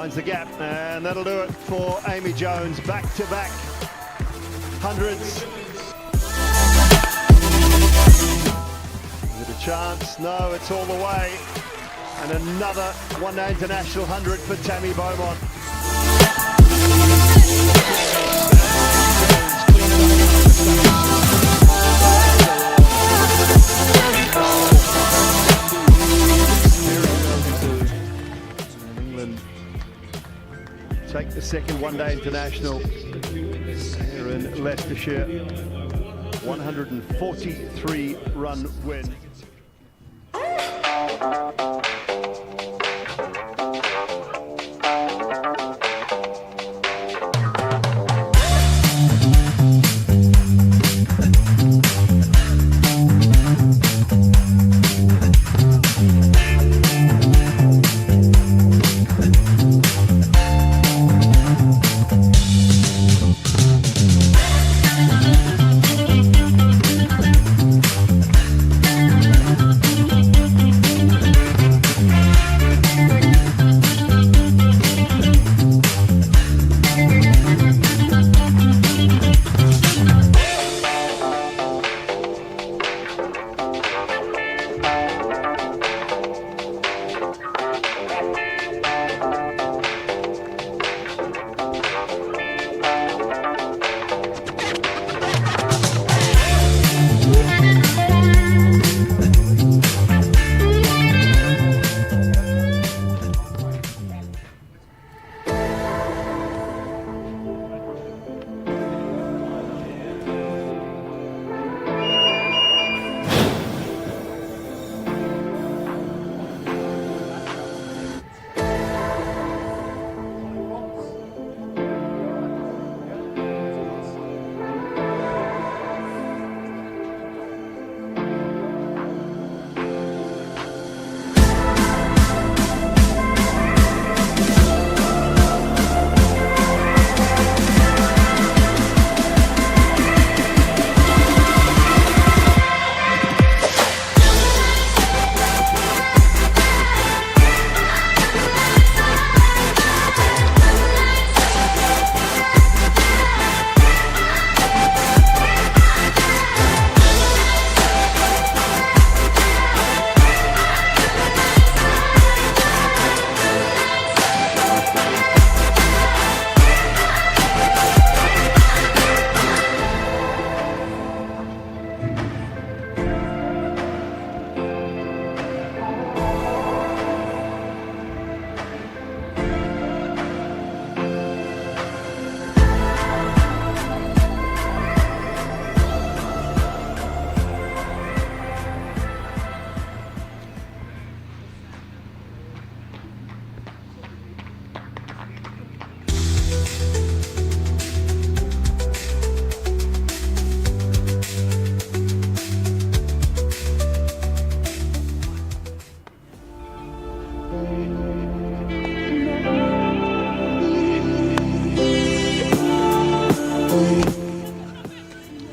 Finds the gap, and that'll do it for Amy Jones. Back-to-back hundreds. Is it a chance? No, it's all the way. And another one-day international 100 for Tammy Beaumont. England take the second one-day international here in Leicestershire. 143-run win.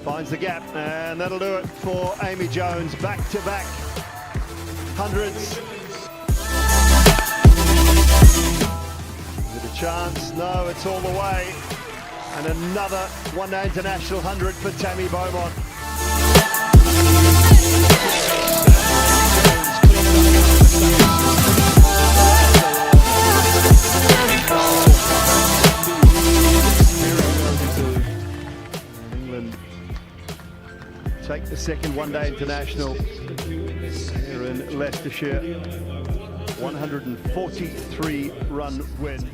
Finds the gap, and that'll do it for Amy Jones. Back-to-back hundreds. Is it a chance? No, it's all the way. And another one-day international 100 for Tammy Beaumont. England take the second one-day international here in Leicestershire. 143-run win.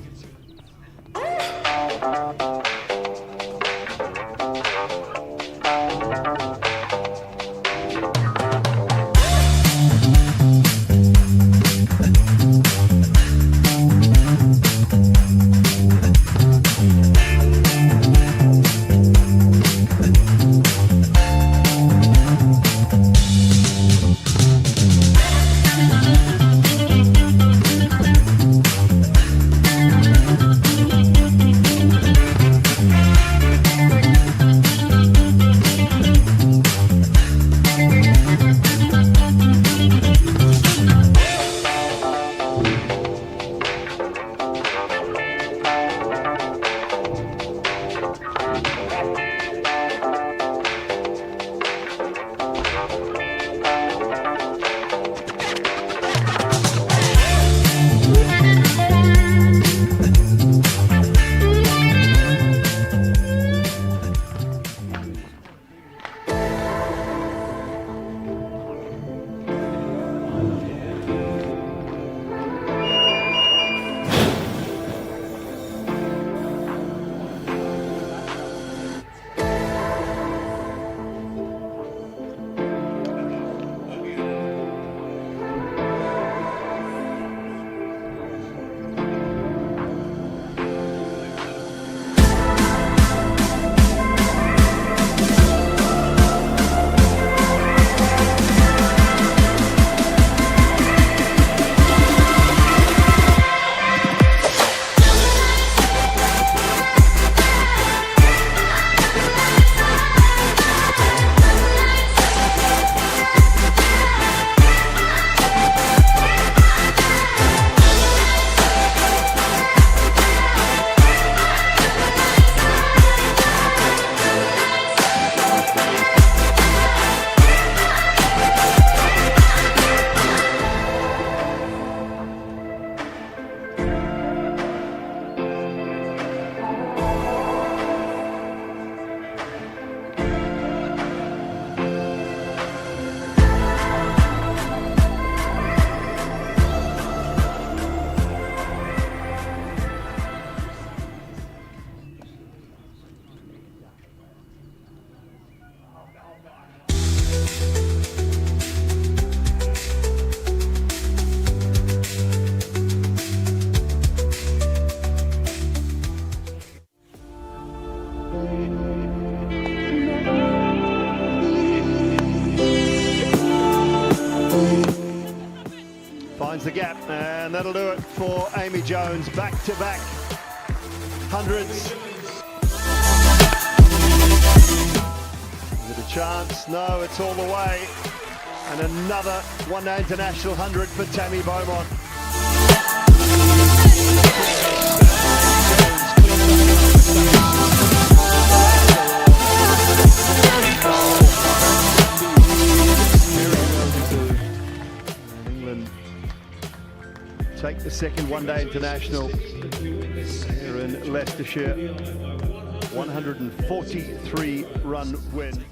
that'll do it for Amy Jones. Back-to-back hundreds. Is it a chance? No, it's all the way. And another one-day international 100 for Tammy Beaumont. England take the second one-day international here in Leicestershire. 143-run win.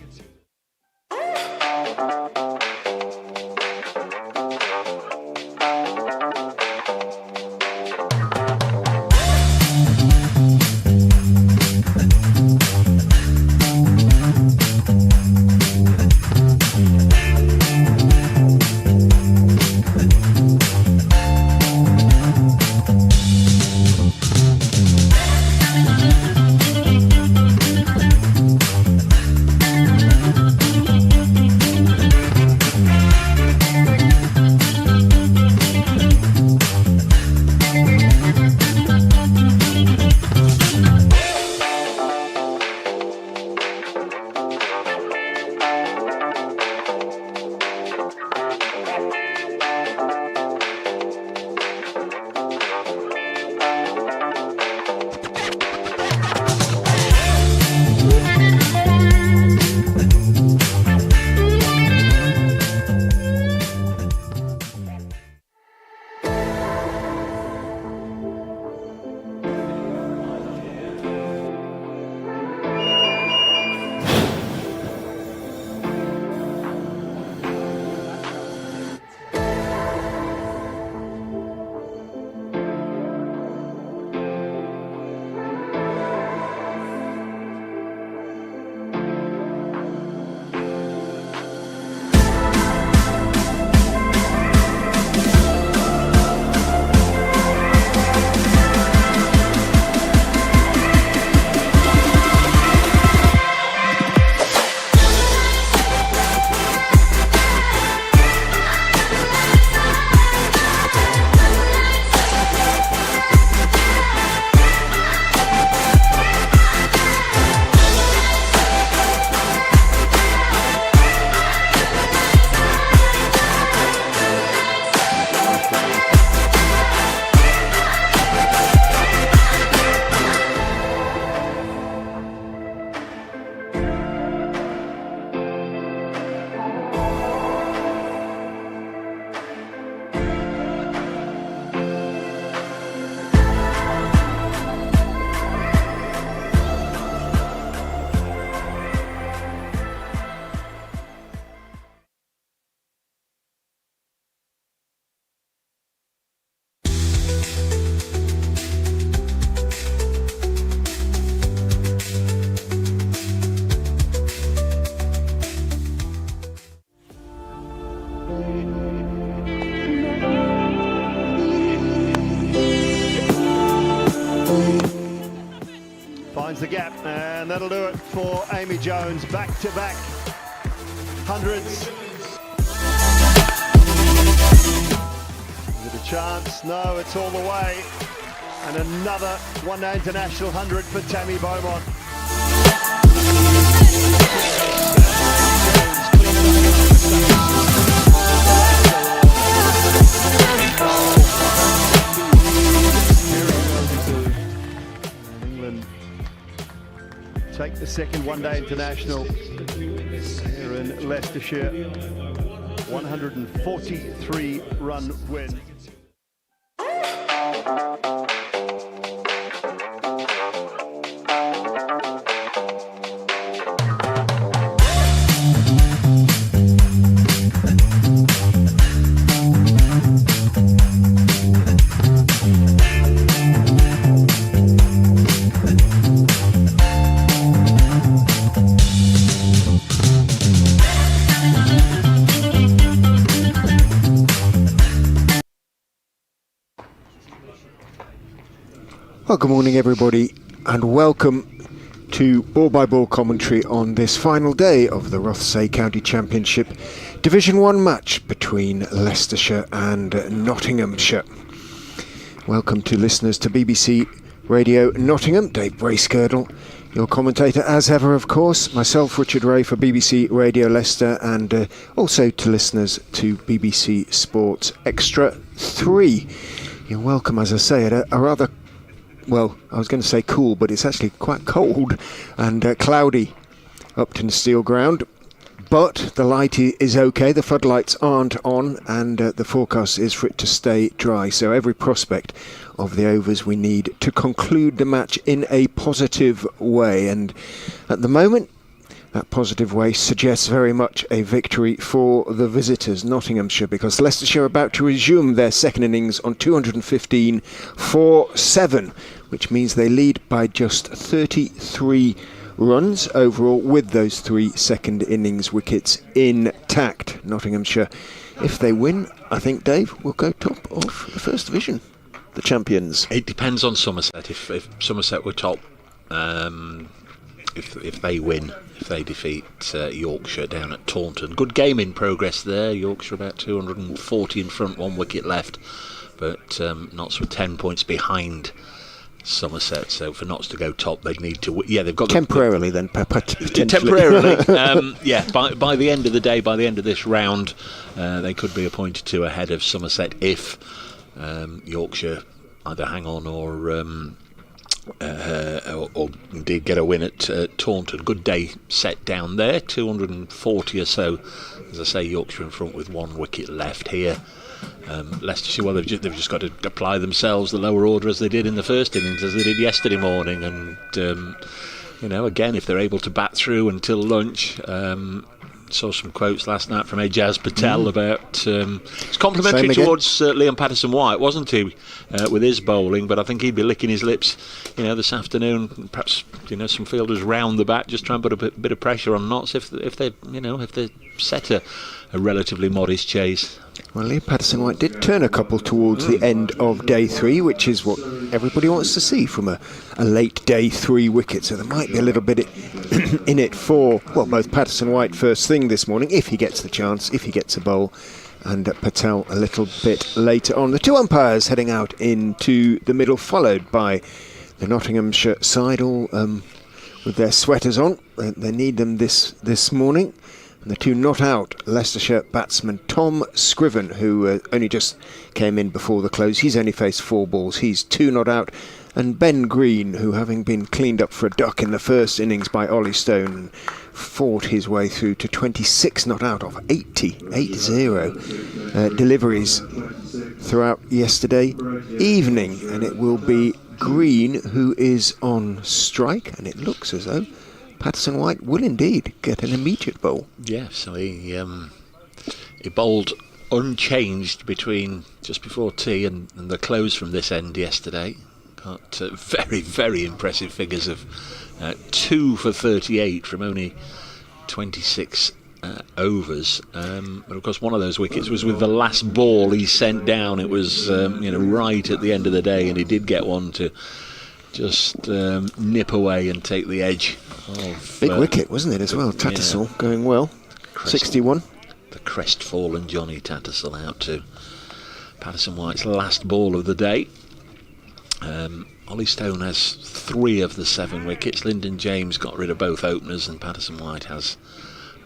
Finds the gap, and that'll do it for Amy Jones. Back-to-back hundreds. Is it a chance? No, it's all the way. And another one-day international 100 for Tammy Beaumont. England take the second one-day international here in Leicestershire. 143-run win. Well, good morning everybody and welcome to ball-by-ball commentary on this final day of the Rothesay County Championship Division 1 match between Leicestershire and Nottinghamshire. Welcome to listeners to BBC Radio Nottingham. Dave Bracegirdle, your commentator as ever, of course. Myself, Richard Ray, for BBC Radio Leicester, and also to listeners to BBC Sports Extra 3. You're welcome, as I say, at a rather, well, I was going to say cool, but it's actually quite cold and cloudy Uptonsteel ground. But the light is okay, the floodlights aren't on, and the forecast is for it to stay dry. So every prospect of the overs we need to conclude the match in a positive way. And at the moment, that positive way suggests very much a victory for the visitors, Nottinghamshire, because Leicestershire are about to resume their second innings on 215 for 7, which means they lead by just 33 runs overall, with those 3 second innings wickets intact. Nottinghamshire, if they win, I think, Dave, will go top of the First Division, the champions. It depends on Somerset. If Somerset were top, if they win, if they defeat Yorkshire down at Taunton. Good game in progress there. Yorkshire about 240 in front, 1 wicket left, but Notts were 10 points behind Somerset, so for Notts to go top, they'd need to. Yeah, they've got temporarily. Then potentially. Temporarily, yeah. By the end of the day, by the end of this round, they could be a point or two ahead of Somerset if Yorkshire either hang on or indeed get a win at Taunton. Good day set down there, 240 or so. As I say, Yorkshire in front with 1 wicket left here. Leicestershire, well, they've just got to apply themselves the lower order as they did in the first innings, as they did yesterday morning, and again, if they're able to bat through until lunch. Saw some quotes last night from Ajaz Patel about it's complimentary towards Liam Patterson-White, wasn't he, with his bowling, but I think he'd be licking his lips this afternoon. Perhaps some fielders round the bat, just try and put a bit of pressure on Notts if they set a relatively modest chase. Well, Liam Patterson-White did turn a couple towards the end of day 3, which is what everybody wants to see from a late day 3 wicket. So there might be a little bit in it for, well, both Patterson-White first thing this morning, if he gets the chance, if he gets a bowl, and Patel a little bit later on. The 2 umpires heading out into the middle, followed by the Nottinghamshire side, all with their sweaters on. They need them this morning. And the 2 not out, Leicestershire batsman Tom Scriven, who only just came in before the close. He's only faced 4 balls. He's 2 not out. And Ben Green, who, having been cleaned up for a duck in the first innings by Ollie Stone, fought his way through to 26 not out of 80 deliveries throughout yesterday evening. And it will be Green who is on strike, and it looks as though Patterson-White will indeed get an immediate bowl. Yeah, so he bowled unchanged between just before tea and the close from this end yesterday. Got very, very impressive figures of 2 for 38 from only 26 overs. But of course, one of those wickets was with the last ball he sent down. It was right at the end of the day, and he did get one to just nip away and take the edge of... Big wicket, wasn't it, as well? Tattersall going well. 61. The crestfallen Johnny Tattersall out to Patterson-White's last ball of the day. Ollie Stone has 3 of the 7 wickets. Lyndon James got rid of both openers, and Patterson-White has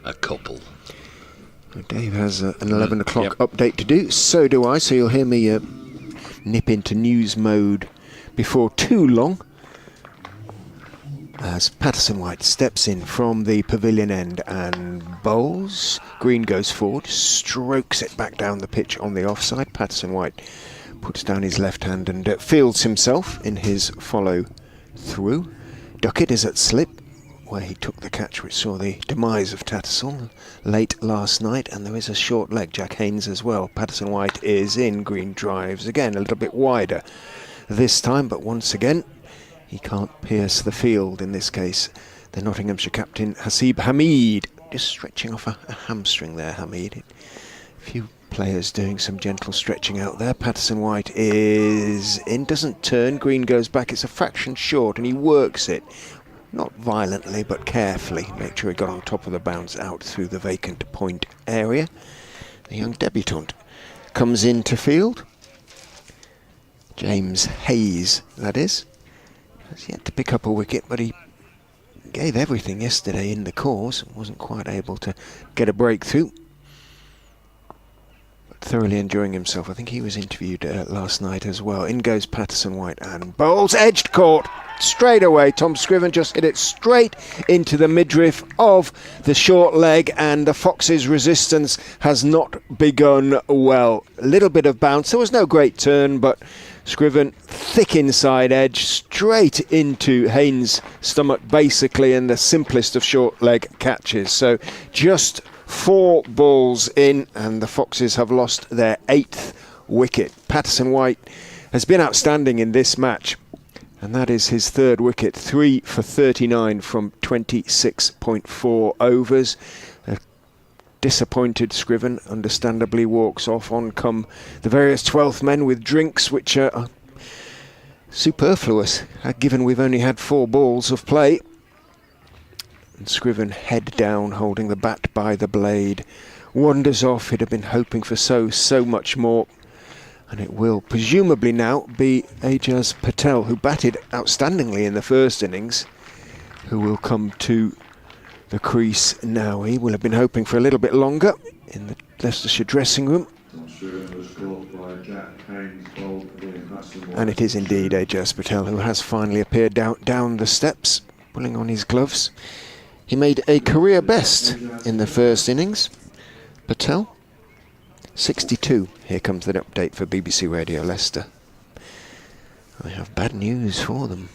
a couple. Dave has an 11 o'clock update to do. So do I, so you'll hear me nip into news mode before too long, as Patterson-White steps in from the pavilion end and bowls. Green goes forward, strokes it back down the pitch on the offside. Patterson-White puts down his left hand and fields himself in his follow through. Duckett is at slip, where he took the catch which saw the demise of Tattersall late last night, and there is a short leg, Jack Haynes as well. Patterson-White is in. Green drives again, a little bit wider this time, but once again he can't pierce the field. In this case, the Nottinghamshire captain Hasib Hamid, just stretching off a hamstring there. Hamid, a few players doing some gentle stretching out there. Patterson-White is in, doesn't turn. Green goes back, it's a fraction short, and he works it, not violently but carefully. Make sure he got on top of the bounce out through the vacant point area. The young debutant comes into field. James Hayes, that is. Has yet to pick up a wicket, but he gave everything yesterday in the cause. Wasn't quite able to get a breakthrough. But thoroughly enjoying himself. I think he was interviewed last night as well. In goes Patterson White and bowls. Edged caught. Straight away, Tom Scriven just hit it straight into the midriff of the short leg, and the Foxes' resistance has not begun well. A little bit of bounce. There was no great turn, but Scriven, thick inside edge, straight into Haynes' stomach, basically, and the simplest of short leg catches. So just 4 balls in, and the Foxes have lost their 8th wicket. Patterson White has been outstanding in this match, and that is his 3rd wicket, 3 for 39 from 26.4 overs. A disappointed Scriven understandably walks off. On come the various 12th men with drinks, which are superfluous, given we've only had 4 balls of play. And Scriven, head down, holding the bat by the blade, wanders off. He'd have been hoping for so much more. And it will presumably now be Ajaz Patel, who batted outstandingly in the first innings, who will come to the crease now. He will have been hoping for a little bit longer in the Leicestershire dressing room. And it is indeed Ajaz Patel who has finally appeared down the steps, pulling on his gloves. He made a career best in the first innings. Patel, 62. Here comes the update for BBC Radio Leicester. I have bad news for them.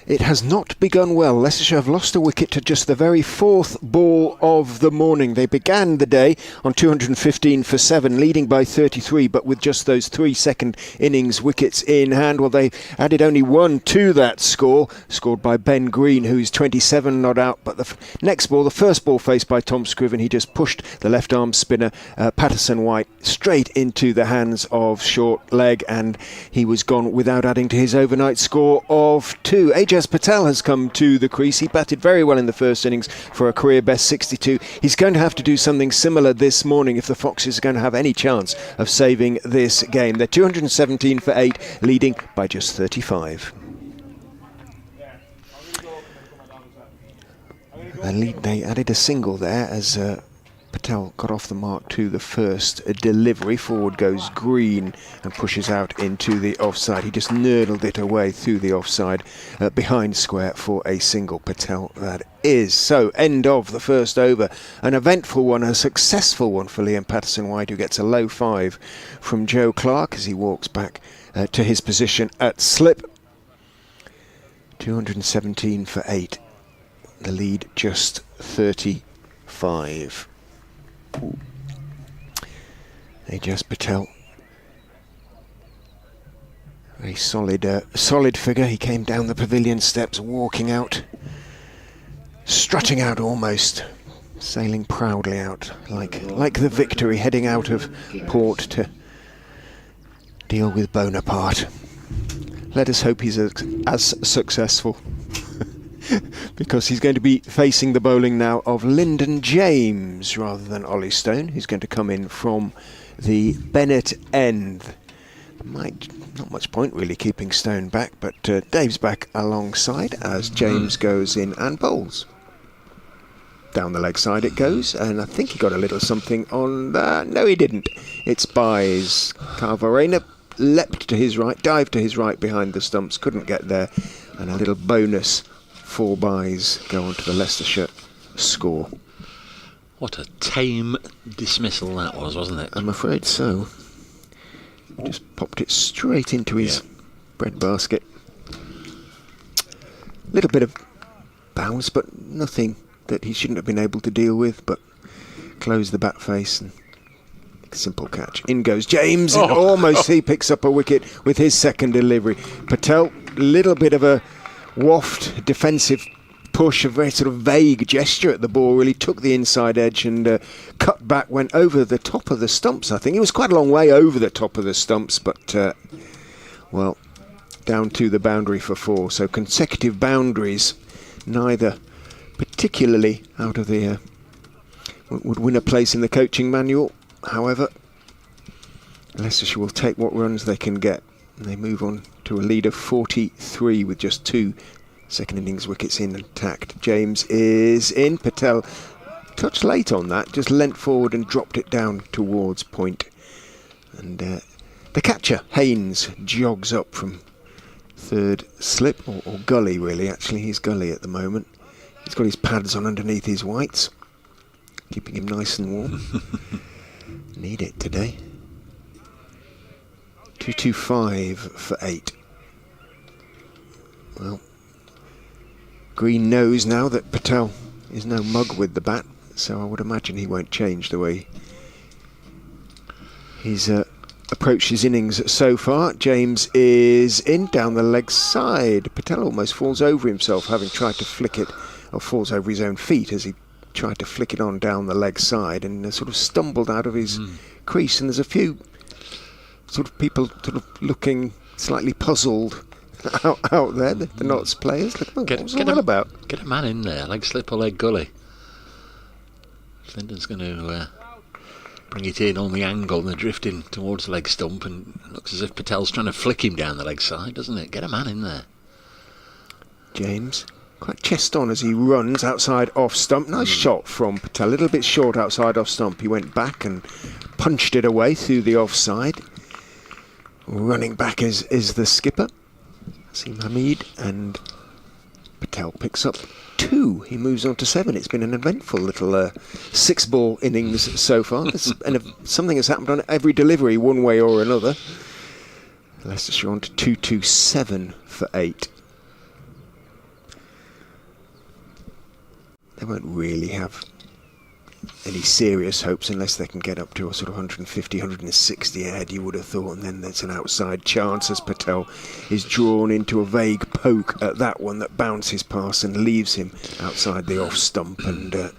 It has not begun well. Leicestershire have lost a wicket to just the very 4th ball of the morning. They began the day on 215 for 7, leading by 33, but with just those 3 second innings wickets in hand. Well, they added only 1 to that score, scored by Ben Green, who's 27 not out. But the next ball, the first ball faced by Tom Scriven, he just pushed the left-arm spinner, Patterson White, straight into the hands of short leg, and he was gone without adding to his overnight score of 2. Ajaz Patel has come to the crease. He batted very well in the first innings for a career best 62. He's going to have to do something similar this morning if the Foxes are going to have any chance of saving this game. They're 217 for 8, leading by just 35. They added a single there as Patel got off the mark to the first delivery. Forward goes Green and pushes out into the offside. He just nurdled it away through the offside behind square for a single. Patel, that is. So, end of the first over. An eventful one, a successful one for Liam Patterson White, who gets a low 5 from Joe Clark as he walks back to his position at slip. 217 for 8. The lead just 35. Ajaz Patel, very solid figure. He came down the pavilion steps, walking out, strutting out almost, sailing proudly out, like the Victory, heading out of port to deal with Bonaparte. Let us hope he's as successful. Because he's going to be facing the bowling now of Lyndon James rather than Ollie Stone, who's going to come in from the Bennett end. Not much point really keeping Stone back, but Dave's back alongside as James goes in and bowls. Down the leg side it goes, and I think he got a little something on that. No, he didn't. It's Byes. Carvarena leapt to his right, dived to his right behind the stumps, couldn't get there, and a little bonus. 4 byes go on to the Leicestershire score. What a tame dismissal that was, wasn't it? I'm afraid so. Just popped it straight into his bread basket. Little bit of bounce, but nothing that he shouldn't have been able to deal with, but closed the bat face and Simple catch. In goes James, and almost he picks up a wicket with his second delivery. Patel, little bit of a waft, defensive push, a very sort of vague gesture at the ball, really took the inside edge and cut back, went over the top of the stumps, I think. It was quite a long way over the top of the stumps, but, well, down to the boundary for 4. So consecutive boundaries, neither particularly out of the... would win a place in the coaching manual. However, Leicestershire will take what runs they can get. And they move on to a lead of 43 with just 2 second innings wickets intact. James is in. Patel touched late on that, just leant forward and dropped it down towards point. And the catcher, Haynes, jogs up from third slip, or gully really, actually. He's gully at the moment. He's got his pads on underneath his whites, keeping him nice and warm. Need it today. 225 for 8. Well, Green knows now that Patel is no mug with the bat, so I would imagine he won't change the way he's approached his innings so far. James is in, down the leg side. Patel almost falls over himself, having tried to flick it, or falls over his own feet as he tried to flick it on down the leg side, and sort of stumbled out of his crease. And there's a few sort of people sort of looking slightly puzzled out there, the Notts players. Look, what was all that about? Get a man in there, leg slip or leg gully. Clinton's going to bring it in on the angle and they're drifting towards the leg stump, and it looks as if Patel's trying to flick him down the leg side, doesn't it? Get a man in there. James, quite chest on as he runs outside off stump. Nice shot from Patel, a little bit short outside off stump. He went back and punched it away through the offside. Running back is the skipper, Asim Hamid, and Patel picks up 2. He moves on to 7. It's been an eventful little 6-ball innings so far. And something has happened on every delivery, one way or another. Leicestershire on to 227 for 8. They won't really have any serious hopes unless they can get up to a sort of 150, 160 ahead, you would have thought, and then there's an outside chance as Patel is drawn into a vague poke at that one that bounces past and leaves him outside the off stump, and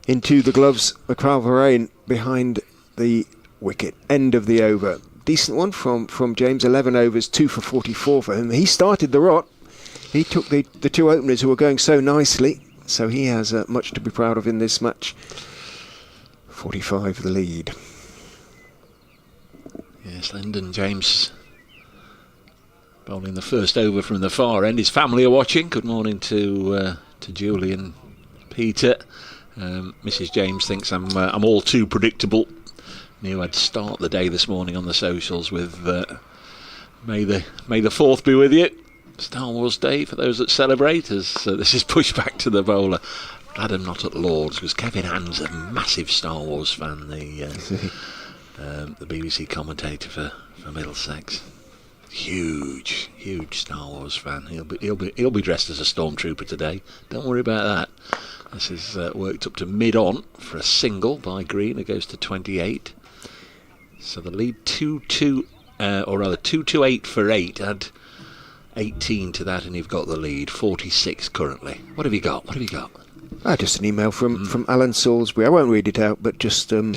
into the gloves of Calverain behind the wicket. End of the over. Decent one from James. 11 overs, 2 for 44 for him. He started the rot. He took the 2 openers who were going so nicely. So he has much to be proud of in this match. 45 the lead. Yes, Lyndon James bowling the first over from the far end. His family are watching. Good morning to Julie and Peter. Mrs. James thinks I'm all too predictable. Knew I'd start the day this morning on the socials with May the 4th be with you. Star Wars Day for those that celebrate, as this is pushed back to the bowler. Glad I'm not at Lord's, because Kevin Hand's a massive Star Wars fan, the BBC commentator for Middlesex. Huge Star Wars fan. He'll be dressed as a stormtrooper today. Don't worry about that. This is worked up to mid-on for a single by Green. It goes to 28. So the lead 228 for 8. Add 18 to that and you've got the lead. 46 currently. What have you got? Just an email from Alan Salisbury. I won't read it out, but just to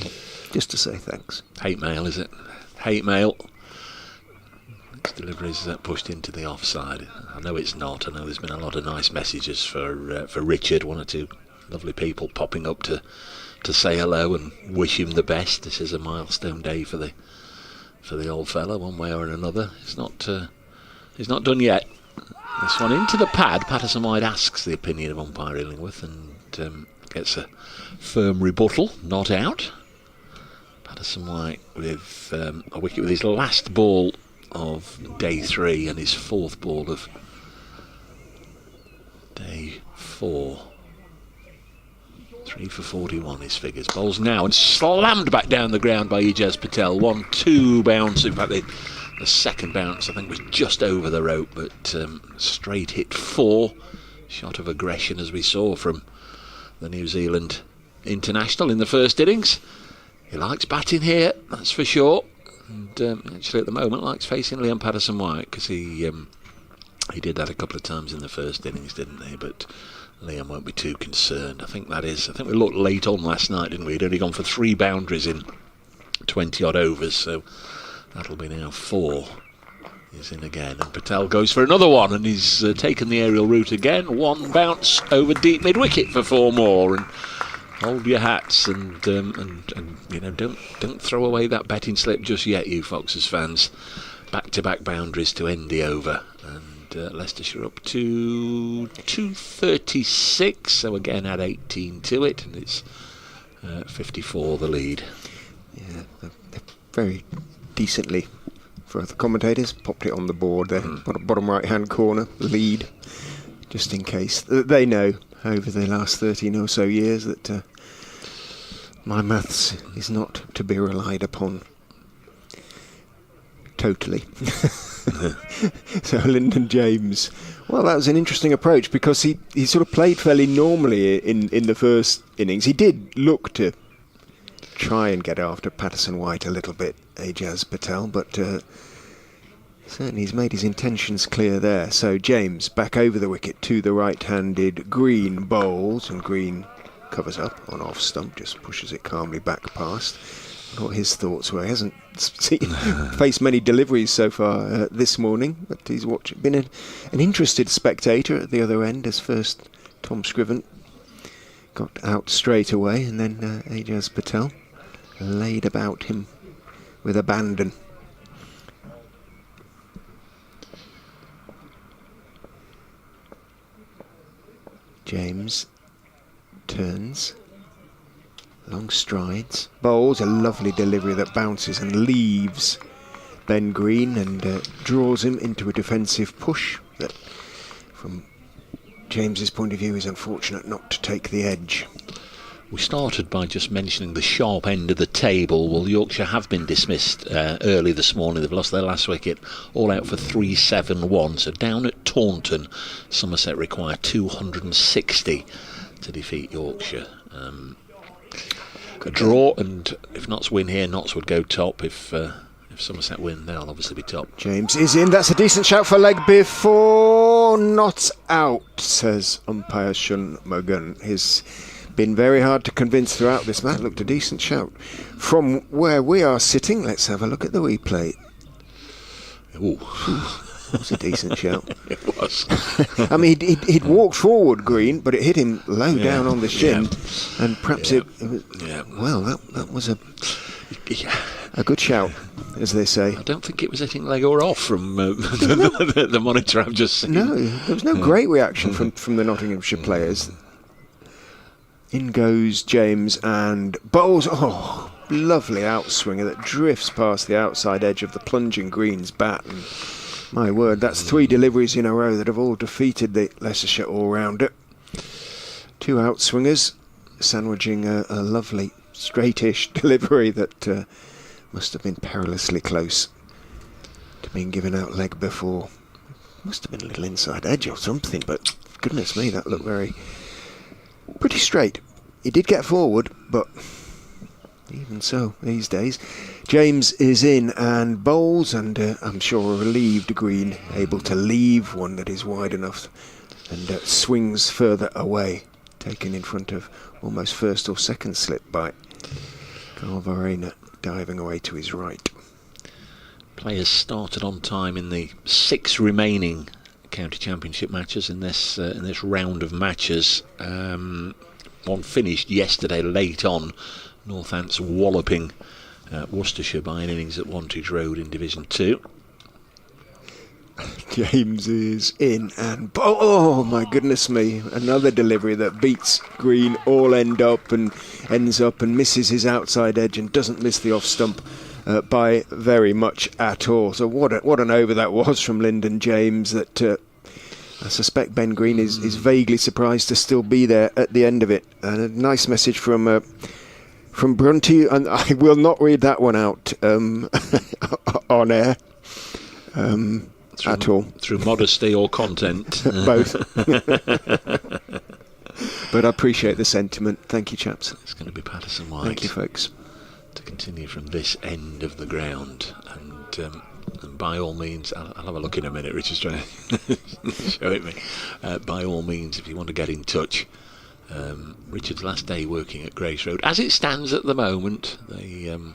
say thanks. Hate mail, is it? Hate mail. Next delivery is pushed into the offside. I know it's not. I know there's been a lot of nice messages for Richard. 1 or 2 lovely people popping up to say hello and wish him the best. This is a milestone day for the old fella, one way or another. It's not done yet. This one into the pad. Patterson White asks the opinion of umpire Illingworth and gets a firm rebuttal. Not out. Patterson White with a wicket with his last ball of day 3 and his 4th ball of day 4. 3 for 41 his figures. Bowls now and slammed back down the ground by Ijaz Patel. 1-2 bounce. In fact, the second bounce I think was just over the rope, but straight hit 4. Shot of aggression as we saw from the New Zealand international in the first innings. He likes batting here, that's for sure. And actually, at the moment, likes facing Liam Patterson-White, because he did that a couple of times in the first innings, didn't he? But Liam won't be too concerned. I think we looked late on last night, didn't we? He'd only gone for 3 boundaries in 20 odd overs, so that'll be now 4. He's in again, and Patel goes for another one, and he's taken the aerial route again. 1 bounce over deep mid wicket for 4 more, and hold your hats, and you know, don't throw away that betting slip just yet, you Foxes fans. Back-to-back boundaries to end the over, and Leicestershire up to 236, so again add 18 to it, and it's 54 the lead. Yeah, they're very decently, for the commentators, popped it on the board there, bottom right hand corner, lead, just in case. They know over the last 13 or so years that my maths is not to be relied upon totally. So Lyndon James, well, that was an interesting approach, because he sort of played fairly normally in the first innings. He did look to try and get after Patterson-White a little bit, Ajaz Patel, but certainly he's made his intentions clear there. So James back over the wicket to the right-handed Green bowls, and Green covers up on off stump, just pushes it calmly back past. What his thoughts were. He hasn't faced many deliveries so far this morning, but he's been an interested spectator at the other end, as first Tom Scriven got out straight away, and then Ajaz Patel laid about him with abandon. James turns, long strides, bowls a lovely delivery that bounces and leaves Ben Green, and draws him into a defensive push that, from James's point of view, is unfortunate not to take the edge. We started by just mentioning the sharp end of the table. Well, Yorkshire have been dismissed early this morning. They've lost their last wicket, all out for 3-7-1. So down at Taunton, Somerset require 260 to defeat Yorkshire. A draw, and if Notts win here, Notts would go top. If Somerset win, they'll obviously be top. James is in. That's a decent shout for leg before. Not out, says umpire Shun Mogan. His been very hard to convince throughout this match. Looked a decent shout from where we are sitting. Let's have a look at the replay. Ooh. That was a decent shout. It was. I mean, he'd walked forward, Green, but it hit him low down on the shin, and perhaps it was, well, that was a good shout, as they say. I don't think it was hitting leg or off from the monitor I've just seen. No, there was no great reaction from the Nottinghamshire players. In goes James and bowls. Oh, lovely outswinger that drifts past the outside edge of the plunging Green's bat. And my word, that's 3 deliveries in a row that have all defeated the Leicestershire all-rounder. 2 outswingers sandwiching a lovely straightish delivery that must have been perilously close to being given out leg before. Must have been a little inside edge or something, but goodness me, that looked pretty straight. He did get forward, but even so, these days. James is in and bowls, and I'm sure a relieved Green, able to leave one that is wide enough, and swings further away, taken in front of almost first or second slip by Carl Varena, diving away to his right. Players started on time in the 6 remaining county championship matches in this round of matches. One finished yesterday late on. Northants walloping Worcestershire by an innings at Wantage Road in Division 2. James is in and oh my goodness me, another delivery that beats Green all ends up and misses his outside edge and doesn't miss the off stump by very much at all. So what an over that was from Lyndon James, that I suspect Ben Green is vaguely surprised to still be there at the end of it. And a nice message from Brunty, and I will not read that one out on air at all. Through modesty or content. Both. But I appreciate the sentiment. Thank you, chaps. It's going to be Patterson-White. Thank you, folks. to continue from this end of the ground. And by all means, I'll have a look in a minute. Richard's trying to show it me. By all means, if you want to get in touch, Richard's last day working at Grace Road. As it stands at the moment, the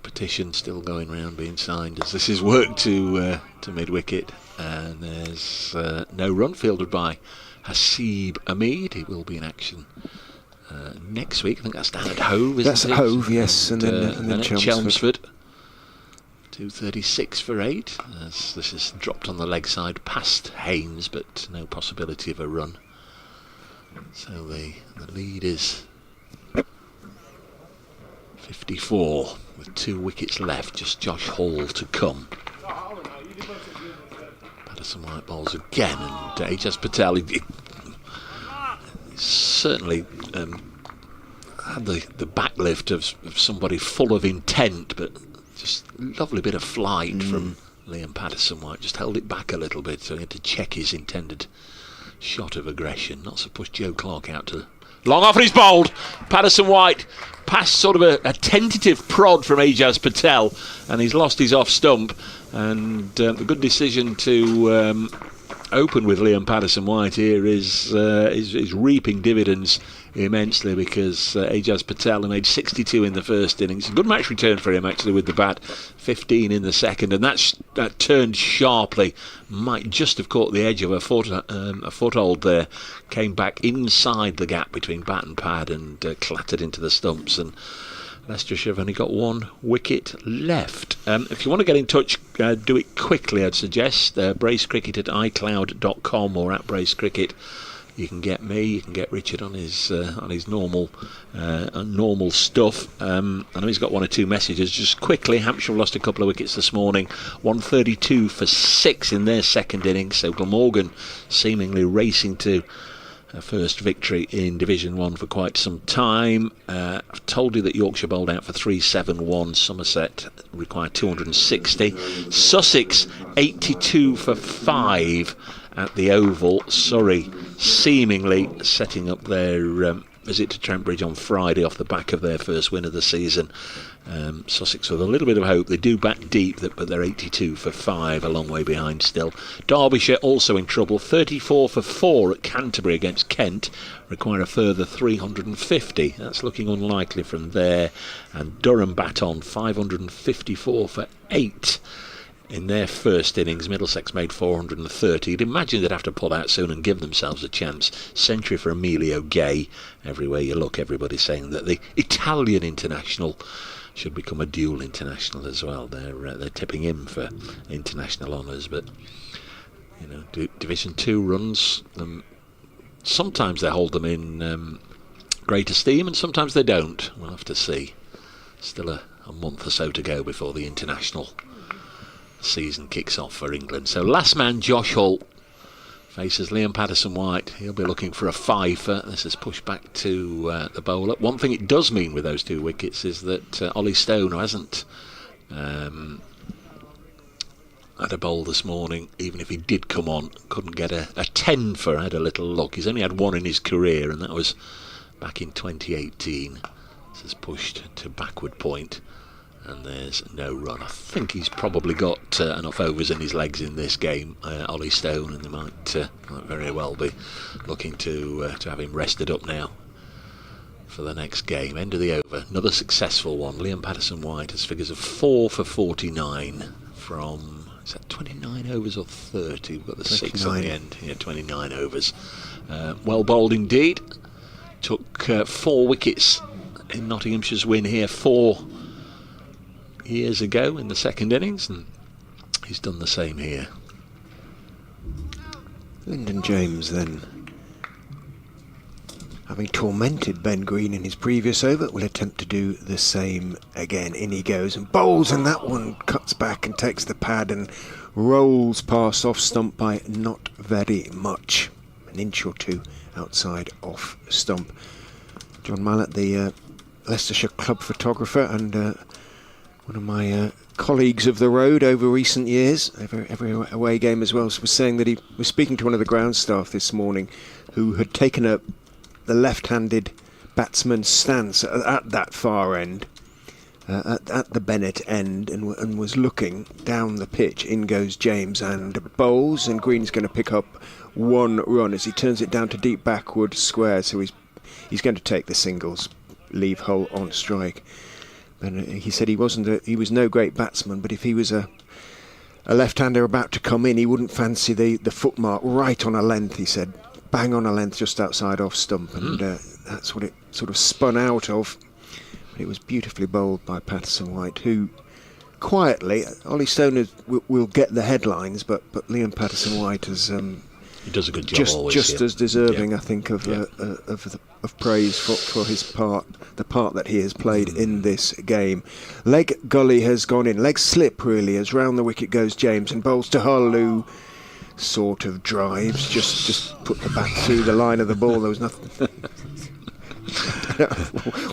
petition's still going round being signed as this is work to mid-wicket. And there's no run fielded by Hasib Ahmed. He will be in action next week. I think that's down at Hove, isn't it? That's at Hove, yes, and then at Chelmsford. 2:36 for 8, as this is dropped on the leg side past Haynes, but no possibility of a run. So the lead is 54 with 2 wickets left, just Josh Hall to come. Patterson White bowls again, and Ajaz Patel he certainly had the backlift of somebody full of intent, but just lovely bit of flight from Liam Patterson White. Just held it back a little bit, so he had to check his intended shot of aggression. Not to push Joe Clark out to long off, and he's bowled. Patterson White past sort of a tentative prod from Ajaz Patel, and he's lost his off stump. And the good decision to open with Liam Patterson White here is reaping dividends immensely, because Ajaz Patel made 62 in the first innings. A good match return for him actually with the bat, 15 in the second, and that turned sharply, might just have caught the edge of a foothold there, came back inside the gap between bat and pad and clattered into the stumps. And Leicestershire have only got 1 wicket left. If you want to get in touch, do it quickly, I'd suggest. bracecricket@icloud.com or at bracecricket. You can get me, you can get Richard on his normal stuff. I know he's got 1 or 2 messages. Just quickly, Hampshire lost a couple of wickets this morning, 132 for 6 in their second innings. So Glamorgan seemingly racing to a first victory in Division 1 for quite some time. I've told you that Yorkshire bowled out for 371. Somerset required 260. Sussex 82 for 5 at the Oval. Surrey seemingly setting up their visit to Trent Bridge on Friday off the back of their first win of the season. Sussex with a little bit of hope. They do bat deep, but they're 82 for 5, a long way behind still. Derbyshire also in trouble, 34 for 4 at Canterbury against Kent, require a further 350. That's looking unlikely from there. And Durham bat on, 554 for 8 in their first innings. Middlesex made 430. You'd imagine they'd have to pull out soon and give themselves a chance. Century for Emilio Gay. Everywhere you look, everybody's saying that the Italian international should become a dual international as well. They're tipping him for international honours, but you know, Division 2 runs, sometimes they hold them in great esteem, and sometimes they don't. We'll have to see. Still a month or so to go before the international season kicks off for England. So last man, Josh Hall, faces Liam Patterson White. He'll be looking for a fifer. This is pushed back to the bowler. One thing it does mean with those 2 wickets is that Ollie Stone, who hasn't had a bowl this morning, even if he did come on, couldn't get a 10 for. I had a little look. He's only had 1 in his career, and that was back in 2018. This is pushed to backward point, and there's no run. I think he's probably got enough overs in his legs in this game, Ollie Stone, and they might very well be looking to have him rested up now for the next game. End of the over. Another successful one. Liam Patterson White has figures of 4 for 49 from, is that 29 overs or 30? We've got the 29. 6 on the end. Yeah, 29 overs. Well bowled indeed. Took 4 wickets in Nottinghamshire's win here 4 years ago in the second innings, and he's done the same here. Lyndon James then, having tormented Ben Green in his previous over, will attempt to do the same again. In he goes and bowls, and that one cuts back and takes the pad and rolls past off stump by not very much, an inch or 2 outside off stump. John Mallett, the Leicestershire club photographer and one of my colleagues of the road over recent years, every away game as well, was saying that he was speaking to one of the ground staff this morning who had taken the left-handed batsman's stance at that far end, at the Bennett end, and was looking down the pitch. In goes James and bowls, and Green's going to pick up 1 run as he turns it down to deep backward square. So he's going to take the singles, leave Hull on strike. And he said he was no great batsman, but if he was a left-hander about to come in, he wouldn't fancy the footmark right on a length. He said, bang on a length just outside off stump, and that's what it sort of spun out of. But it was beautifully bowled by Patterson-White, who quietly, Ollie Stone will get the headlines, but Liam Patterson-White has he does a good job just as deserving, I think, of praise for his part, the part that he has played in this game. Leg gully has gone in, leg slip really, as round the wicket goes James and bowls to Hull, who sort of drives, just put the bat through the line of the ball. There was nothing.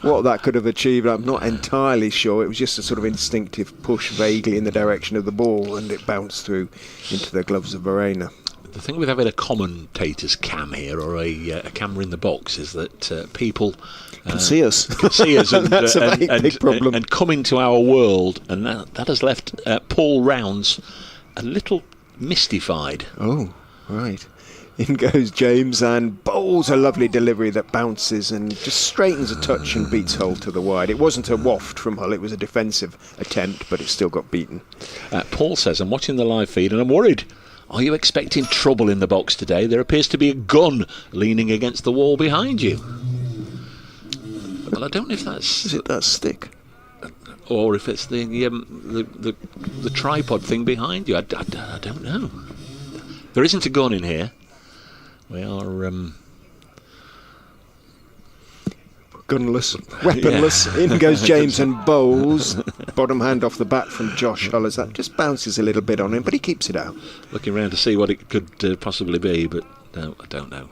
What that could have achieved, I'm not entirely sure. It was just a sort of instinctive push vaguely in the direction of the ball, and it bounced through into the gloves of Verena. The thing with having a commentator's cam here, or a camera in the box, is that people can see us. And, that's a very big problem. And come into our world, and that has left Paul Rounds a little mystified. Oh, right. In goes James and bowls a lovely delivery that bounces and just straightens a touch and beats Hull to the wide. It wasn't a waft from Hull, it was a defensive attempt, but it still got beaten. Paul says, I'm watching the live feed and I'm worried. Are you expecting trouble in the box today? There appears to be a gun leaning against the wall behind you. Well, I don't know if that's... Is it that stick? Or if it's the tripod thing behind you. I don't know. There isn't a gun in here. We are gunless, weaponless. In goes James and bowls. Bottom hand off the bat from Josh Hull as that just bounces a little bit on him, but he keeps it out. Looking around to see what it could possibly be, but no, I don't know.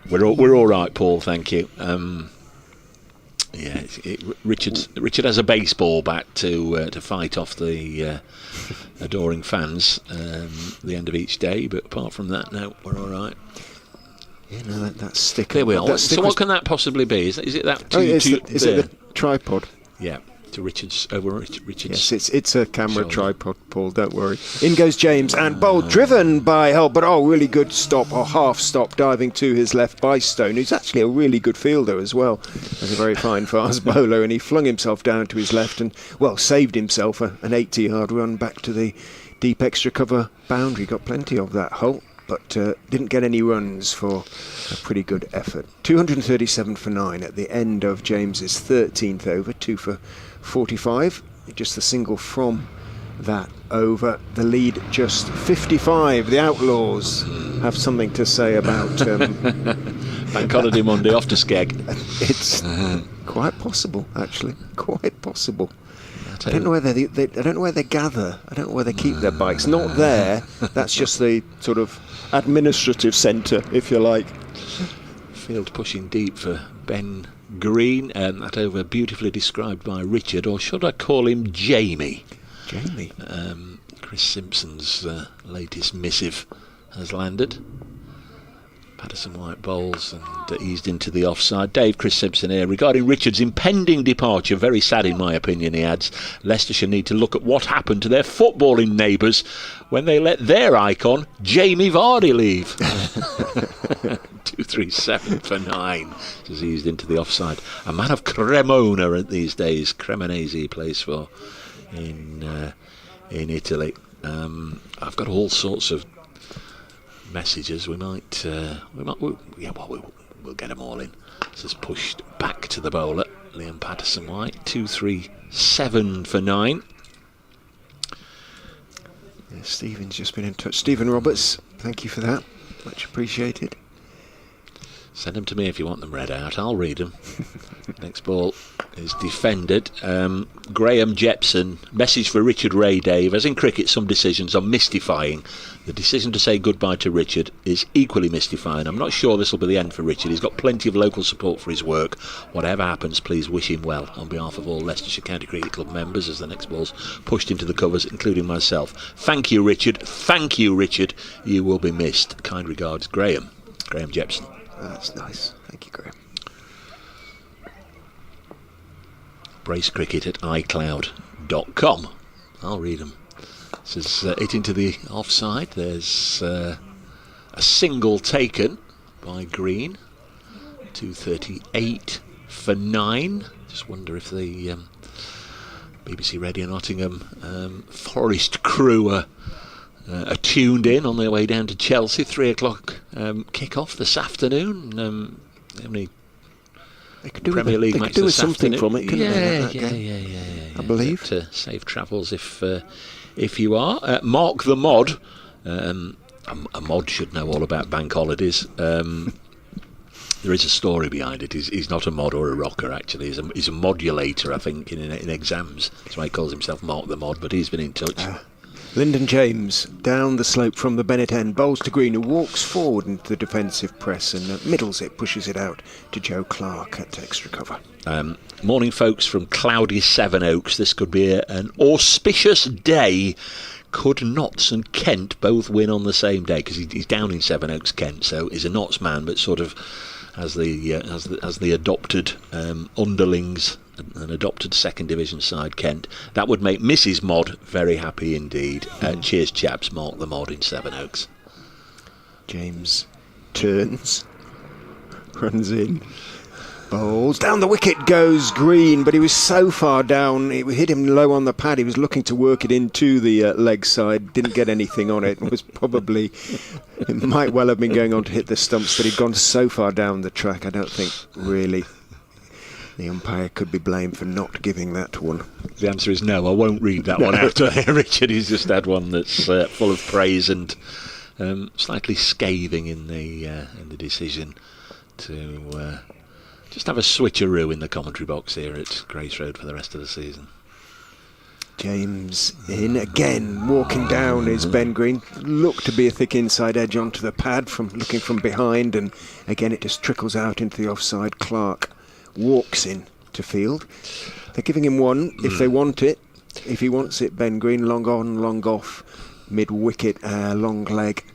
We're all right, Paul. Thank you. Richard has a baseball bat to fight off the adoring fans the end of each day, but apart from that, no, we're all right. Yeah, no, that stick. There we are. So what can that possibly be? Is it that? Is it the tripod? Yeah, to Richard's Richard's. Yes, it's a camera tripod, Paul. Don't worry. In goes James and bowled, driven by Hull, but really good stop or half stop, diving to his left by Stone, who's actually a really good fielder as well, as a very fine fast bowler, and he flung himself down to his left and saved himself an 80-yard run back to the deep extra cover boundary. Got plenty of that, Hull, but didn't get any runs for a pretty good effort. 237 for 9 at the end of James's 13th over, 2 for 45. Just the single from that over. The lead just 55. The Outlaws have something to say about Bank Holiday Monday off to Skeg. It's quite possible, actually. Quite possible. I don't know where they don't know where they gather. I don't know where they keep their bikes. Not there. That's just the sort of administrative centre, if you like. Field pushing deep for Ben Green, that over beautifully described by Richard, or should I call him Jamie? Jamie. Chris Simpson's latest missive has landed. Patterson-White bowls and eased into the offside. Dave, Chris Simpson here. Regarding Richard's impending departure, very sad in my opinion, he adds, Leicestershire need to look at what happened to their footballing neighbours when they let their icon, Jamie Vardy, leave. 237 for 9. Just eased into the offside. A man of Cremona these days. Cremonese he plays for in Italy. I've got all sorts of messages. We'll get them all in. This is pushed back to the bowler, Liam Patterson-White. 237 for 9. Yeah, Stephen's just been in touch. Stephen Roberts, thank you for that. Much appreciated. Send them to me if you want them read out. I'll read them. Next ball is defended. Graham Jepson. Message for Richard Ray, Dave. As in cricket, some decisions are mystifying. The decision to say goodbye to Richard is equally mystifying. I'm not sure this will be the end for Richard. He's got plenty of local support for his work. Whatever happens, please wish him well on behalf of all Leicestershire County Cricket Club members as the next ball's pushed into the covers, including myself. Thank you, Richard. Thank you, Richard. You will be missed. Kind regards, Graham. Graham Jepson. That's nice. Thank you, Graham. bracecricket@icloud.com. I'll read them. This is it into the offside. There's a single taken by Green. 2:38 for 9. Just wonder if the BBC Radio Nottingham Forest crew are tuned in on their way down to Chelsea. 3 o'clock kick-off this afternoon. How many Premier League matches do this something afternoon? from it, couldn't they? Yeah. I believe. But, safe travels if you are. Mark the Mod. A mod should know all about bank holidays. There is a story behind it. He's not a mod or a rocker, actually. He's a modulator, I think, in exams. That's why he calls himself Mark the Mod, but he's been in touch. Lyndon James, down the slope from the Bennett end, bowls to Green, who walks forward into the defensive press and middles it, pushes it out to Joe Clark at extra cover. Morning, folks, from cloudy Sevenoaks. This could be an auspicious day. Could Notts and Kent both win on the same day? Because he's down in Sevenoaks, Kent, so he's a Notts man, but sort of as the adopted underlings, an adopted second division side, Kent. That would make Mrs. Mod very happy indeed. Cheers, chaps. Mark the Mod in Sevenoaks. James turns, runs in, bowls down the wicket goes Green, but he was so far down, it hit him low on the pad. He was looking to work it into the leg side, didn't get anything on it. It might well have been going on to hit the stumps, but he'd gone so far down the track. I don't think really the umpire could be blamed for not giving that one. The answer is no. I won't read that one out. Richard, he's just had one that's full of praise and slightly scathing in the decision to just have a switcheroo in the commentary box here at Grace Road for the rest of the season. James in again, walking down is Ben Green. Looked to be a thick inside edge onto the pad from looking from behind, and again it just trickles out into the offside. Clark walks in to field. They're giving him one if they want it. If he wants it, Ben Green, long on, long off, mid wicket, long leg,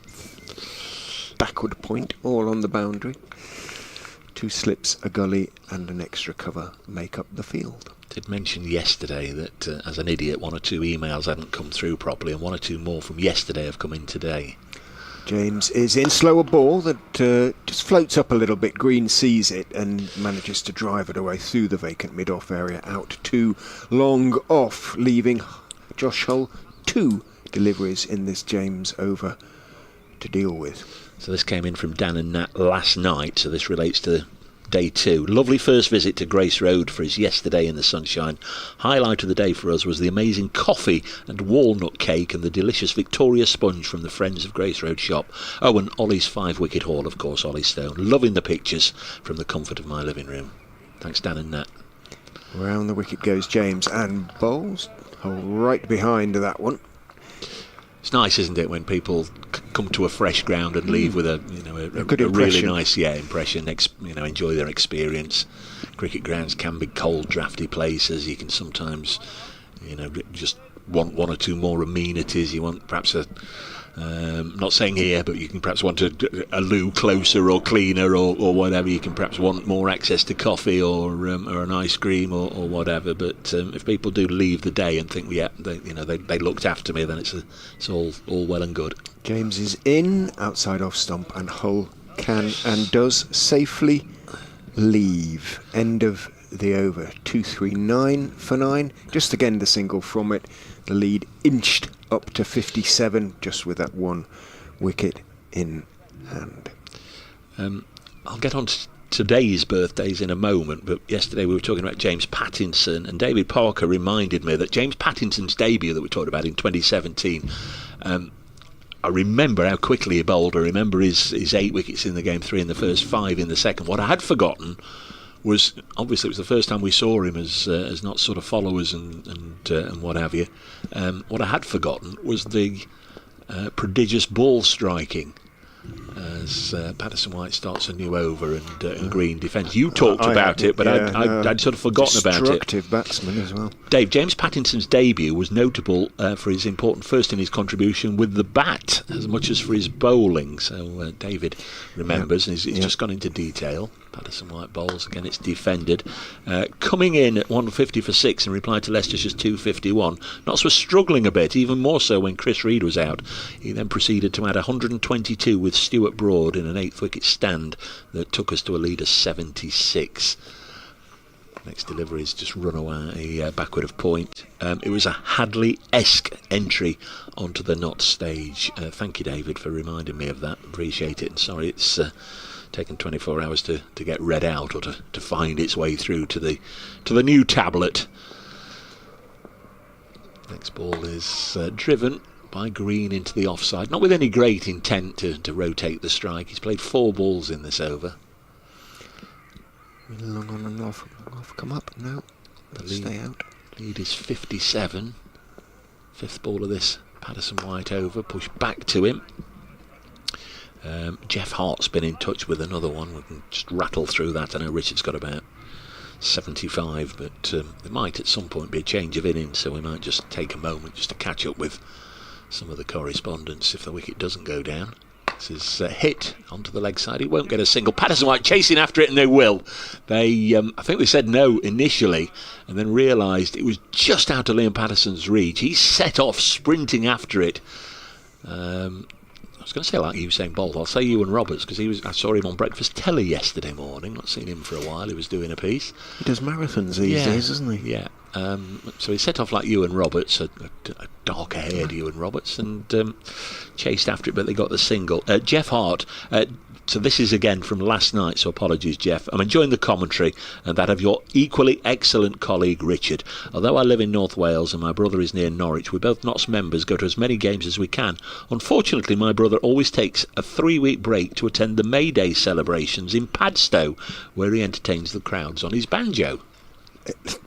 backward point, all on the boundary. 2 slips, a gully and an extra cover make up the field. Did mention yesterday that as an idiot 1 or 2 emails hadn't come through properly, and 1 or 2 more from yesterday have come in today. James is in, slower ball that just floats up a little bit. Green sees it and manages to drive it away through the vacant mid-off area, out to long off, leaving Josh Hull 2 deliveries in this James over to deal with. So this came in from Dan and Nat last night, so this relates to day 2. Lovely first visit to Grace Road for us yesterday in the sunshine. Highlight of the day for us was the amazing coffee and walnut cake and the delicious Victoria sponge from the Friends of Grace Road shop. Oh, and Ollie's 5-wicket haul, of course, Ollie Stone. Loving the pictures from the comfort of my living room. Thanks, Dan and Nat. Round the wicket goes James and bowls right behind that one. It's nice, isn't it, when people come to a fresh ground and leave with a good really nice impression. Enjoy their experience. Cricket grounds can be cold, drafty places. You can sometimes, just want 1 or 2 more amenities. You want perhaps not saying here, but you can perhaps want a loo closer or cleaner or whatever. You can perhaps want more access to coffee or an ice cream or whatever. But if people do leave the day and think, they looked after me, then it's all well and good. James is in, outside off stump, and Hull can and does safely leave. End of the over. 239 for 9. Just again the single from it. The lead inched up to 57 just with that 1 wicket in hand. I'll get on to today's birthdays in a moment, but yesterday we were talking about James Pattinson, and David Parker reminded me that James Pattinson's debut that we talked about in 2017, I remember how quickly he bowled. I remember his 8 wickets in the game, 3 in the first, 5 in the second. What I had forgotten was, obviously it was the first time we saw him as not sort of followers and what have you. What I had forgotten was the prodigious ball striking as Patterson White starts a new over and Green defence. You talked about it, but I'd sort of forgotten about it. Destructive batsman as well. Dave, James Pattinson's debut was notable for his important first innings contribution with the bat as much as for his bowling. So David remembers, and he's just gone into detail. Patterson White bowls. Again, it's defended. Coming in at 150 for 6 in reply to Leicestershire's 251. Notts was struggling a bit, even more so when Chris Reed was out. He then proceeded to add 122 with Stuart Broad in an 8th wicket stand that took us to a lead of 76. Next delivery is just run away backward of point. It was a Hadley-esque entry onto the Notts stage. Thank you, David, for reminding me of that. Appreciate it. And sorry it's taken 24 hours to get read out or to find its way through to the new tablet. Next ball is driven by Green into the offside. Not with any great intent to rotate the strike. He's played 4 balls in this over. Long on and off. Come up. No. Stay out. Lead is 57. 5th ball of this Patterson White over. Push back to him. Jeff Hart's been in touch with another one. We can just rattle through that. I know Richard's got about 75, but there might at some point be a change of innings, so we might just take a moment just to catch up with some of the correspondence if the wicket doesn't go down. This is hit onto the leg side. He won't get a single. Patterson White chasing after it, and they will. They, I think they said no initially, and then realised it was just out of Liam Patterson's reach. He set off sprinting after it. I was going to say like Usain Bolt. I'll say Ewan Roberts because I saw him on Breakfast Telly yesterday morning. Not seen him for a while. He was doing a piece. He does marathons these days, doesn't he? Yeah. So he set off like Ewan Roberts, a darker-haired Ewan Roberts, and chased after it, but they got the single. Jeff Hart. So this is again from last night, so apologies, Jeff. I'm enjoying the commentary and that of your equally excellent colleague, Richard. Although I live in North Wales and my brother is near Norwich, we both Notts members go to as many games as we can. Unfortunately, my brother always takes a 3-week break to attend the May Day celebrations in Padstow, where he entertains the crowds on his banjo.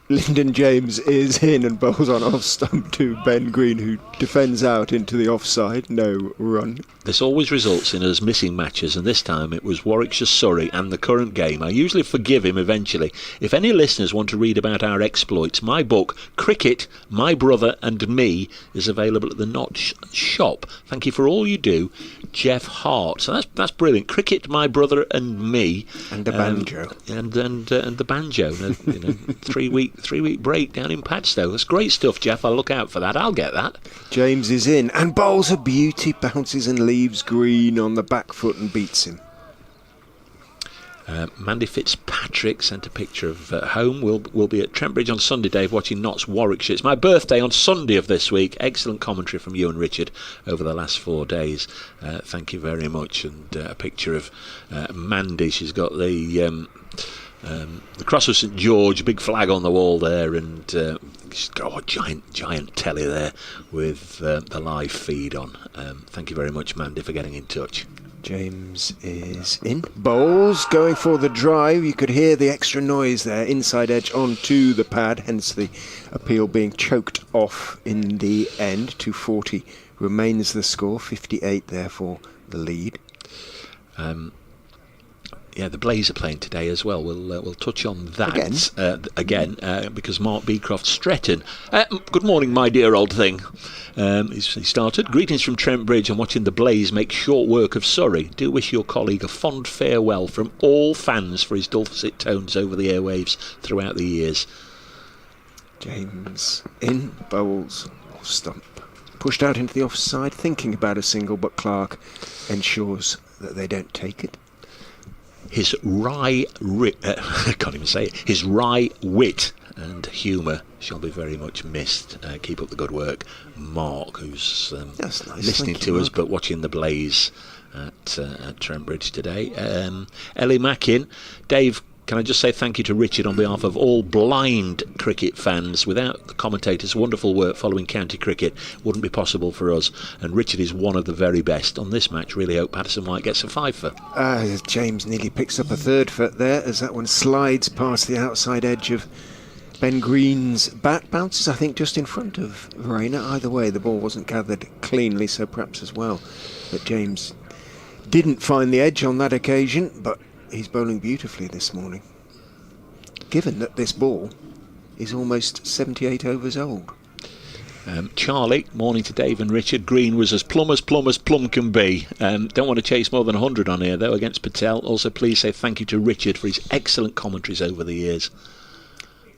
Lyndon James is in and bowls on off stump to Ben Green, who defends out into the offside. No run. This always results in us missing matches, and this time it was Warwickshire Surrey and the current game. I usually forgive him eventually. If any listeners want to read about our exploits, my book, Cricket, My Brother and Me, is available at the Notch shop. Thank you for all you do, Jeff Hart. So that's brilliant. Cricket, My Brother and Me. And the banjo. And the banjo. You know, 3-week break down in Padstow. That's great stuff, Jeff. I'll look out for that. I'll get that. James is in and bowls a beauty, bounces and leaves Green on the back foot and beats him. Mandy Fitzpatrick sent a picture of home. We'll be at Trent Bridge on Sunday, Dave, watching Notts Warwickshire. It's my birthday on Sunday of this week. Excellent commentary from you and Richard over the last 4 days. Thank you very much. And a picture of Mandy. She's got the Cross of St George, big flag on the wall there, and she's got a giant telly there with the live feed on. Thank you very much, Mandy, for getting in touch. James is in. Bowls going for the drive. You could hear the extra noise there. Inside edge onto the pad, hence the appeal being choked off in the end. 240 remains the score. 58 therefore the lead. Yeah, the Blaze are playing today as well. We'll touch on that again because Mark Beecroft Stretton. Good morning, my dear old thing. He started. Greetings from Trent Bridge. I'm watching the Blaze make short work of Surrey. Do wish your colleague a fond farewell from all fans for his dulcet tones over the airwaves throughout the years. James in, bowls off stump. Pushed out into the offside, thinking about a single, but Clark ensures that they don't take it. His wry wit and humour shall be very much missed. Keep up the good work, Mark, who's That's nice. listening to us but watching the Blaze at Trent Bridge today. Ellie Mackin, Dave, can I just say thank you to Richard on behalf of all blind cricket fans. Without the commentators' wonderful work following county cricket, wouldn't be possible for us. And Richard is one of the very best. On this match, really hope Patterson White gets a 5 for. James nearly picks up a 3rd foot there as that one slides past the outside edge of Ben Green's bat. Bounces, I think, just in front of Rayner. Either way, the ball wasn't gathered cleanly, so perhaps as well. But James didn't find the edge on that occasion, but he's bowling beautifully this morning, given that this ball is almost 78 overs old. Charlie, morning to Dave and Richard. Green was as plum can be. Don't want to chase more than 100 on here though against Patel. Also please say thank you to Richard for his excellent commentaries over the years.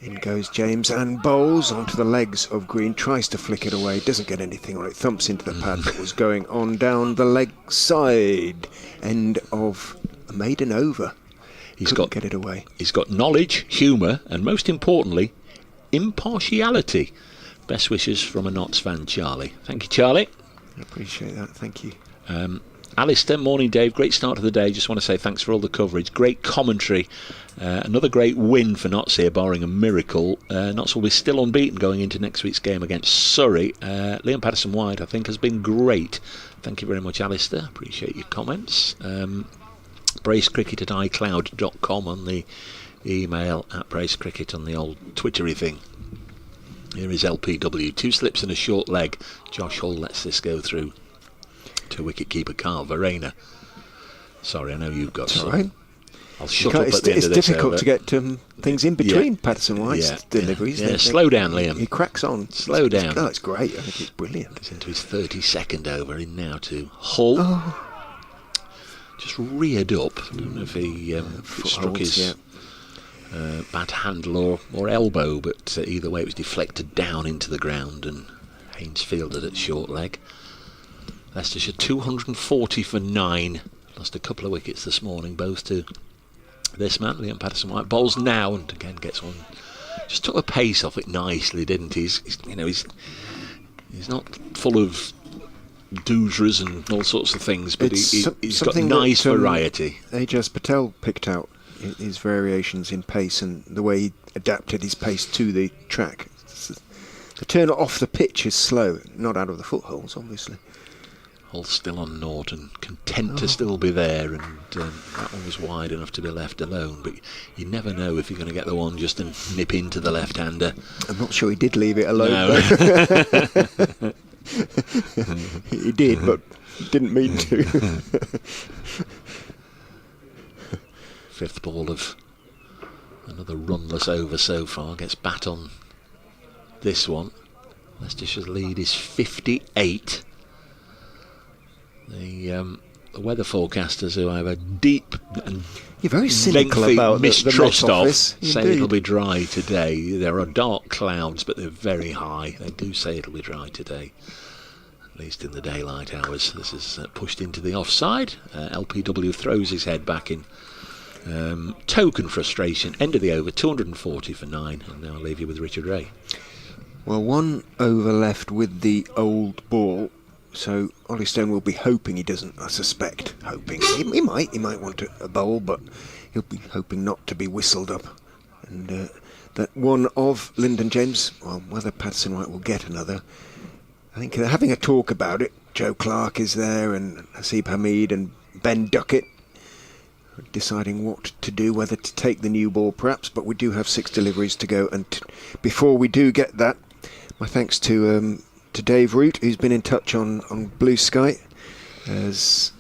In goes James and bowls onto the legs of Green, tries to flick it away, doesn't get anything on it, thumps into the pad that was going on down the leg side. End of a maiden over. Couldn't get it away. He's got knowledge, humour and most importantly, impartiality. Best wishes from a Notts fan, Charlie. Thank you, Charlie. I appreciate that, thank you. Alistair, morning Dave, great start to the day. Just want to say thanks for all the coverage, great commentary. Another great win for Notts here, barring a miracle. Notts will be still unbeaten going into next week's game against Surrey. Liam Patterson-White, I think, has been great. Thank you very much, Alistair. Appreciate your comments. bracecricket@icloud.com on the email, at bracecricket on the old Twittery thing. Here is LPW, 2 slips and a short leg. Josh Hull lets this go through to wicketkeeper Carl Verena. Sorry, I know you've got some. Right. I'll shut up at the end of this. It's difficult to get things in between Patterson-White's deliveries. Yeah, slow down, Liam. He cracks on. Slow down. It's great. I think it's brilliant. He's into his 32nd over in now to Hull. Just reared up. I don't know if he struck his bad handle or elbow, but either way it was deflected down into the ground and Haynes fielded at short leg. Leicestershire 240 for 9. Lost a couple of wickets this morning, both to this man, Liam Patterson-White. Bowls now and again gets one. Just took the pace off it nicely, didn't he? He's not full of doozers and all sorts of things, but he's got nice variety. Ajaz Patel picked out his variations in pace and the way he adapted his pace to the track. The turn off the pitch is slow, not out of the footholes, obviously. Hull still on Norton, content to still be there, and that one was wide enough to be left alone, but you never know if you're going to get the one just and nip into the left-hander. I'm not sure he did leave it alone. No. He did, but didn't mean to. 5th ball of another runless over so far, gets bat on this one. Leicestershire's lead is 58. The weather forecasters, who I have a deep and very cynical lengthy about mistrust the Met of, Office, say it'll be dry today. There are dark clouds, but they're very high. They do say it'll be dry today, at least in the daylight hours. This is pushed into the offside. LPW throws his head back in. Token frustration. End of the over, 240 for 9. And now I'll leave you with Richard Ray. Well, 1 over left with the old ball. So Ollie Stone will be hoping he doesn't, I suspect, hoping. He might want a bowl, but he'll be hoping not to be whistled up. And that one of Lyndon James, well, whether Patterson-White will get another, I think they're having a talk about it. Joe Clark is there and Hasib Hamid and Ben Duckett deciding what to do, whether to take the new ball perhaps, but we do have 6 deliveries to go. And before we do get that, my thanks to Dave Root, who's been in touch on Blue Sky, as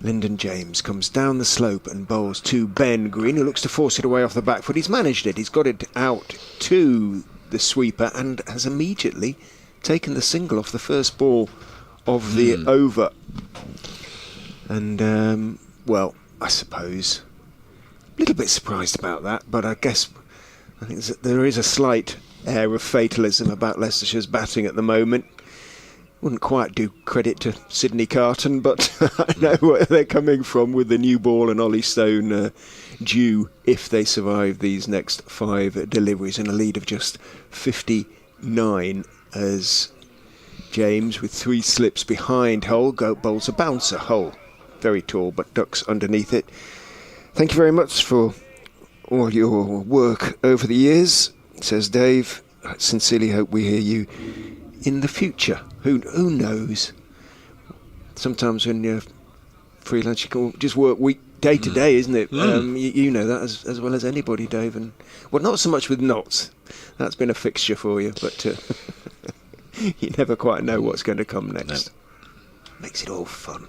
Lyndon James comes down the slope and bowls to Ben Green, who looks to force it away off the back foot. He's managed it. He's got it out to the sweeper and has immediately taken the single off the first ball of the over. And, well, I suppose a little bit surprised about that, but I guess I think there is a slight air of fatalism about Leicestershire's batting at the moment. Wouldn't quite do credit to Sydney Carton, but I know where they're coming from with the new ball and Ollie Stone due if they survive these next 5 deliveries in a lead of just 59, as James, with 3 slips behind Hull, bowls a bouncer. Hull, very tall, but ducks underneath it. Thank you very much for all your work over the years, says Dave. I sincerely hope we hear you in the future. Who knows? Sometimes when you're freelance, you can just work day to day, isn't it? You know that as well as anybody, Dave. And well, not so much with Notts. That's been a fixture for you, but you never quite know what's going to come next. No. Makes it all fun.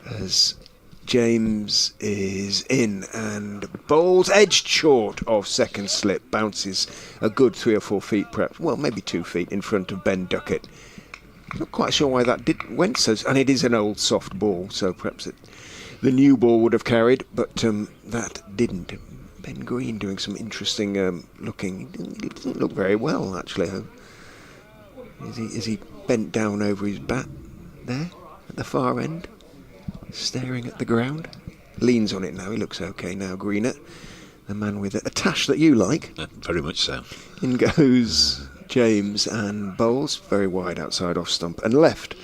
As James is in and bowls edged short of second slip, bounces a good 3 or 4 feet, perhaps, well, maybe 2 feet in front of Ben Duckett. Not quite sure why that went so, and it is an old soft ball, so perhaps the new ball would have carried, but that didn't. Ben Green doing some interesting looking. He didn't look very well, actually. Is he bent down over his bat there at the far end, staring at the ground? Leans on it now. He looks okay now, Greener, the man with a tash that you like. Very much so. In goes James and bowls very wide outside off stump and left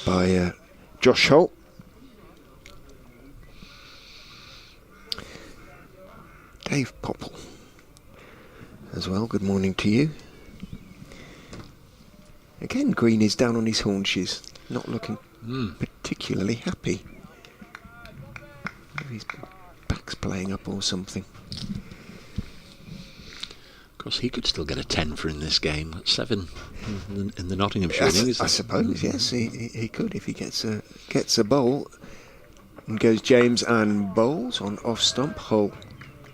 by Josh Holt. Dave Popple as well, good morning to you. Again, Green is down on his haunches, not looking particularly happy. Maybe his back's playing up or something. Of course, he could still get a 10 for in this game. 7 in the Nottinghamshire innings. I suppose, yes, he could if he gets a bowl. And goes James and bowls on off stump. Hull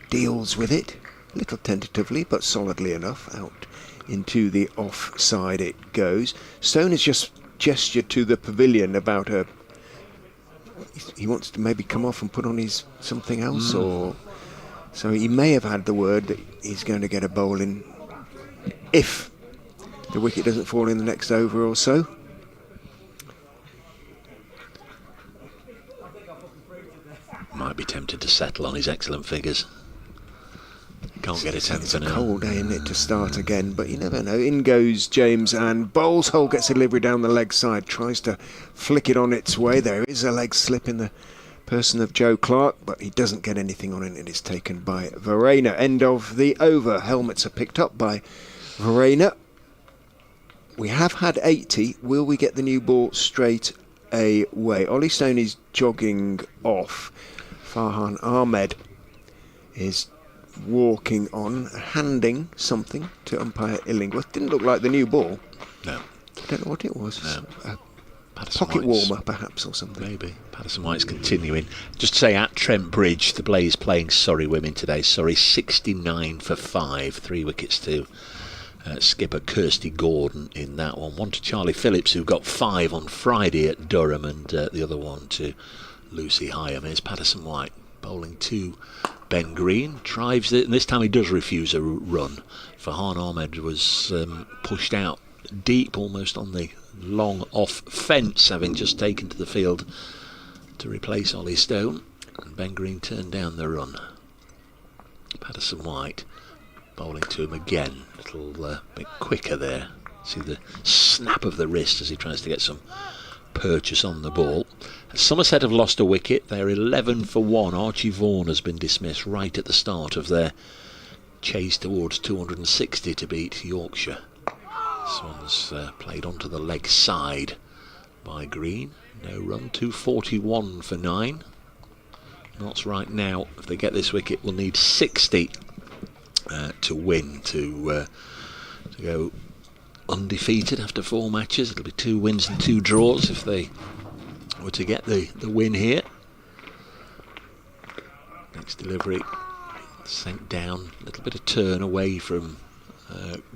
deals with it, a little tentatively, but solidly enough. Out into the offside it goes. Stone has just gestured to the pavilion about he wants to maybe come off and put on his something else, or so he may have had the word that he's going to get a bowl in if the wicket doesn't fall in the next over or so. Might be tempted to settle on his excellent figures. Can't get a 10 for now. It's a cold day, isn't it, to start again, but you never know. In goes James and bowls. Hull gets a delivery down the leg side, tries to flick it on its way. There is a leg slip in the person of Joe Clark, but he doesn't get anything on it. It is taken by Verena. End of the over. Helmets are picked up by Verena. We have had 80. Will we get the new ball straight away? Ollie Stone is jogging off. Farhan Ahmed is walking on, handing something to umpire Illingworth. Didn't look like the new ball. No. I don't know what it was. No. A pocket warmer, perhaps, or something. Maybe. Patterson White's continuing. Just to say, at Trent Bridge, the Blaze playing Surrey women today. Surrey 69 for 5. 3 wickets to skipper Kirsty Gordon in that one. One to Charlie Phillips, who got 5 on Friday at Durham, and the other one to Lucy Hyam. Here's Patterson White bowling to Ben Green, drives it, and this time he does refuse a run. Farhan Ahmed was pushed out deep, almost on the long off fence, having just taken to the field to replace Ollie Stone, and Ben Green turned down the run. Patterson White bowling to him again, a little bit quicker there. See the snap of the wrist as he tries to get some purchase on the ball. Somerset have lost a wicket. They're 11 for 1. Archie Vaughan has been dismissed right at the start of their chase towards 260 to beat Yorkshire. This one's played onto the leg side by Green. No run. 241 for 9. Notts right now, if they get this wicket, will need 60 to win to go undefeated after 4 matches. It'll be 2 wins and 2 draws if they were to get the win here. Next delivery sent down, a little bit of turn away from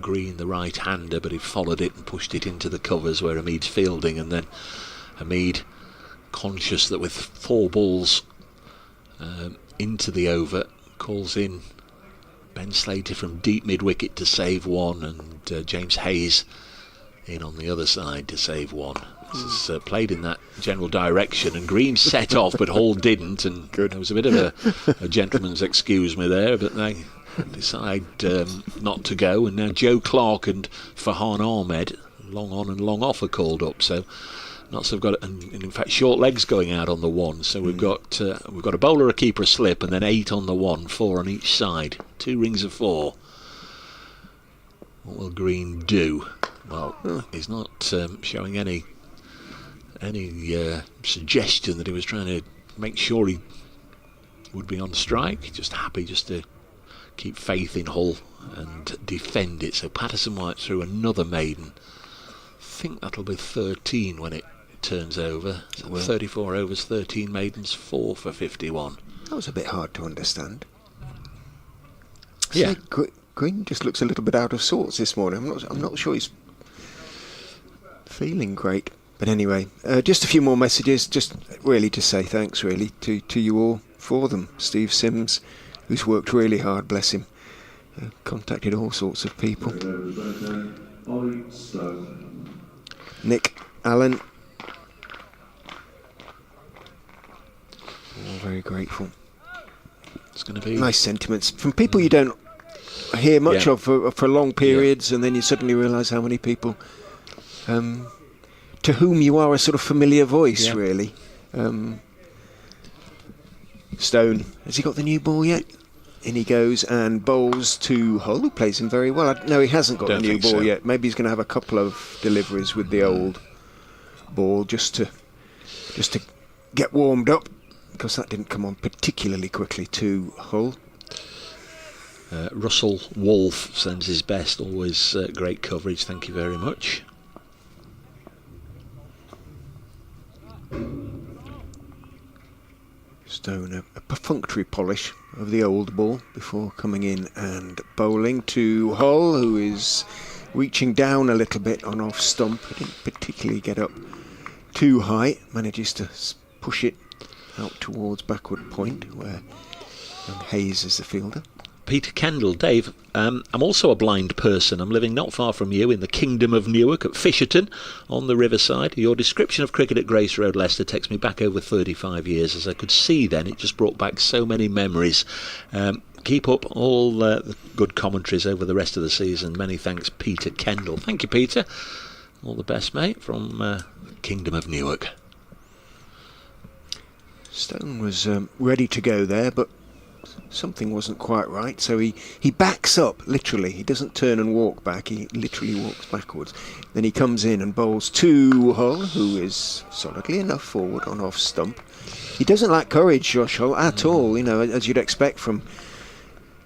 Green, the right-hander, but he followed it and pushed it into the covers where Hamid's fielding, and then Hamid, conscious that with 4 balls into the over, calls in Ben Slater from deep mid-wicket to save 1, and James Hayes in on the other side to save 1. This is played in that general direction, and Green set off, but Hall didn't, and there was a bit of a gentleman's excuse me there, but they decide not to go, and now Joe Clark and Farhan Ahmed, long on and long off, are called up, so Notts have got, and in fact, short legs going out on the 1, so we've got a bowler, a keeper, a slip, and then 8 on the 1, 4 on each side, 2 rings of 4. What will Green do? Well, he's not showing any suggestion that he was trying to make sure he would be on strike. Just happy just to keep faith in Hull and defend it. So Patterson White threw another maiden. I think that'll be 13 when it turns over. So 34 overs, 13 maidens, 4 for 51. That was a bit hard to understand. Yeah. So Green just looks a little bit out of sorts this morning. I'm not sure he's feeling great. But anyway, just a few more messages. Just really to say thanks, really, to you all for them. Steve Sims, who's worked really hard, bless him. Contacted all sorts of people. Nick, Allen, all very grateful. It's going to be nice sentiments from people you don't hear much of for long periods, and then you suddenly realise how many people to whom you are a sort of familiar voice, really. Stone, has he got the new ball yet? In he goes and bowls to Hull, who plays him very well. No, he hasn't got the new ball yet. Maybe he's going to have a couple of deliveries with the old ball just to get warmed up, because that didn't come on particularly quickly to Hull. Russell Wolf sends his best. Always great coverage. Thank you very much. Stone, a perfunctory polish of the old ball before coming in and bowling to Hull, who is reaching down a little bit on off stump. He didn't particularly get up too high, manages to push it out towards backward point where Hayes is the fielder. Peter Kendall, Dave, I'm also a blind person. I'm living not far from you in the Kingdom of Newark at Fisherton on the riverside. Your description of cricket at Grace Road, Leicester, takes me back over 35 years. As I could see then, it just brought back so many memories. Keep up all the good commentaries over the rest of the season. Many thanks, Peter Kendall. Thank you, Peter. All the best, mate, from Kingdom of Newark. Stone was ready to go there, but something wasn't quite right, so he backs up, literally. He doesn't turn and walk back, he literally walks backwards. Then he comes in and bowls to Hull, who is solidly enough forward on off stump. He doesn't lack courage, Josh Hull, at all, you know, as you'd expect from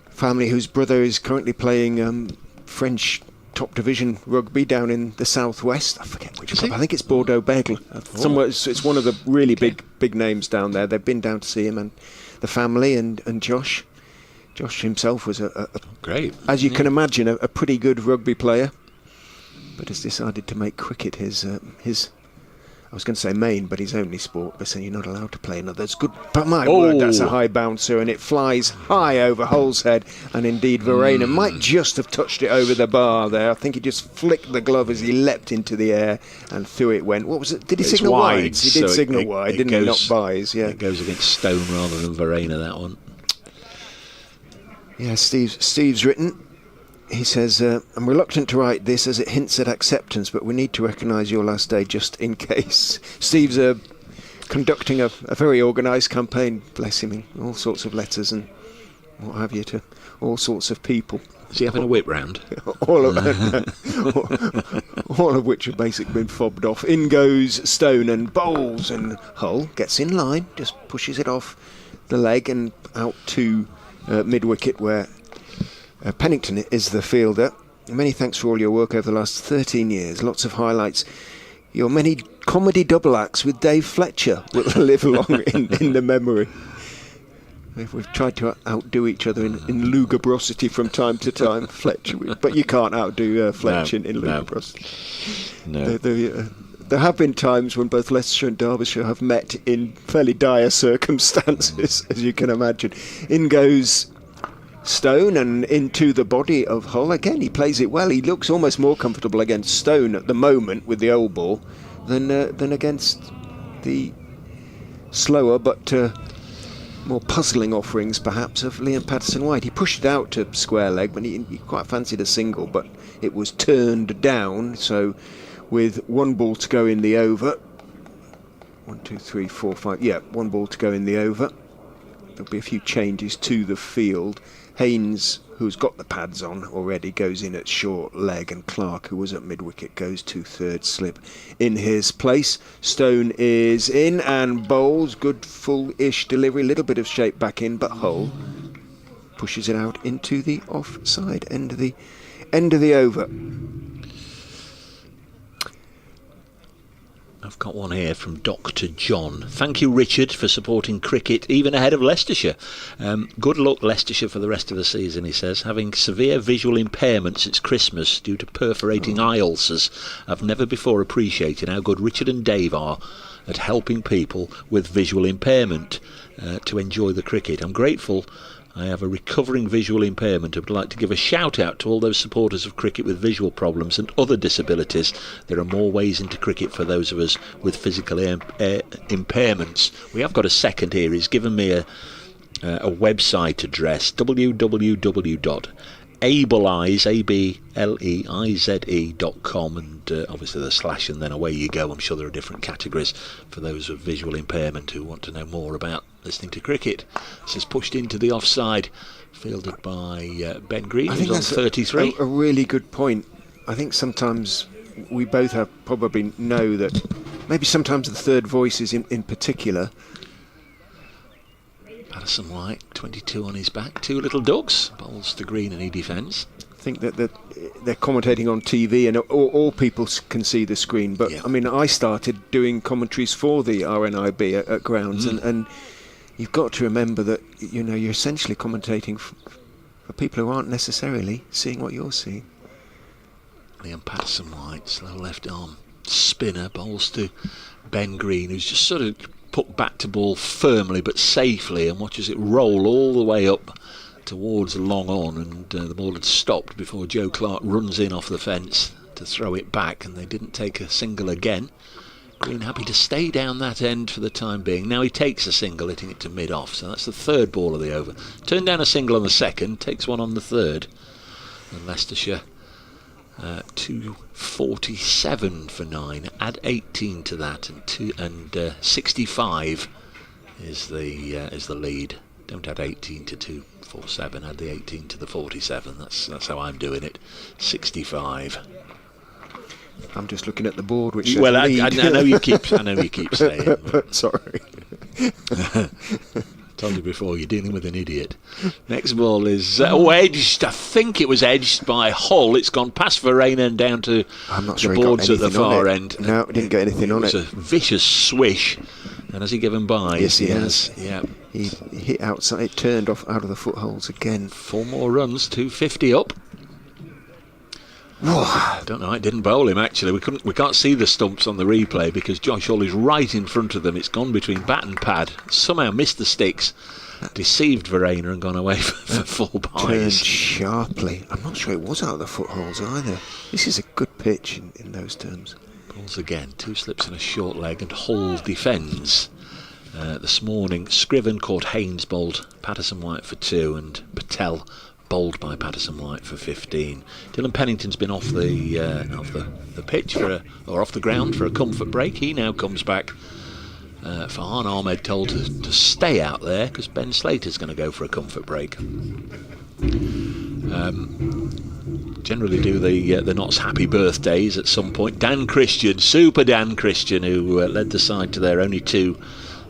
family whose brother is currently playing French top division rugby down in the southwest. I forget which club. I think it's Bordeaux Bègles. Somewhere it's one of the really big names down there. They've been down to see him, and the family and Josh himself was a great, as you can imagine, a pretty good rugby player, but has decided to make cricket his I was going to say main, but his only sport, but saying you're not allowed to play another. It's good, but my word, that's a high bouncer, and it flies high over Hull's head, and indeed Verena might just have touched it over the bar there. I think he just flicked the glove as he leapt into the air, and through it went. What was it? Did he signal wide? He did signal wide, didn't he? Not byes, yeah. It goes against Stone rather than Verena, that one. Yeah, Steve's written. He says, I'm reluctant to write this as it hints at acceptance, but we need to recognise your last day just in case. Steve's conducting a very organised campaign, bless him, all sorts of letters and what have you to all sorts of people. Is he having a whip round? all of which have basically been fobbed off. In goes Stone and bowls, and Hull gets in line, just pushes it off the leg and out to mid-wicket where Pennington is the fielder. Many thanks for all your work over the last 13 years. Lots of highlights. Your many comedy double acts with Dave Fletcher will live long in the memory. We've tried to outdo each other in lugubrosity from time to time, Fletcher, but you can't outdo Fletcher in lugubrosity. No. There have been times when both Leicestershire and Derbyshire have met in fairly dire circumstances, as you can imagine. In goes Stone and into the body of Hull. Again, he plays it well. He looks almost more comfortable against Stone at the moment with the old ball than against the slower but more puzzling offerings perhaps of Liam Patterson-White. He pushed it out to square leg, but he quite fancied a single, but it was turned down. So with one ball to go in the over, 1, 2, 3, 4, 5, yeah, one ball to go in the over. There'll be a few changes to the field. Haynes, who's got the pads on already, goes in at short leg, and Clark, who was at mid-wicket, goes to third slip in his place. Stone is in and bowls. Good full-ish delivery, little bit of shape back in, but Hull pushes it out into the offside end of the over. I've got one here from Dr. John. Thank you, Richard, for supporting cricket even ahead of Leicestershire. Good luck, Leicestershire, for the rest of the season, he says. Having severe visual impairment since Christmas due to perforating eye ulcers, I've never before appreciated how good Richard and Dave are at helping people with visual impairment to enjoy the cricket. I'm grateful I have a recovering visual impairment. I would like to give a shout out to all those supporters of cricket with visual problems and other disabilities. There are more ways into cricket for those of us with physical impairments. We have got a second here. He's given me a website address, www.ableize.com, and obviously the slash and then away you go. I'm sure there are different categories for those with visual impairment who want to know more about listening to cricket. This is pushed into the offside, fielded by Ben Green, who's on 33. A really good point. I think sometimes we both probably know that maybe sometimes the third voices in particular. Patterson White, 22 on his back, 2 little ducks, bowls to Green and he defends. I think that they're commentating on TV and all people can see the screen, but yeah. I mean, I started doing commentaries for the RNIB at grounds, and you've got to remember that you're essentially commentating for people who aren't necessarily seeing what you're seeing. Liam Patterson White, slow left arm spinner, bowls to Ben Green, who's just sort of put back to ball firmly but safely and watches it roll all the way up towards long on, and the ball had stopped before Joe Clark runs in off the fence to throw it back, and they didn't take a single again. Green happy to stay down that end for the time being. Now he takes a single, hitting it to mid-off, so that's the third ball of the over. Turned down a single on the second, takes one on the third, and Leicestershire 247 for 9. Add 18 to that, and 65 is the lead. Don't add 18 to 247. Add the 18 to the 47. That's how I'm doing it. 65. I'm just looking at the board, which says lead. I know you keep saying. But sorry. Told you before, you're dealing with an idiot. Next ball is edged. I think it was edged by Hull. It's gone past Verena and down to the boards at the far end. No, we didn't get anything on it. It was a vicious swish. And has he given by? Yes, he has. Yeah. He hit outside. It turned off out of the footholds again. 4 more runs, 250 up. I don't know. It didn't bowl him actually. We can't see the stumps on the replay because Josh Hall is right in front of them. It's gone between bat and pad. Somehow missed the sticks, deceived Verena and gone away for 4 byes. Turned sharply. I'm not sure it was out of the footholds either. This is a good pitch in those terms. Balls again. 2 slips and a short leg, and Hull defends. This morning, Scriven caught Haynes bowled Patterson White for 2, and Patel bowled by Patterson White for 15. Dylan Pennington's been off the pitch off the ground for a comfort break. He now comes back. Farhan Ahmed told to stay out there because Ben Slater's going to go for a comfort break. Generally do the Notts happy birthdays at some point. Dan Christian, super Dan Christian, who led the side to their only 2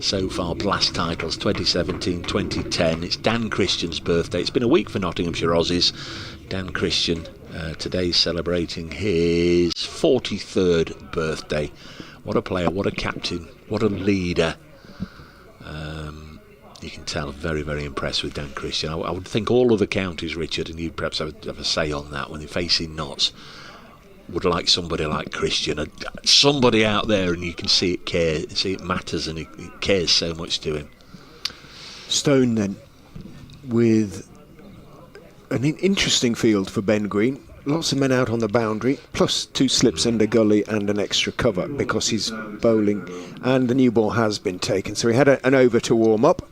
so far blast titles, 2017, 2010. It's Dan Christian's birthday. It's been a week for Nottinghamshire Aussies. Dan Christian today's celebrating his 43rd birthday. What a player, what a captain, what a leader. You can tell I'm very, very impressed with Dan Christian. I would think all other counties, Richard, and you perhaps have a say on that when they're facing Notts, would like somebody like Christian, somebody out there, and you can see it matters, and it cares so much to him. Stone then, with an interesting field for Ben Green. Lots of men out on the boundary, plus 2 slips and a gully and an extra cover because he's bowling, and the new ball has been taken. So he had an over to warm up.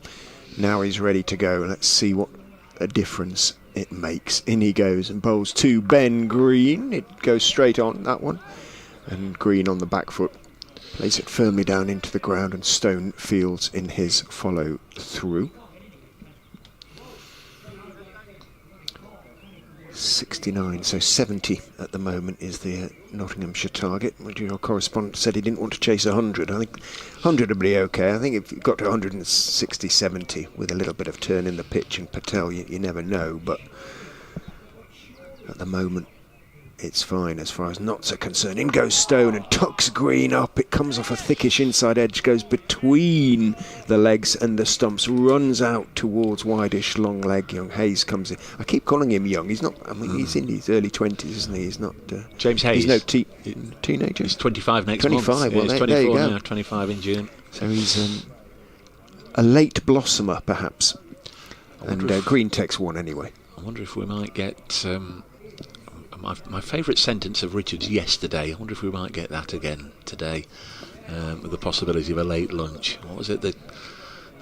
Now he's ready to go. Let's see what a difference it makes. In he goes and bowls to Ben Green. It goes straight on, that one, and Green on the back foot plays it firmly down into the ground, and Stone fields in his follow through. 69, so 70 at the moment is the Nottinghamshire target. Your correspondent said he didn't want to chase 100. I think 100 would be okay. I think if you got to 160, 70 with a little bit of turn in the pitch and Patel, you never know. But at the moment, it's fine as far as knots are concerned. In goes Stone and tucks Green up. It comes off a thickish inside edge, goes between the legs and the stumps, runs out towards wideish long leg. Young Hayes comes in. I keep calling him young. He's not. I mean, he's in his early 20s, isn't he? He's not. James Hayes. He's no teenager. He's 25 next 25, month. well, He's there 24 you go. now. 25 in June. So he's a late blossomer, perhaps. And Green takes one anyway. I wonder if we might get my favourite sentence of Richard's yesterday. I wonder if we might get that again today, with the possibility of a late lunch. What was it? The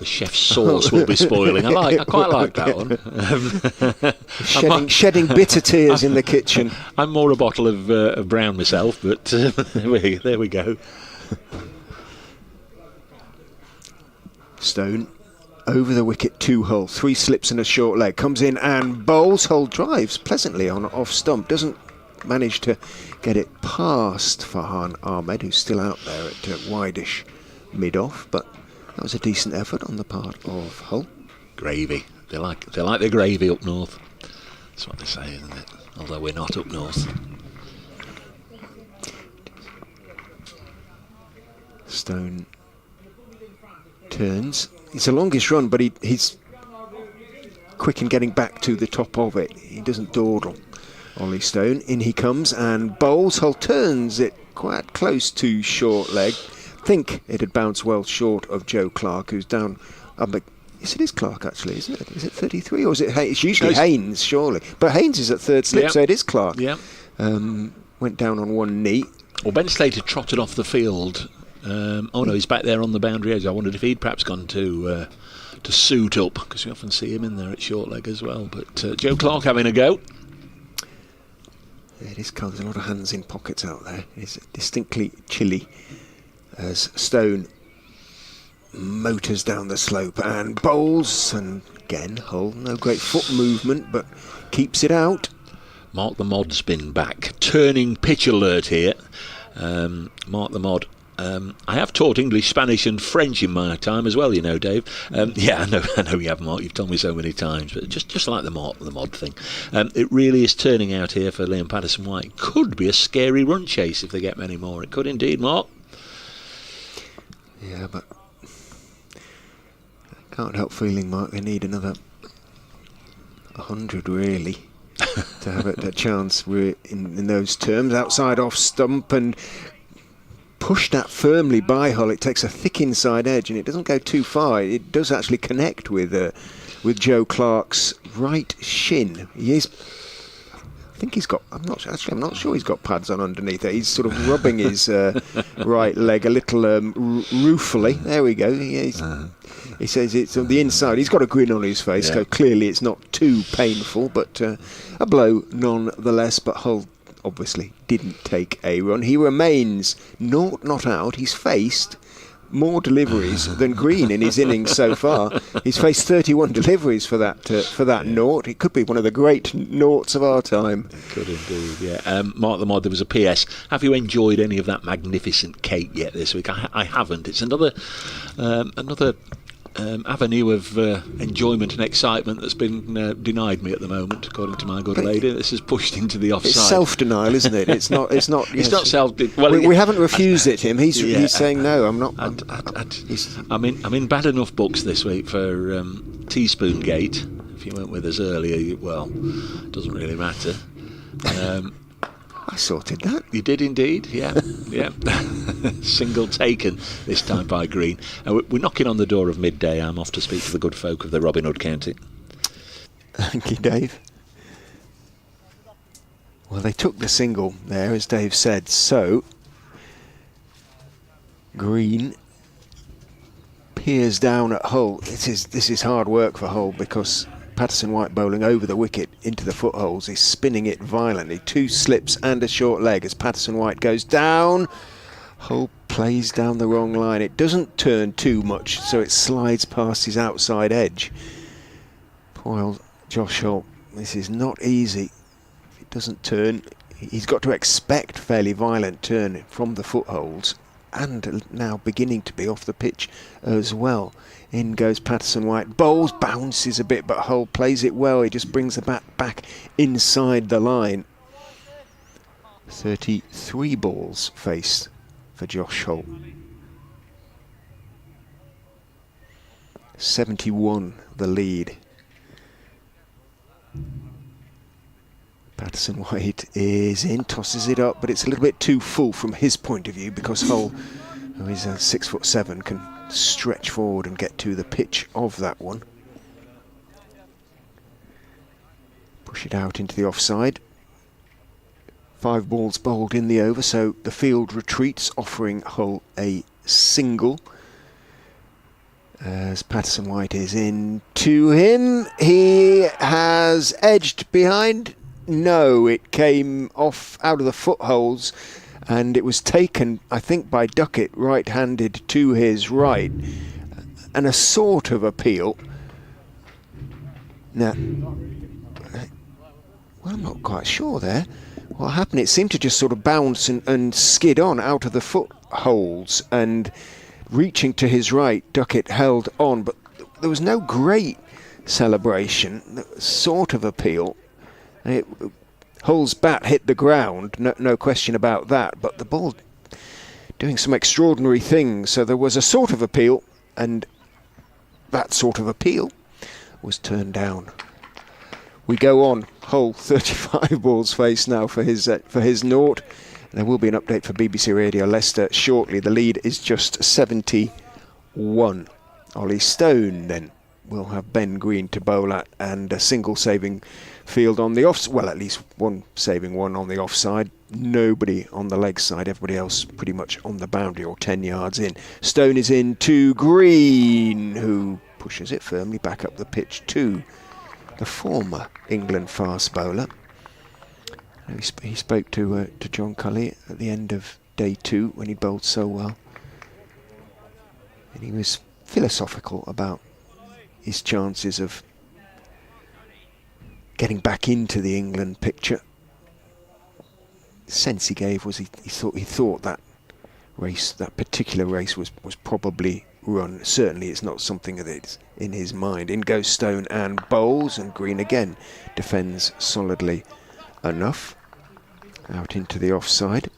chef's sauce will be spoiling. I quite like that one. Shedding bitter tears in the kitchen. I'm more a bottle of brown myself, but there we go. Stone over the wicket, 2-hole, 3 slips and a short leg, comes in and bowls. Hull drives pleasantly on off stump, doesn't manage to get it past Farhan Ahmed, who's still out there at wideish mid-off, but that was a decent effort on the part of Hull. Gravy. They like their gravy up north. That's what they say, isn't it? Although we're not up north. Stone turns. It's the longest run, but he's quick in getting back to the top of it. He doesn't dawdle. Ollie Stone, in he comes and bowls. Hull turns it quite close to short leg. Think it had bounced well short of Joe Clark, who's down. Yes, it is Clark actually, isn't it? Is it 33 or is it Haynes? It's usually Haynes, surely. But Haynes is at third slip, so it is Clark. Yeah. Went down on one knee. Well, Ben Slater trotted off the field. Oh no, he's back there on the boundary edge. I wondered if he'd perhaps gone to suit up, because we often see him in there at short leg as well. But Joe Clark having a go. It is cold. There's a lot of hands in pockets out there. It's distinctly chilly as Stone motors down the slope and bowls. And again, Hull, no great foot movement, but keeps it out. Mark the Mod's been back. Turning pitch alert here. Mark the Mod. I have taught English, Spanish and French in my time as well, you know, Dave. Yeah, I know you have, Mark. You've told me so many times. But just like the Mod thing. It really is turning out here for Liam Patterson-White. It could be a scary run chase if they get many more. It could indeed, Mark. Yeah, but I can't help feeling, Mark, they need another 100, really, to have a chance in those terms. Outside off stump and pushed that firmly by Hull. It takes a thick inside edge and it doesn't go too far. It does actually connect with Joe Clark's right shin. He is. I think he's got. I'm not sure he's got pads on underneath it. He's sort of rubbing his right leg a little ruefully. There we go. He says it's on the inside. He's got a grin on his face, so clearly it's not too painful, but a blow nonetheless. But Hull obviously didn't take a run. He remains not out. He's faced more deliveries than Green in his innings so far. He's faced 31 deliveries for that naught. It could be one of the great naughts of our time. It could indeed, yeah. Mark the Mod, there was a PS. Have you enjoyed any of that magnificent cake yet this week? I haven't. It's another avenue of enjoyment and excitement that's been denied me at the moment, according to my good lady. This is pushed into the offside. It's self-denial, isn't it? It's not. It's not self. Well, we haven't refused it him. He's saying no. I'm not. I'm in bad enough books this week for Teaspoon Gate. If you weren't with us earlier, well, it doesn't really matter. I sorted that. You did indeed, yeah. Single taken this time by Green. We're knocking on the door of midday. I'm off to speak to the good folk of the Robin Hood County. Thank you, Dave. Well, they took the single there, as Dave said. So Green peers down at Hull. This is hard work for Hull, because Patterson-White bowling over the wicket into the footholes is spinning it violently. 2 slips and a short leg as Patterson-White goes down. Hull plays down the wrong line. It doesn't turn too much, so it slides past his outside edge. Poor old Josh Hull. This is not easy. If it doesn't turn, he's got to expect fairly violent turn from the footholds, and now beginning to be off the pitch as well. In goes Patterson-White, bowls, bounces a bit, but Hull plays it well. He just brings the bat back inside the line. 33 balls faced for Josh Hull. 71 the lead. Patterson White is in, tosses it up, but it's a little bit too full from his point of view, because Hull, who is 6'7", can stretch forward and get to the pitch of that one. Push it out into the offside. 5 balls bowled in the over, so the field retreats, offering Hull a single. As Patterson White is in to him, he has edged behind. No, it came off out of the footholds, and it was taken, I think, by Duckett, right-handed to his right, and a sort of appeal. Now, well, I'm not quite sure there what happened. It seemed to just sort of bounce and skid on out of the footholds, and reaching to his right, Duckett held on, but there was no great celebration, sort of appeal. Hull's bat hit the ground, no question about that, but the ball doing some extraordinary things, so there was a sort of appeal, and that sort of appeal was turned down. We go on. Hull 35 balls faced now for his naught. There will be an update for BBC Radio Leicester shortly. The lead is just 71. Ollie Stone then will have Ben Green to bowl at, and a single saving field on the off, well, at least one saving one on the offside. Nobody on the leg side, everybody else pretty much on the boundary or 10 yards in. Stone is in to Green, who pushes it firmly back up the pitch to the former England fast bowler. He spoke to John Cully at the end of day 2 when he bowled so well, and he was philosophical about his chances of getting back into the England picture. The sense he gave was he thought that race, that particular race, was probably run. Certainly it's not something that's in his mind. In goes Stone and bowls, and Green again defends solidly enough. Out into the offside.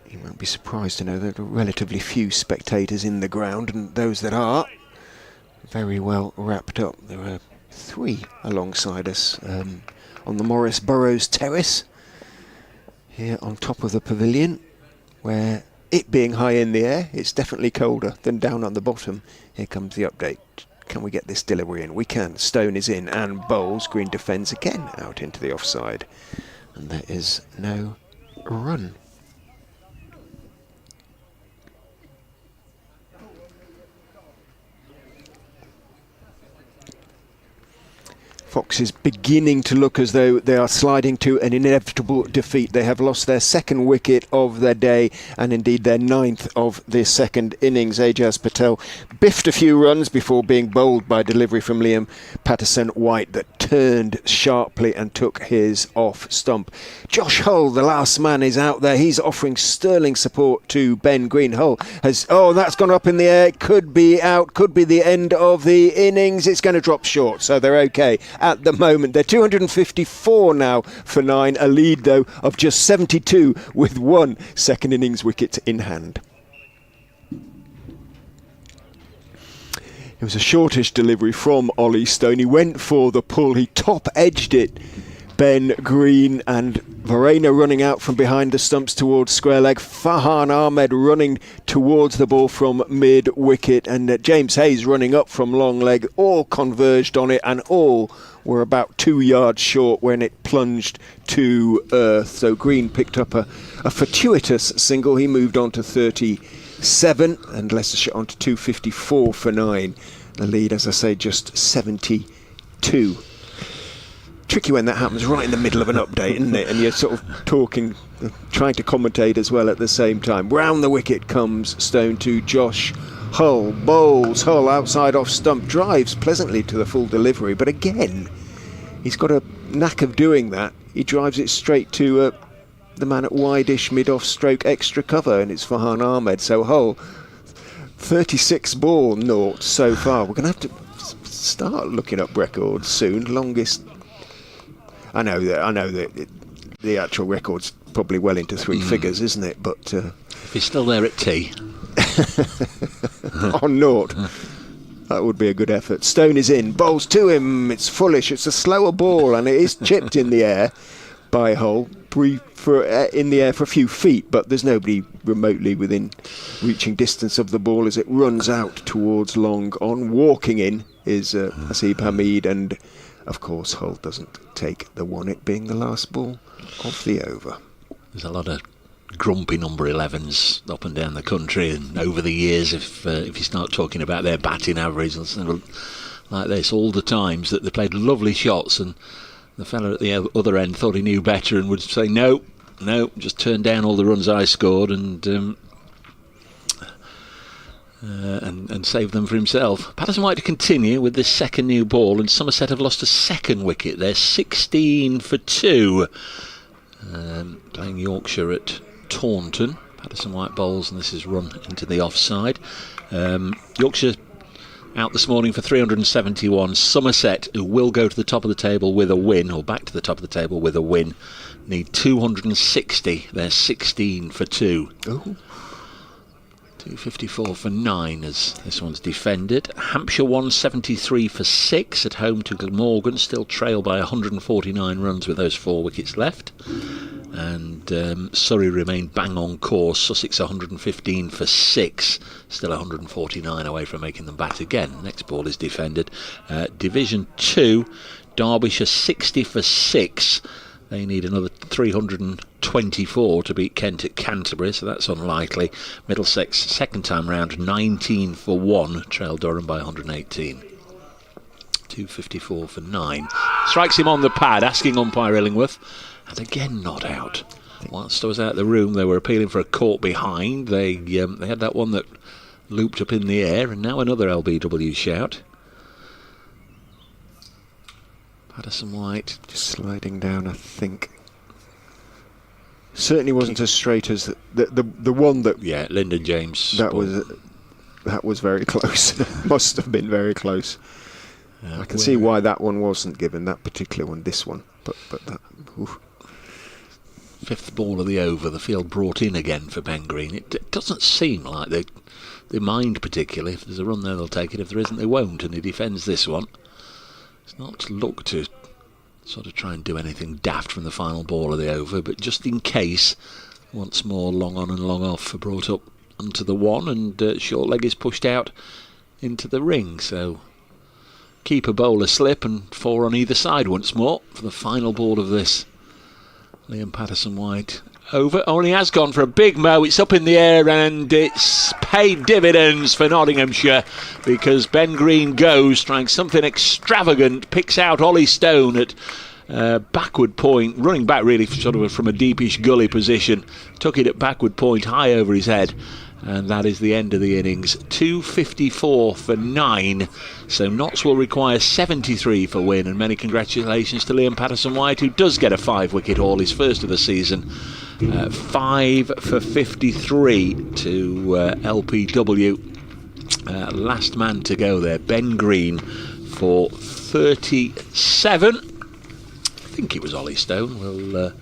You won't be surprised to know that there are relatively few spectators in the ground, and those that are very well wrapped up. There are 3 alongside us on the Morris Burrows terrace here on top of the pavilion, where, it being high in the air, it's definitely colder than down on the bottom. Here comes the update. Can we get this delivery in? We can. Stone is in and bowls. Green defends again out into the offside, and there is no run. Fox is beginning to look as though they are sliding to an inevitable defeat. They have lost their 2nd wicket of their day, and indeed their 9th of the 2nd innings. Ajaz Patel biffed a few runs before being bowled by delivery from Liam Patterson White that turned sharply and took his off stump. Josh Hull, the last man, is out there. He's offering sterling support to Ben Green. Hull has, that's gone up in the air. Could be out, could be the end of the innings. It's going to drop short, so they're okay at the moment. They're 254 now for 9, a lead though of just 72 with 1 second innings wicket in hand. It was a shortish delivery from Ollie Stone. He went for the pull, he top edged it. Ben Green and Verena running out from behind the stumps towards square leg. Farhan Ahmed running towards the ball from mid wicket, and James Hayes running up from long leg. All converged on it, and all were about 2 yards short when it plunged to earth. So Green picked up a fortuitous single. He moved on to 37, and Leicestershire on to 254 for 9. The lead, as I say, just 72. Tricky when that happens right in the middle of an update, isn't it? And you're sort of talking, trying to commentate as well at the same time. Round the wicket comes Stone to Josh Hull. Bowls. Hull outside off stump. Drives pleasantly to the full delivery. But again, he's got a knack of doing that. He drives it straight to the man at wide-ish mid-off stroke extra cover, and it's Farhan Ahmed. So Hull, 36 ball naught so far. We're going to have to start looking up records soon. Longest. I know that the actual record's probably well into three figures, isn't it? But if he's still there at tea. on naught. That would be a good effort. Stone is in, bowls to him. It's fullish. It's a slower ball, and it is chipped in the air by Hull. In the air for a few feet, but there's nobody remotely within reaching distance of the ball as it runs out towards long on. Walking in is Hasib Hamid, and of course Hull doesn't take the one, it being the last ball of the over. There's a lot of grumpy number 11s up and down the country, and over the years, if you start talking about their batting average like this, all the times that they played lovely shots and the fella at the other end thought he knew better and would say no, just turn down all the runs I scored and save them for himself. Patterson White to continue with this second new ball, and Somerset have lost a second wicket. They're 16 for 2. Playing Yorkshire at Taunton. Patterson White bowls, and this is run into the offside. Yorkshire out this morning for 371. Somerset, who will go to the top of the table with a win, or back to the top of the table with a win, need 260. They're 16 for 2. Ooh. 254 for 9 as this one's defended. Hampshire 173 for 6 at home to Glamorgan, still trail by 149 runs with those 4 wickets left. And Surrey remain bang on course. Sussex 115 for 6, still 149 away from making them bat again. Next ball is defended. Division 2, Derbyshire 60 for 6. They need another 324 to beat Kent at Canterbury, so that's unlikely. Middlesex, second time round, 19 for 1, trail Durham by 118. 254 for 9. Strikes him on the pad, asking umpire Illingworth, and again not out. Whilst I was out of the room, they were appealing for a caught behind. They had that one that looped up in the air, and now another LBW shout. Patterson White just sliding down, I think. Certainly wasn't as straight as the one that. Yeah, Lyndon James. That was very close. Must have been very close. I can see why that one wasn't given, that particular one. This one, but that. Oof. 5th ball of the over. The field brought in again for Ben Green. It doesn't seem like they mind particularly. If there's a run there, they'll take it. If there isn't, they won't. And he defends this one. It's not look to sort of try and do anything daft from the final ball of the over, but just in case, once more long on and long off are brought up onto the one, and short leg is pushed out into the ring. So keeper bowler slip and 4 on either side once more for the final ball of this. Liam Patterson White over. Only has gone for a big mo. It's up in the air and it's paid dividends for Nottinghamshire, because Ben Green goes, trying something extravagant, picks out Ollie Stone at backward point, running back really sort of from a deepish gully position, took it at backward point high over his head, and that is the end of the innings. 254 for 9, so Notts will require 73 for win, and many congratulations to Liam Patterson White, who does get a 5-wicket haul, his first of the season. 5 for 53 to LPW. Last man to go there, Ben Green for 37. I think it was Ollie Stone. We'll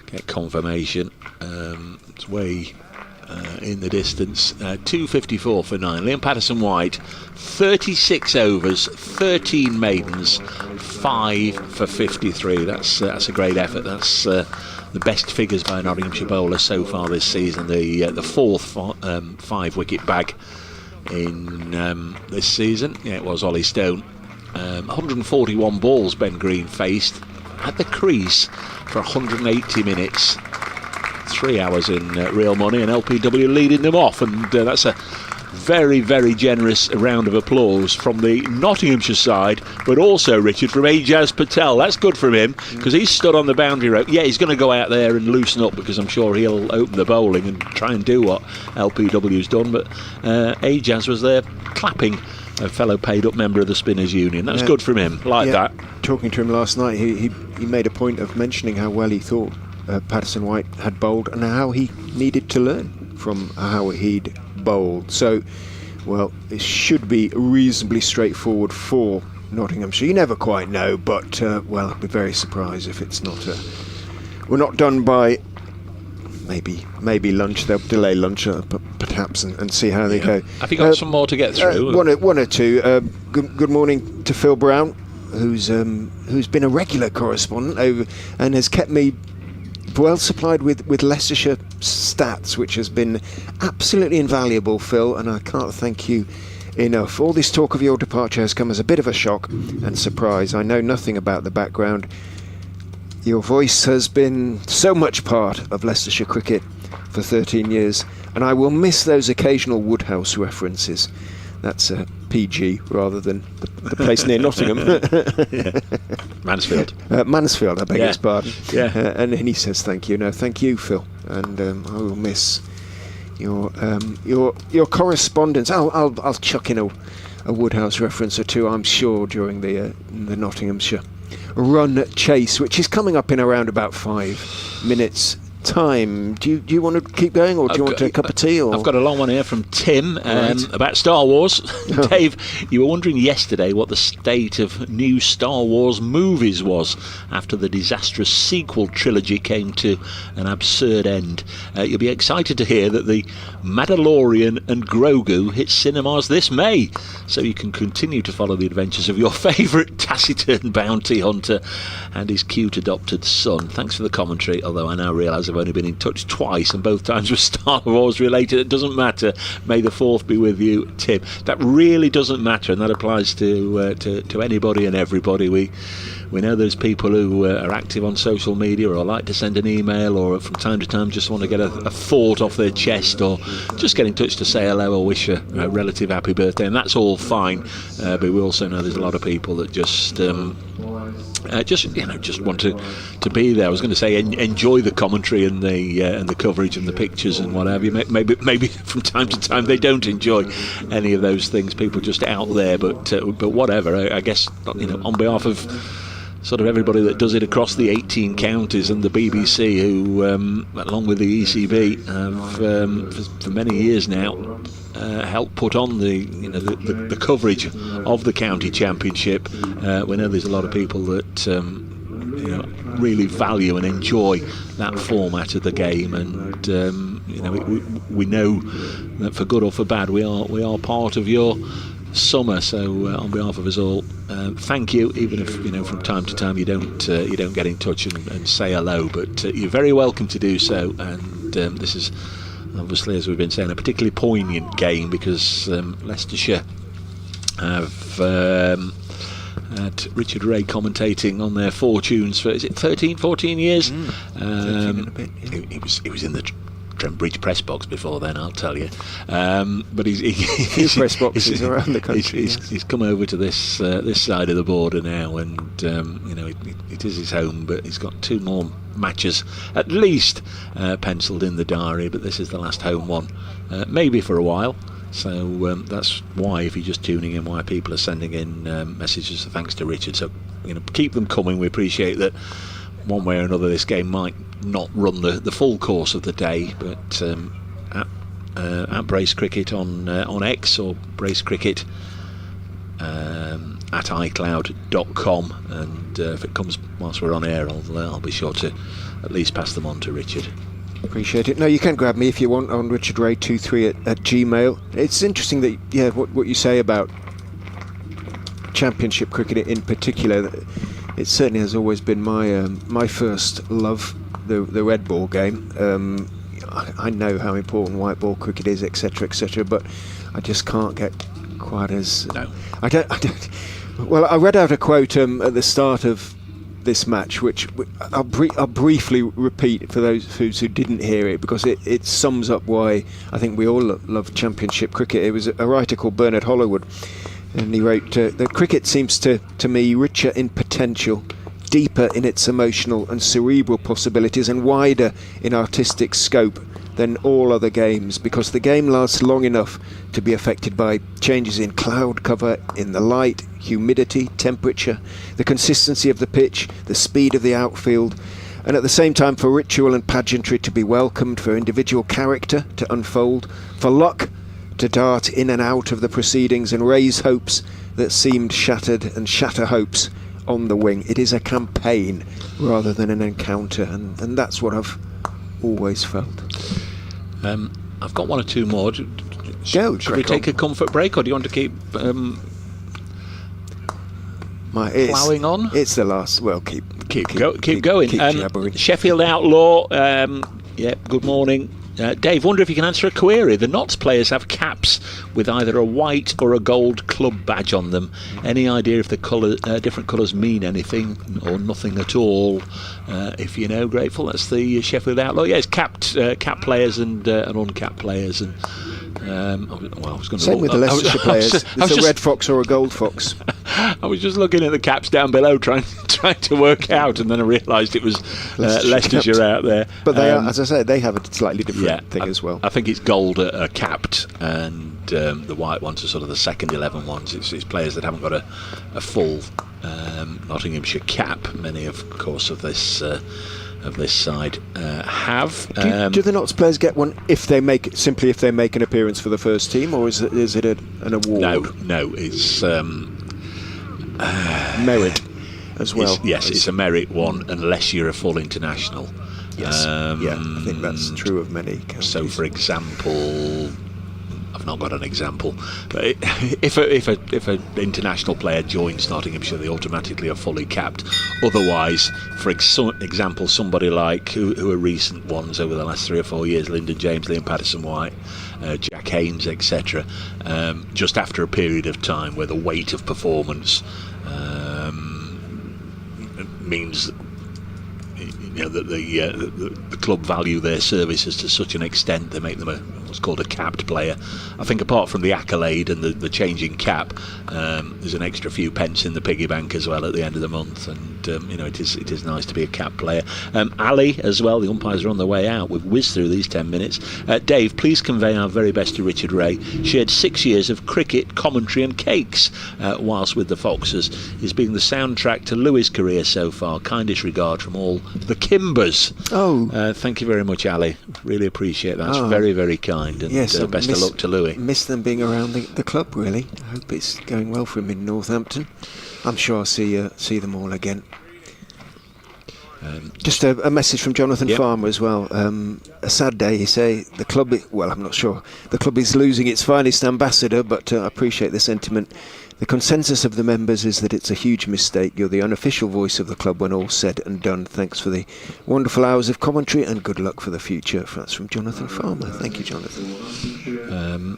get confirmation. It's way in the distance. 254 for 9. Liam Patterson White, 36 overs, 13 maidens, 5 for 53. That's a great effort. That's the best figures by a Nottinghamshire bowler so far this season. The fourth 5-wicket bag in this season. Yeah, it was Ollie Stone. 141 balls Ben Green faced at the crease for 180 minutes. 3 hours in real money, and LPW leading them off, and that's a very, very generous round of applause from the Nottinghamshire side, but also, Richard, from Ajaz Patel. That's good from him, because he's stood on the boundary rope. Yeah, he's going to go out there and loosen up, because I'm sure he'll open the bowling and try and do what LPW's done, but Ajaz was there clapping a fellow paid-up member of the Spinners Union. That was good from him, that. Talking to him last night, he made a point of mentioning how well he thought Patterson White had bowled and how he needed to learn from how he'd bowled. So, well, it should be reasonably straightforward for Nottinghamshire. You never quite know, but well, I'd be very surprised if it's not. We're not done by maybe lunch. They'll delay lunch, perhaps, and see how they go. Have you got some more to get through? One or two. Good morning to Phil Brown, who's been a regular correspondent over and has kept me well supplied with Leicestershire stats, which has been absolutely invaluable, Phil, and I can't thank you enough. All this talk of your departure has come as a bit of a shock and surprise. I know nothing about the background. Your voice has been so much part of Leicestershire cricket for 13 years, and I will miss those occasional Woodhouse references. That's PG rather than the place near Nottingham. Mansfield. Mansfield, I beg his pardon. Yeah. And he says thank you. No, thank you, Phil. And I will miss your correspondence. I'll chuck in a Woodhouse reference or two, I'm sure, during the Nottinghamshire run chase, which is coming up in around about 5 minutes time. Do you want to keep going, or do you want a cup of tea? Or? I've got a long one here from Tim about Star Wars. Dave, you were wondering yesterday what the state of new Star Wars movies was after the disastrous sequel trilogy came to an absurd end. You'll be excited to hear that the Mandalorian and Grogu hit cinemas this May, so you can continue to follow the adventures of your favourite taciturn bounty hunter and his cute adopted son. Thanks for the commentary, although I now realise I've only been in touch twice and both times were Star Wars related. It doesn't matter. May the fourth be with you, Tim. That really doesn't matter, and that applies to anybody and everybody. We know there's people who are active on social media or like to send an email or from time to time just want to get a thought off their chest or just get in touch to say hello or wish a relative happy birthday, and that's all fine. But we also know there's a lot of people that just want to be there. I was going to say enjoy the commentary and the coverage and the pictures and what have you. Maybe from time to time they don't enjoy any of those things. People just out there, but whatever. I guess on behalf of sort of everybody that does it across the 18 counties and the BBC, who along with the ECB have for many years now helped put on the coverage of the county championship. We know there's a lot of people that really value and enjoy that format of the game, and we know that for good or for bad we are part of your summer. So on behalf of us all, thank you, even if from time to time you don't get in touch and say hello, but you're very welcome to do so. And this is obviously, as we've been saying, a particularly poignant game because Leicestershire have had Richard Ray commentating on their fortunes for, is it 13, 14 years? 13 and a bit, yeah. He was in the Trent Bridge press box before then, I'll tell you. But he's press boxes around the country. He's come over to this side of the border now, and it is his home. But he's got 2 more matches at least penciled in the diary. But this is the last home one, maybe for a while. So that's why, if you're just tuning in, why people are sending in messages of thanks to Richard. So keep them coming. We appreciate that. One way or another, this game might not run the full course of the day, but at Brace Cricket on X or Brace Cricket at iCloud.com, and if it comes whilst we're on air, I'll be sure to at least pass them on to Richard. Appreciate it. No, you can grab me if you want on richardray23 at Gmail. It's interesting that what you say about Championship cricket in particular. It certainly has always been my first love, the red ball game. I know how important white ball cricket is, etc., but I just can't get quite as. No. I don't. Well, I read out a quote at the start of this match, which I'll briefly repeat for those who didn't hear it, because it sums up why I think we all love Championship cricket. It was a writer called Bernard Hollowood, and he wrote that cricket seems to me richer in potential, deeper in its emotional and cerebral possibilities, and wider in artistic scope than all other games, because the game lasts long enough to be affected by changes in cloud cover, in the light, humidity, temperature, the consistency of the pitch, the speed of the outfield, and at the same time for ritual and pageantry to be welcomed, for individual character to unfold, for luck to dart in and out of the proceedings and raise hopes that seemed shattered and shatter hopes on the wing. It is a campaign rather than an encounter, and that's what I've always felt. I've got one or two more. Should we take a comfort break, or do you want to keep ploughing on? It's the last. Well, keep going. Keep jabbering. Sheffield Outlaw. Good morning. Dave, wonder if you can answer a query. The Notts players have caps with either a white or a gold club badge on them. Any idea if the different colours mean anything or nothing at all? If you know, grateful. That's the Sheffield Outlaw. Yeah, it's capped players and uncapped players. And I was going to same with the Leicestershire players. It's a red fox or a gold fox. I was just looking at the caps down below, trying to work out, and then I realised it was Leicestershire out there. But they are, as I said, they have a slightly different thing as well. I think it's gold are capped, and the white ones are sort of the second 11 ones. It's players that haven't got a full Nottinghamshire cap. Many, of course, of this side have. Do the Notts players get one if they make an appearance for the first team, or is it an award? No, it's merit as well. It's a merit one unless you're a full international. Yes, I think that's true of many counties. So, for example, I've not got an example, but if an international player joins Nottinghamshire, they automatically are fully capped. Otherwise, for example, somebody like who are recent ones over the last 3 or 4 years, Lyndon James, Liam Patterson-White, Jack Haynes, etc., just after a period of time where the weight of performance means that the club value their services to such an extent they make them what's called a capped player. I think apart from the accolade and the changing cap, there's an extra few pence in the piggy bank as well at the end of the month, and it is nice to be a capped player. Ali as well, the umpires are on their way out. We've whizzed through these 10 minutes. Dave, please convey our very best to Richard Ray. Shared 6 years of cricket, commentary and cakes whilst with the Foxes. He's been the soundtrack to Louis' career so far. Kindest regard from all the Kimbers. Thank you very much, Ali. Really appreciate that. That's very, very kind. And yes, best of luck to Louis. Miss them being around the club, really. I hope it's going well for him in Northampton. I'm sure I'll see them all again. Just a message from Jonathan Farmer as well. A sad day, he say. The club, I'm not sure. The club is losing its finest ambassador, but I appreciate the sentiment. The consensus of the members is that it's a huge mistake. You're the unofficial voice of the club when all's said and done. Thanks for the wonderful hours of commentary and good luck for the future. That's from Jonathan Farmer. Thank you, Jonathan.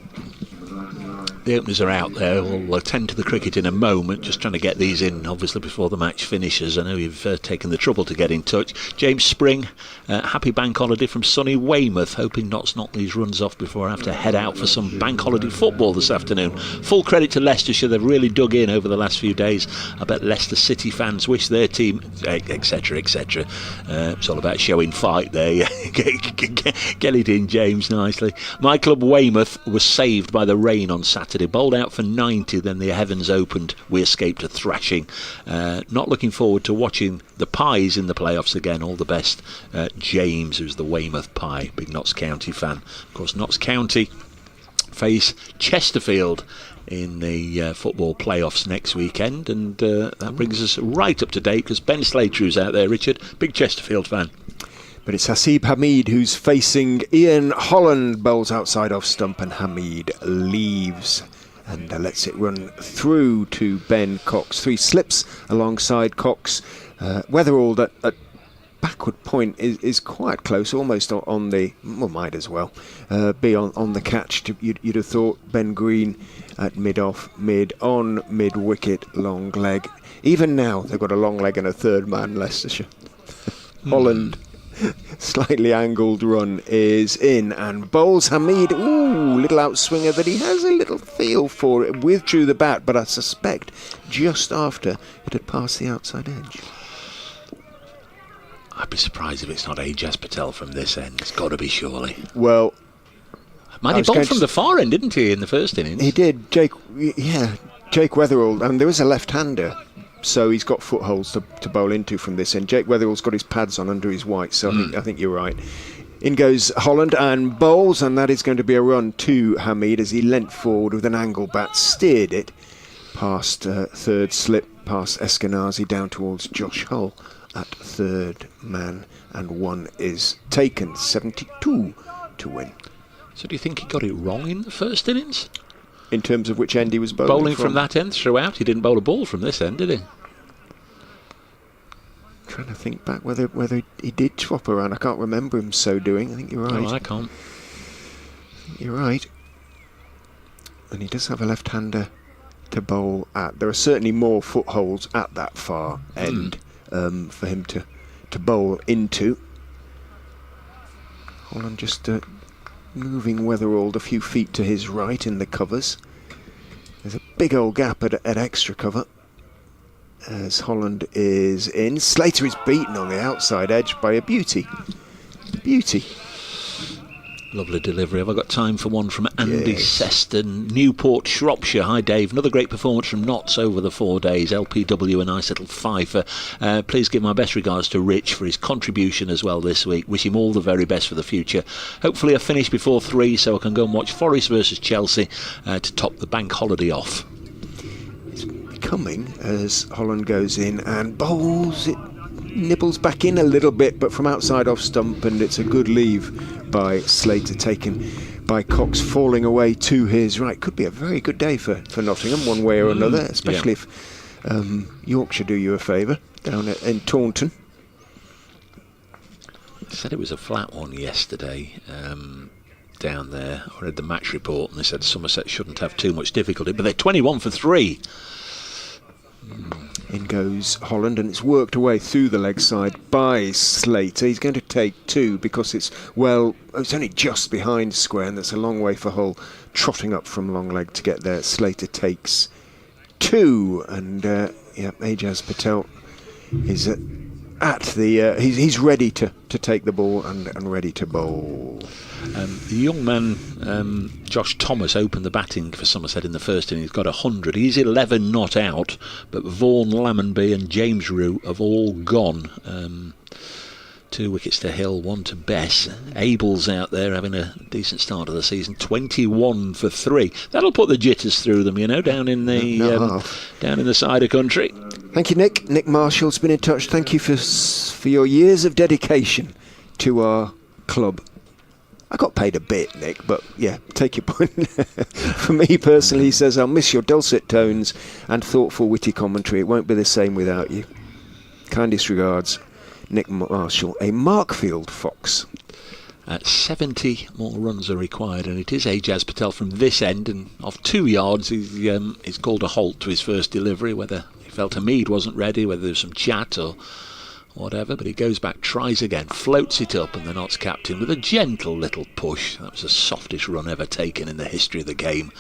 The openers are out there. We'll attend to the cricket in a moment, just trying to get these in, obviously, before the match finishes. I know you've taken the trouble to get in touch. James Spring, happy bank holiday from sunny Weymouth. Hoping Notts knock these runs off before I have to head out for some bank holiday football this afternoon. Full credit to Leicestershire. They've really dug in over the last few days. I bet Leicester City fans wish their team, etc., etc. It's all about showing fight there. Get it in, James, nicely. My club Weymouth was saved by the rain on Saturday. Bowled out for 90, then the heavens opened. We escaped a thrashing. Not looking forward to watching the Pies in the playoffs again. All the best. James, who's the Weymouth Pie, big Notts County fan. Of course, Notts County face Chesterfield in the football playoffs next weekend, and that brings us right up to date because Ben Slater's out there. Richard, big Chesterfield fan. But it's Hasib Hamid who's facing Ian Holland. Bowls outside off stump and Hamid leaves and lets it run through to Ben Cox. 3 slips alongside Cox. Weatherall at backward point is quite close, almost on the, might as well be on the catch. You'd have thought Ben Green at mid-off, mid-on, mid-wicket, long leg. Even now they've got a long leg and a third man, Leicestershire. Holland. Slightly angled run is in and bowls Hamid. Little outswinger that he has a little feel for. It withdrew the bat, but I suspect just after it had passed the outside edge. I'd be surprised if it's not Ajaz Patel from this end. It's got to be, surely. Well, he bowled from the far end, didn't he, in the first innings? He did. Jake Weatherall, and there is a left-hander. So he's got footholds to bowl into from this end. Jake Weatherall's got his pads on under his white, so I think you're right. In goes Holland and bowls, and that is going to be a run to Hamid as he leant forward with an angle bat, steered it, past third slip, past Eskenazi down towards Josh Hull at third man, and one is taken. 72 to win. So do you think he got it wrong in the first innings? In terms of which end he was bowling from that end throughout. He didn't bowl a ball from this end, did he? Trying to think back whether he did swap around. I can't remember him so doing. I think you're right. No, I can't. You're right. And he does have a left-hander to bowl at. There are certainly more footholds at that far end for him to bowl into. Holland just moving Weatherald a few feet to his right in the covers. There's a big old gap at extra cover as Holland is in. Slater is beaten on the outside edge by a beauty. Lovely delivery. Have I got time for one from Andy Seston, Newport, Shropshire? Hi Dave, another great performance from Notts over the 4 days. LPW a nice little fifer. Please give my best regards to Rich for his contribution as well this week. Wish him all the very best for the future. Hopefully a finish before 3 so I can go and watch Forest versus Chelsea to top the bank holiday off. It's becoming as Holland goes in and bowls it. Nibbles back in a little bit, but from outside off stump, and it's a good leave by Slater, taken by Cox, falling away to his right. Could be a very good day for Nottingham, one way or another, especially if Yorkshire do you a favour down in Taunton. Said it was a flat one yesterday down there. I read the match report and they said Somerset shouldn't have too much difficulty, but they're 21 for 3. In goes Holland, and it's worked away through the leg side by Slater. He's going to take 2 because it's only just behind square, and that's a long way for Hull trotting up from long leg to get there. Slater takes 2, and Ajaz Patel is at the he's ready to take the ball and ready to bowl. The young man, Josh Thomas, opened the batting for Somerset in the first inning. He's got 100. He's 11 not out, but Vaughan Lammonby and James Rue have all gone. 2 wickets to Hill, 1 to Bess. Abel's out there having a decent start of the season. 21 for 3. That'll put the jitters through them, down in the side of country. Thank you, Nick. Nick Marshall's been in touch. Thank you for your years of dedication to our club. I got paid a bit, Nick, but yeah, take your point. For me personally, he says, I'll miss your dulcet tones and thoughtful, witty commentary. It won't be the same without you. Kindest regards, Nick Marshall, a Markfield Fox. 70 more runs are required, and it is Ajaz Patel from this end, and off 2 yards, he's called a halt to his first delivery, whether he felt Hamid wasn't ready, whether there was some chat or whatever, but he goes back, tries again, floats it up, and the Notts captain with a gentle little push. That was the softest run ever taken in the history of the game.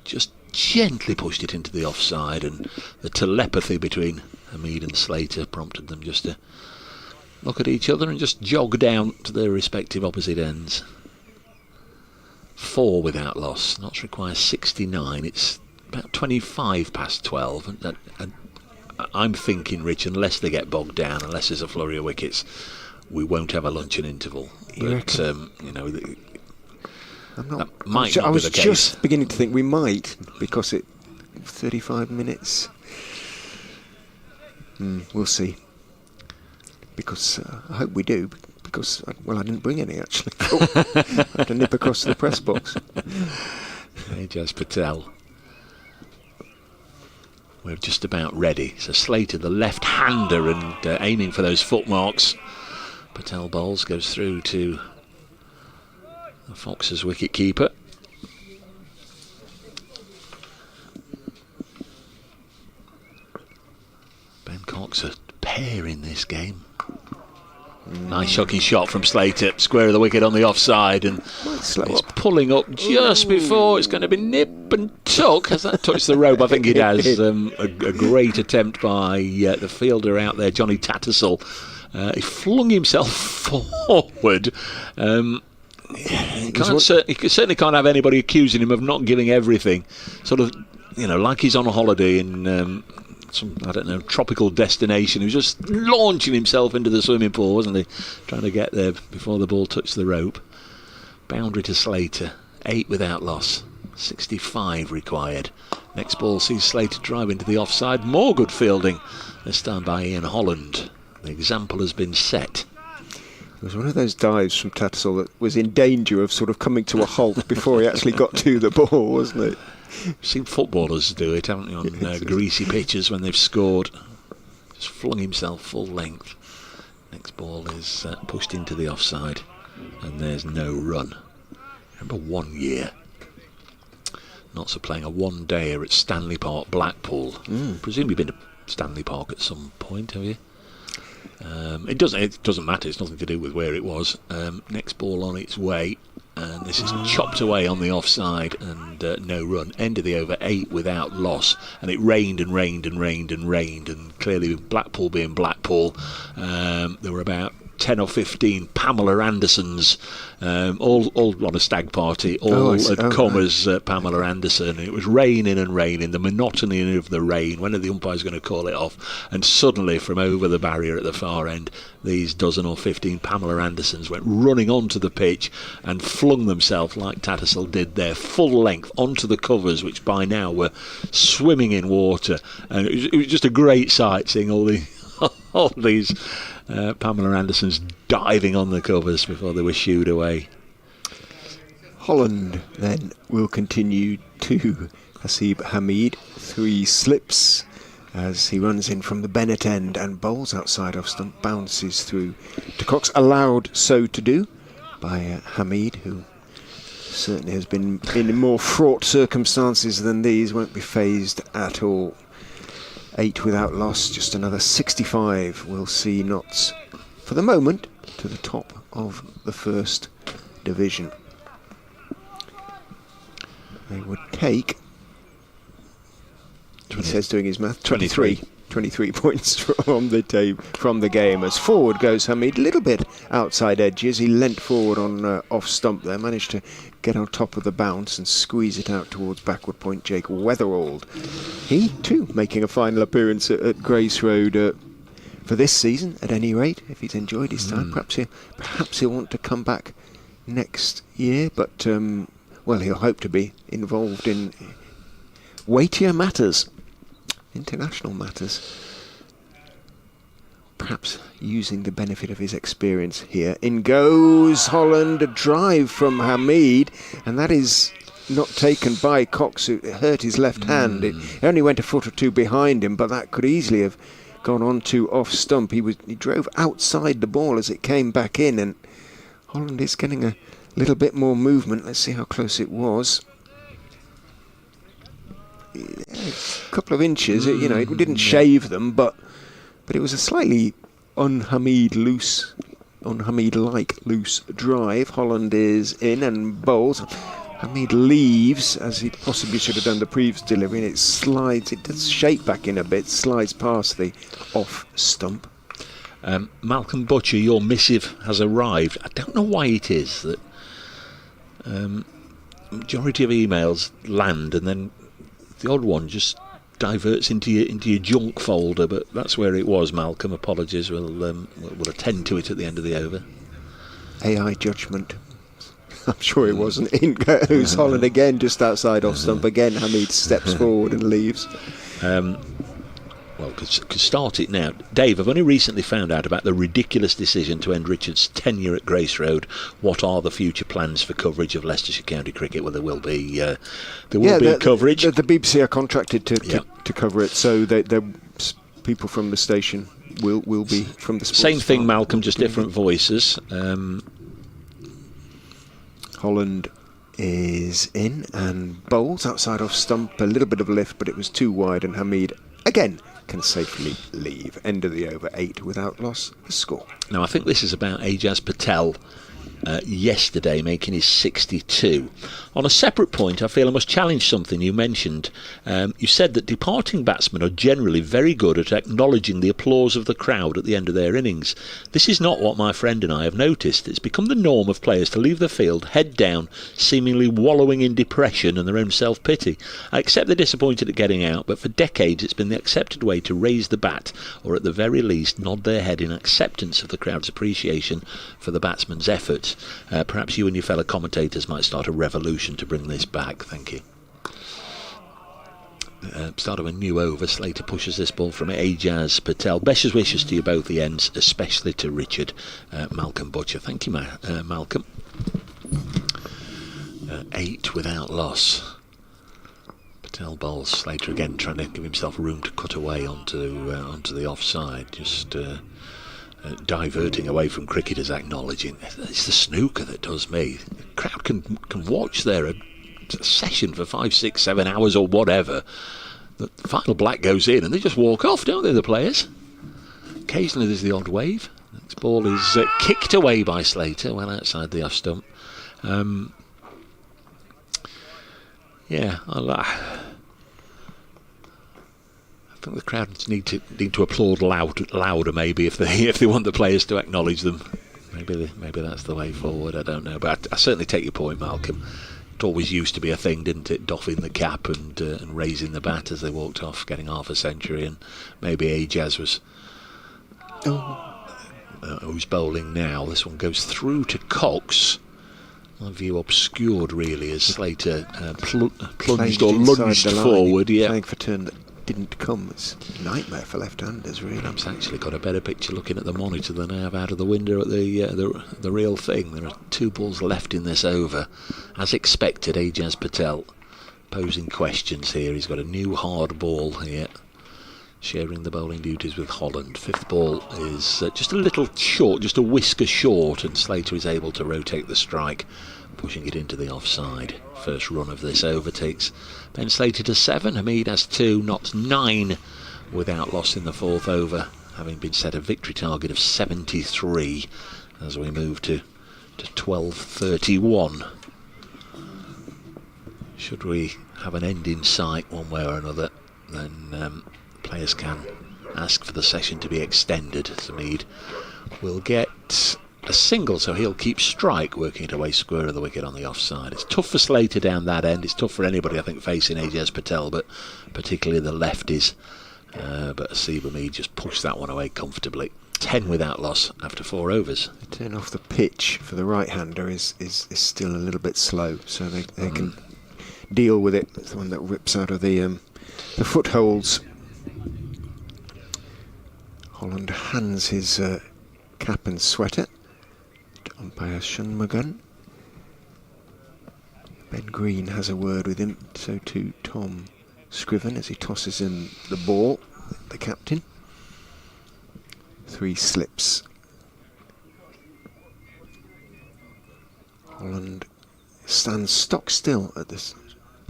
Just gently pushed it into the offside, and the telepathy between Hamid and Slater prompted them just to look at each other and just jog down to their respective opposite ends. 4 without loss. Notts requires 69. It's about 25 past 12, and I'm thinking, Rich, unless they get bogged down, unless there's a flurry of wickets, we won't have a luncheon interval. But that might not be the case. I was just beginning to think we might, because 35 minutes. We'll see. Because I hope we do. Because I didn't bring any actually. I had to nip across to the press box. Ajaz Patel. We're just about ready. So Slater, the left-hander, and aiming for those footmarks. Patel bowls, goes through to the Foxes' wicket-keeper. Ben Cox, a pair in this game. Nice shocking shot from Slater, square of the wicket on the offside, and it's pulling up just before it's going to be nip and tuck. Has that touched the rope? I think it has. A great attempt by the fielder out there, Johnny Tattersall. He flung himself forward. He certainly can't have anybody accusing him of not giving everything. Sort of, like he's on a holiday in some, tropical destination. He was just launching himself into the swimming pool, wasn't he? Trying to get there before the ball touched the rope. Boundary to Slater. 8 without loss. 65 required. Next ball sees Slater drive into the offside. More good fielding, this time by Ian Holland. The example has been set. It was one of those dives from Tattersall that was in danger of sort of coming to a halt before he actually got to the ball, wasn't it? You've seen footballers do it, haven't you, on greasy pitches when they've scored. Just flung himself full length. Next ball is pushed into the offside, and there's no run. Remember 1 year. Notts are playing a one-dayer at Stanley Park, Blackpool. Presume you've been to Stanley Park at some point, have you? It doesn't matter. It's nothing to do with where it was. Next ball on its way, and this is chopped away on the offside, and no run. End of the over, 8 without loss, and it rained and rained and rained and rained, and clearly Blackpool being Blackpool, there were about 10 or 15 Pamela Andersons, all on a stag party, all had come as Pamela Anderson. It was raining and raining, the monotony of the rain. When are the umpires going to call it off? And suddenly, from over the barrier at the far end, these dozen or 15 Pamela Andersons went running onto the pitch and flung themselves, like Tattersall did there, full length onto the covers, which by now were swimming in water. And it was just a great sight, seeing all these Pamela Andersons diving on the covers before they were shooed away. Holland then will continue to Hasib Hamid. 3 slips as he runs in from the Bennett end and bowls outside off stump, bounces through to Cox, allowed so to do by Hamid, who certainly has been in more fraught circumstances than these, won't be phased at all. 8 without loss, just another 65 will see Notts, for the moment, to the top of the first division. They would take, he says doing his math, 23 points from the game. As forward goes Hamid, a little bit outside edges. He leant forward on off stump there, managed to get on top of the bounce and squeeze it out towards backward point. Jake Weatherald, he too making a final appearance at Grace Road for this season, at any rate, if he's enjoyed his time. Perhaps he'll want to come back next year, but well, he'll hope to be involved in weightier matters, international matters, perhaps using the benefit of his experience here. In goes Holland, a drive from Hamid, and that is not taken by Cox, who hurt his left hand. It only went a foot or two behind him, but that could easily have gone on to off stump. He drove outside the ball as it came back in, and Holland is getting a little bit more movement. Let's see how close it was. A couple of inches, it didn't shave them, but it was a slightly un-Hamid-like loose drive. Holland is in and bowls. Hamid leaves, as he possibly should have done the previous delivery, and it slides, it does shake back in a bit, slides past the off stump. Malcolm Butcher, your missive has arrived. I don't know why it is that majority of emails land and then the odd one just diverts into your junk folder, but that's where it was, Malcolm. Apologies, we'll attend to it at the end of the over. AI judgment. I'm sure it wasn't. In goes Holland again, just outside off stump. Again, Hamid steps forward and leaves. Well, could start it now. Dave, I've only recently found out about the ridiculous decision to end Richard's tenure at Grace Road. What are the future plans for coverage of Leicestershire County cricket? Well, there will be coverage. The BBC are contracted to cover it, so people from the station will be from the sports. Same thing, Malcolm, just different voices. Holland is in and bowls outside off stump. A little bit of lift, but it was too wide, and Hamid again can safely leave. End of the over, 8 without loss, the score. Now, I think this is about Ajaz Patel yesterday making his 62. On a separate point, I feel I must challenge something you mentioned. You said that departing batsmen are generally very good at acknowledging the applause of the crowd at the end of their innings. This is not what my friend and I have noticed. It's become the norm of players to leave the field head down, seemingly wallowing in depression and their own self-pity. I accept they're disappointed at getting out, but for decades it's been the accepted way to raise the bat, or at the very least nod their head in acceptance of the crowd's appreciation for the batsman's efforts. but perhaps you and your fellow commentators might start a revolution to bring this back. Thank you. Start of a new over. Slater pushes this ball from Ajaz Patel. Best wishes to you both the ends, especially to Richard. Malcolm Butcher. Thank you, Malcolm. 8 without loss. Patel bowls. Slater again trying to give himself room to cut away onto the offside. Just diverting away from cricketers, acknowledging it's the snooker that does me. The crowd can watch there a session for 5, 6, 7 hours or whatever. The final black goes in and they just walk off, don't they, the players? Occasionally there's the odd wave. Next ball is kicked away by Slater, well outside the off stump. Yeah, I think the crowd need to applaud louder maybe if they want the players to acknowledge them. Maybe that's the way forward. I don't know, but I certainly take your point, Malcolm. It always used to be a thing, didn't it? Doffing the cap and raising the bat as they walked off, getting half a century, and maybe Ajaz was who's bowling now. This one goes through to Cox. My view obscured really as Slater plunged or lunged forward. Yeah, playing for turn that didn't come. It's a nightmare for left-handers, really. I've actually got a better picture looking at the monitor than I have out of the window at the real thing. There are 2 balls left in this over. As expected, Ajaz Patel posing questions here. He's got a new hard ball here, sharing the bowling duties with Holland. 5th ball is just a little short, just a whisker short, and Slater is able to rotate the strike, pushing it into the offside. First run of this over takes Ben Slater to 7. Hamid has 2, knots 9 without loss in the 4th over, having been set a victory target of 73 as we move to 12:31. Should we have an end in sight one way or another, then players can ask for the session to be extended. Hamid will get a single, so he'll keep strike, working it away square of the wicket on the offside. It's tough for Slater down that end. It's tough for anybody, I think, facing Ajaz Patel, but particularly the lefties. But Asib Hamid just pushed that one away comfortably. 10 without loss after 4 overs. The turn off the pitch for the right-hander is still a little bit slow, so they can deal with it. It's the one that rips out of the footholds. Holland hands his cap and sweater to umpire Shanmugam. Ben Green has a word with him, so too Tom Scriven as he tosses in the ball, the captain. 3 slips. Holland stands stock still at the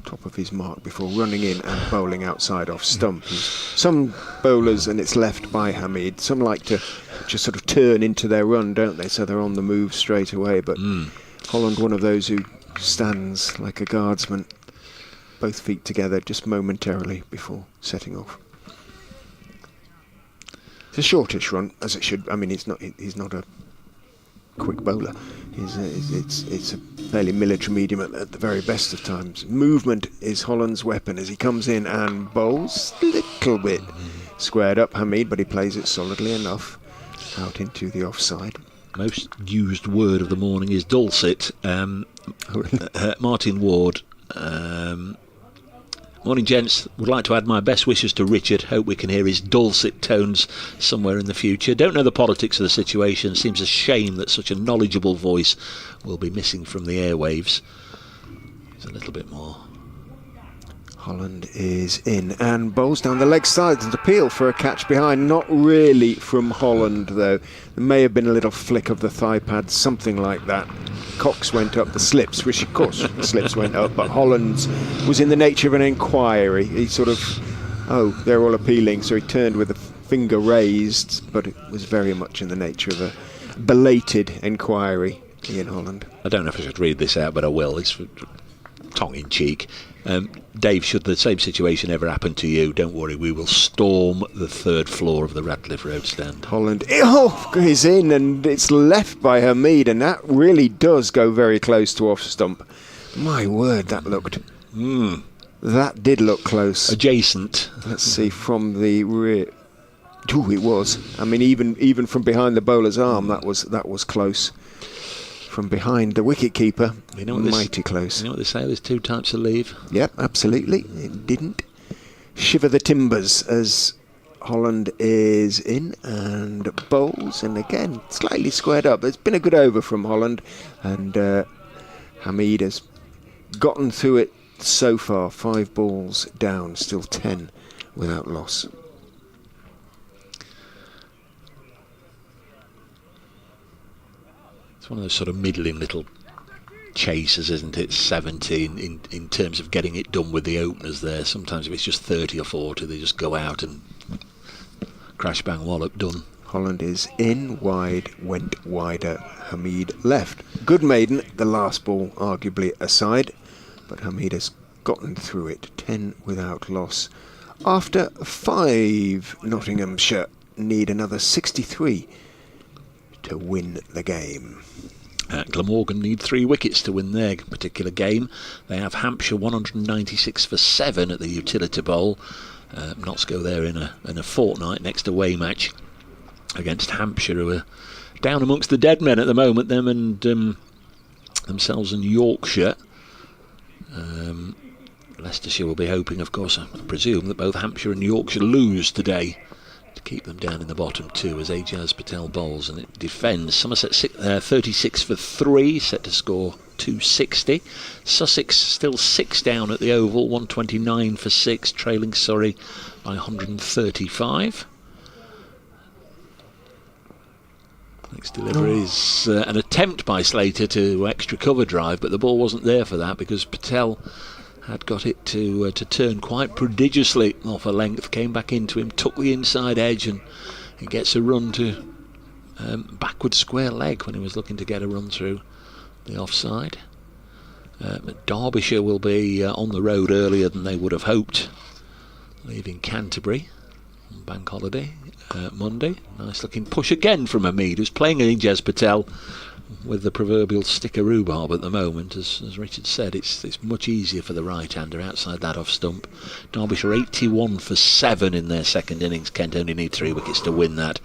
top of his mark before running in and bowling outside off stump. Some bowlers, and it's left by Hamid, some like to just sort of turn into their run, don't they, so they're on the move straight away, but Holland, one of those who stands like a guardsman, both feet together just momentarily before setting off. It's a shortish run, as it should. I mean, he's not a quick bowler. It's a fairly military medium at the very best of times. Movement is Holland's weapon as he comes in and bowls a little bit squared up Hamid, but he plays it solidly enough out into the offside. Most used word of the morning is dulcet. Martin Ward. Morning, gents. Would like to add my best wishes to Richard. Hope we can hear his dulcet tones somewhere in the future. Don't know the politics of the situation. Seems a shame that such a knowledgeable voice will be missing from the airwaves. There's a little bit more. Holland is in and bowls down the leg side and appeal for a catch behind. Not really from Holland, though. There may have been a little flick of the thigh pad, something like that. Cox went up the slips, which of course the slips went up, but Holland's was in the nature of an inquiry. He sort of, they're all appealing, so he turned with a finger raised, but it was very much in the nature of a belated inquiry, Ian Holland. I don't know if I should read this out, but I will. It's tongue-in-cheek. Dave, should the same situation ever happen to you, don't worry, we will storm the 3rd floor of the Radcliffe Road stand. Holland is in, and it's left by Hamid, and that really does go very close to off stump. My word, that looked... That did look close. Adjacent. Let's see, from the rear... it was. I mean, even from behind the bowler's arm, that was close. from behind the wicket-keeper. You know Mighty close. You know what they say, there's two types of leave. Yep, absolutely. It didn't shiver the timbers as Holland is in and bowls, and again slightly squared up. It's been a good over from Holland, and Hamid has gotten through it so far. 5 balls down, still 10 without loss. It's one of those sort of middling little chasers, isn't it? 17 in terms of getting it done with the openers there. Sometimes if it's just 30 or 40, they just go out and crash bang wallop, done. Holland is in, wide, went wider, Hamid left. Good maiden, the last ball arguably aside, but Hamid has gotten through it, 10 without loss. After 5, Nottinghamshire need another 63 to win the game. Glamorgan need 3 wickets to win their particular game. They have Hampshire 196 for 7 at the Utility Bowl. Notts go there in a fortnight next away match against Hampshire, who are down amongst the dead men at the moment, them and themselves and Yorkshire. Leicestershire will be hoping, of course, I presume, that both Hampshire and Yorkshire lose today to keep them down in the bottom 2 as Ajaz Patel bowls, and it defends. Somerset 36 for 3, set to score 260. Sussex still 6 down at the Oval, 129 for 6, trailing Surrey by 135. Next delivery is an attempt by Slater to extra cover drive, but the ball wasn't there for that because Patel had got it to turn quite prodigiously off a length, came back into him, took the inside edge, and he gets a run to backward square leg when he was looking to get a run through the offside. Derbyshire will be on the road earlier than they would have hoped, leaving Canterbury on bank holiday Monday. Nice looking push again from Hamid, who's playing Ajaz Patel with the proverbial stick of rhubarb at the moment. As Richard said, it's much easier for the right-hander outside that off stump. Derbyshire 81 for 7 in their second innings. Kent only need 3 wickets to win that.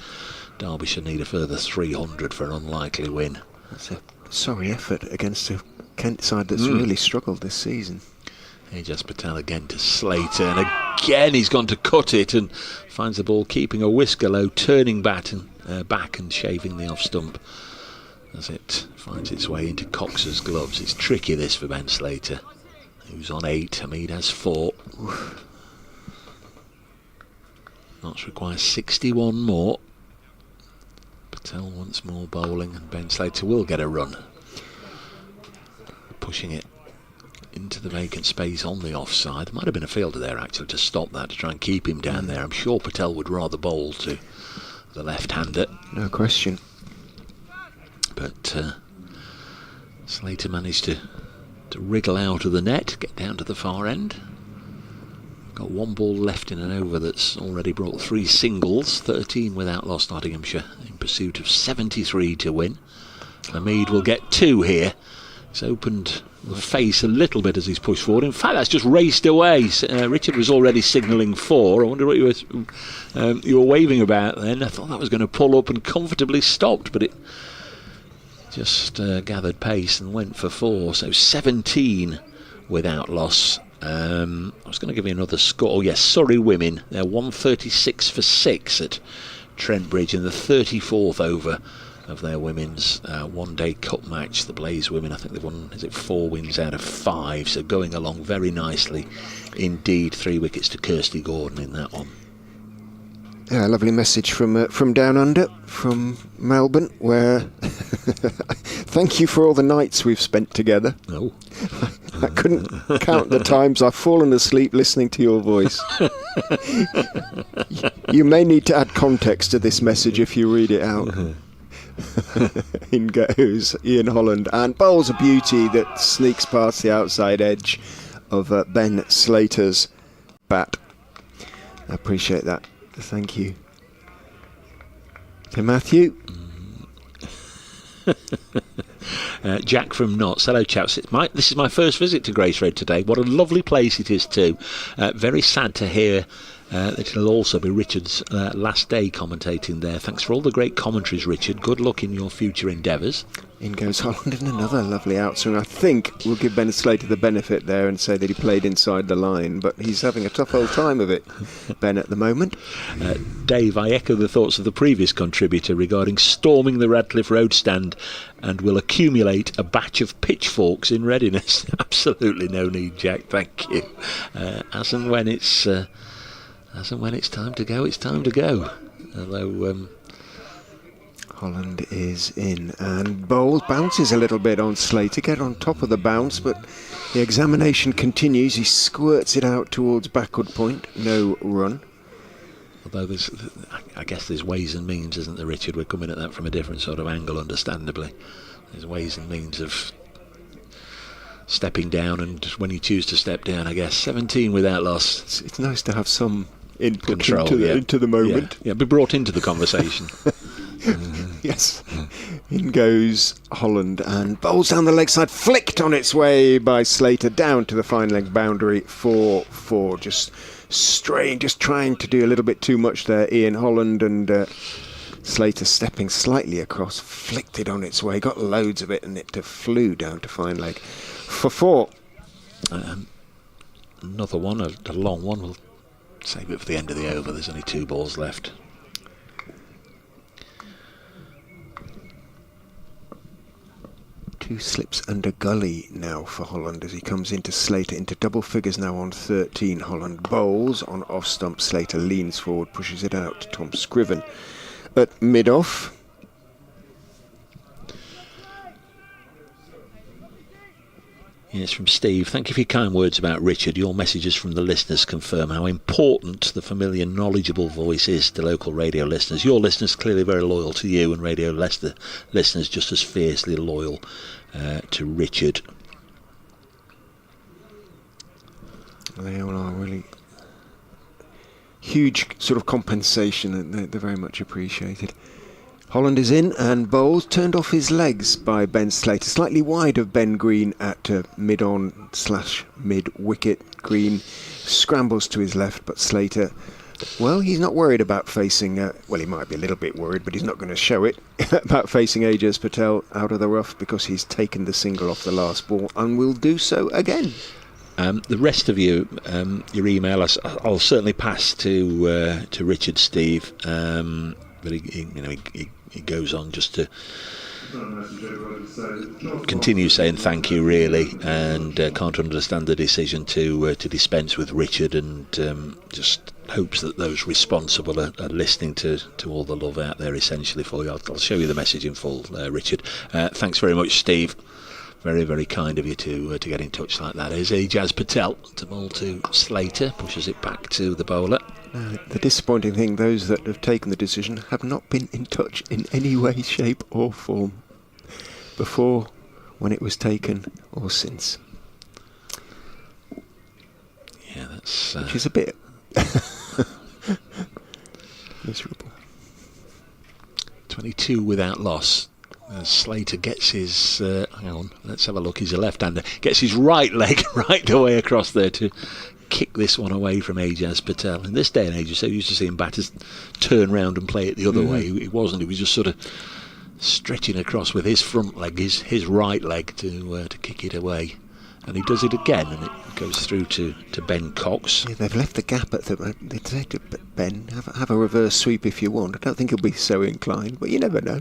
Derbyshire need a further 300 for an unlikely win. That's a sorry effort against a Kent side that's really struggled this season. Ajaz Patel again to Slater, and again he's gone to cut it and finds the ball keeping a whisker low, turning back and shaving the off stump as it finds its way into Cox's gloves. It's tricky this for Ben Slater, who's on 8. Hamid has 4. Notts requires 61 more. Patel once more bowling, and Ben Slater will get a run, pushing it into the vacant space on the offside. There might have been a fielder there actually to stop that, to try and keep him down there. I'm sure Patel would rather bowl to the left-hander. No question. But Slater managed to wriggle out of the net, get down to the far end. Got 1 ball left in an over that's already brought 3 singles, 13 without loss. Nottinghamshire in pursuit of 73 to win. Hamid will get 2 here. He's opened the face a little bit as he's pushed forward. In fact, that's just raced away. Richard was already signalling 4. I wonder what you were waving about then. I thought that was going to pull up and comfortably stopped, but it just gathered pace and went for 4. So 17 without loss. I was going to give you another score. Oh yes, Surrey women. They're 136 for 6 at Trent Bridge in the 34th over of their women's one-day cup match. The Blaze women, I think they've won, 4 wins out of 5, so going along very nicely indeed. 3 wickets to Kirsty Gordon in that one. Yeah, a lovely message from down under, from Melbourne, where thank you for all the nights we've spent together. Oh. I couldn't count the times I've fallen asleep listening to your voice. You may need to add context to this message if you read it out. In goes Ian Holland and bowls a beauty that sneaks past the outside edge of Ben Slater's bat. I appreciate that. Thank you. To Matthew. Jack from Notts. Hello, chaps. This is my first visit to Grace Road today. What a lovely place it is too. Very sad to hear that it'll also be Richard's last day commentating there. Thanks for all the great commentaries, Richard. Good luck in your future endeavours. In goes Holland in another lovely outswing. I think we'll give Ben Slater the benefit there and say that he played inside the line, but he's having a tough old time of it, Ben, at the moment. Dave, I echo the thoughts of the previous contributor regarding storming the Radcliffe Road stand and will accumulate a batch of pitchforks in readiness. Absolutely no need, Jack, thank you. As and when it's time to go, it's time to go. Although Holland is in, and Bowles bounces a little bit on Slater, get on top of the bounce, but the examination continues. He squirts it out towards backward point, no run. Although I guess there's ways and means, isn't there, Richard? We're coming at that from a different sort of angle, understandably. There's ways and means of stepping down, and when you choose to step down, I guess 17 without loss. It's nice to have some input Control, into the moment. Yeah, be brought into the conversation. Yes. In goes Holland, and Bowles down the leg side, flicked on its way by Slater down to the fine leg boundary 4-4. Just straying, just trying to do a little bit too much there, Ian Holland, and Slater stepping slightly across, flicked it on its way, got loads of it, and it flew down to fine leg for 4. Another one, a long one. We'll save it for the end of the over. There's only 2 balls left. Two slips under gully now for Holland as he comes into Slater, into double figures now on 13. Holland bowls on off stump. Slater leans forward, pushes it out to Tom Scriven at mid-off. Yes, from Steve. Thank you for your kind words about Richard. Your messages from the listeners confirm how important the familiar, knowledgeable voice is to local radio listeners. Your listeners clearly very loyal to you, and Radio Leicester listeners just as fiercely loyal to Richard. They all are really huge sort of compensation, and they're very much appreciated. Holland is in, and Bowles turned off his legs by Ben Slater, slightly wide of Ben Green at mid-on / mid-wicket. Green scrambles to his left, but Slater, well, he's not worried about facing, well, he might be a little bit worried, but he's not going to show it, about facing Ajaz Patel out of the rough, because he's taken the single off the last ball and will do so again. The rest of you, your email, I'll certainly pass to Richard, Steve, but he goes on just to continue saying thank you, really, and can't understand the decision to dispense with Richard, and just hopes that those responsible are listening to all the love out there, essentially, for you. I'll show you the message in full, Richard. Thanks very much, Steve. Very, very kind of you to get in touch like that. Here's Ajaz Patel to bowl to Slater, pushes it back to the bowler. The disappointing thing, those that have taken the decision have not been in touch in any way, shape or form before, when it was taken, or since. Yeah, that's... which is a bit miserable. 22 without loss. Slater gets his... hang on, let's have a look. He's a left-hander. Gets his right leg right the way across there to kick this one away from Ajaz Patel. In this day and age, you're so used to seeing batters turn round and play it the other way. It wasn't. He was just sort of stretching across with his front leg, his right leg, to kick it away. And he does it again, and it goes through to Ben Cox. Yeah, they've left the gap at the... They say to Ben, have a reverse sweep if you want. I don't think he'll be so inclined, but you never know.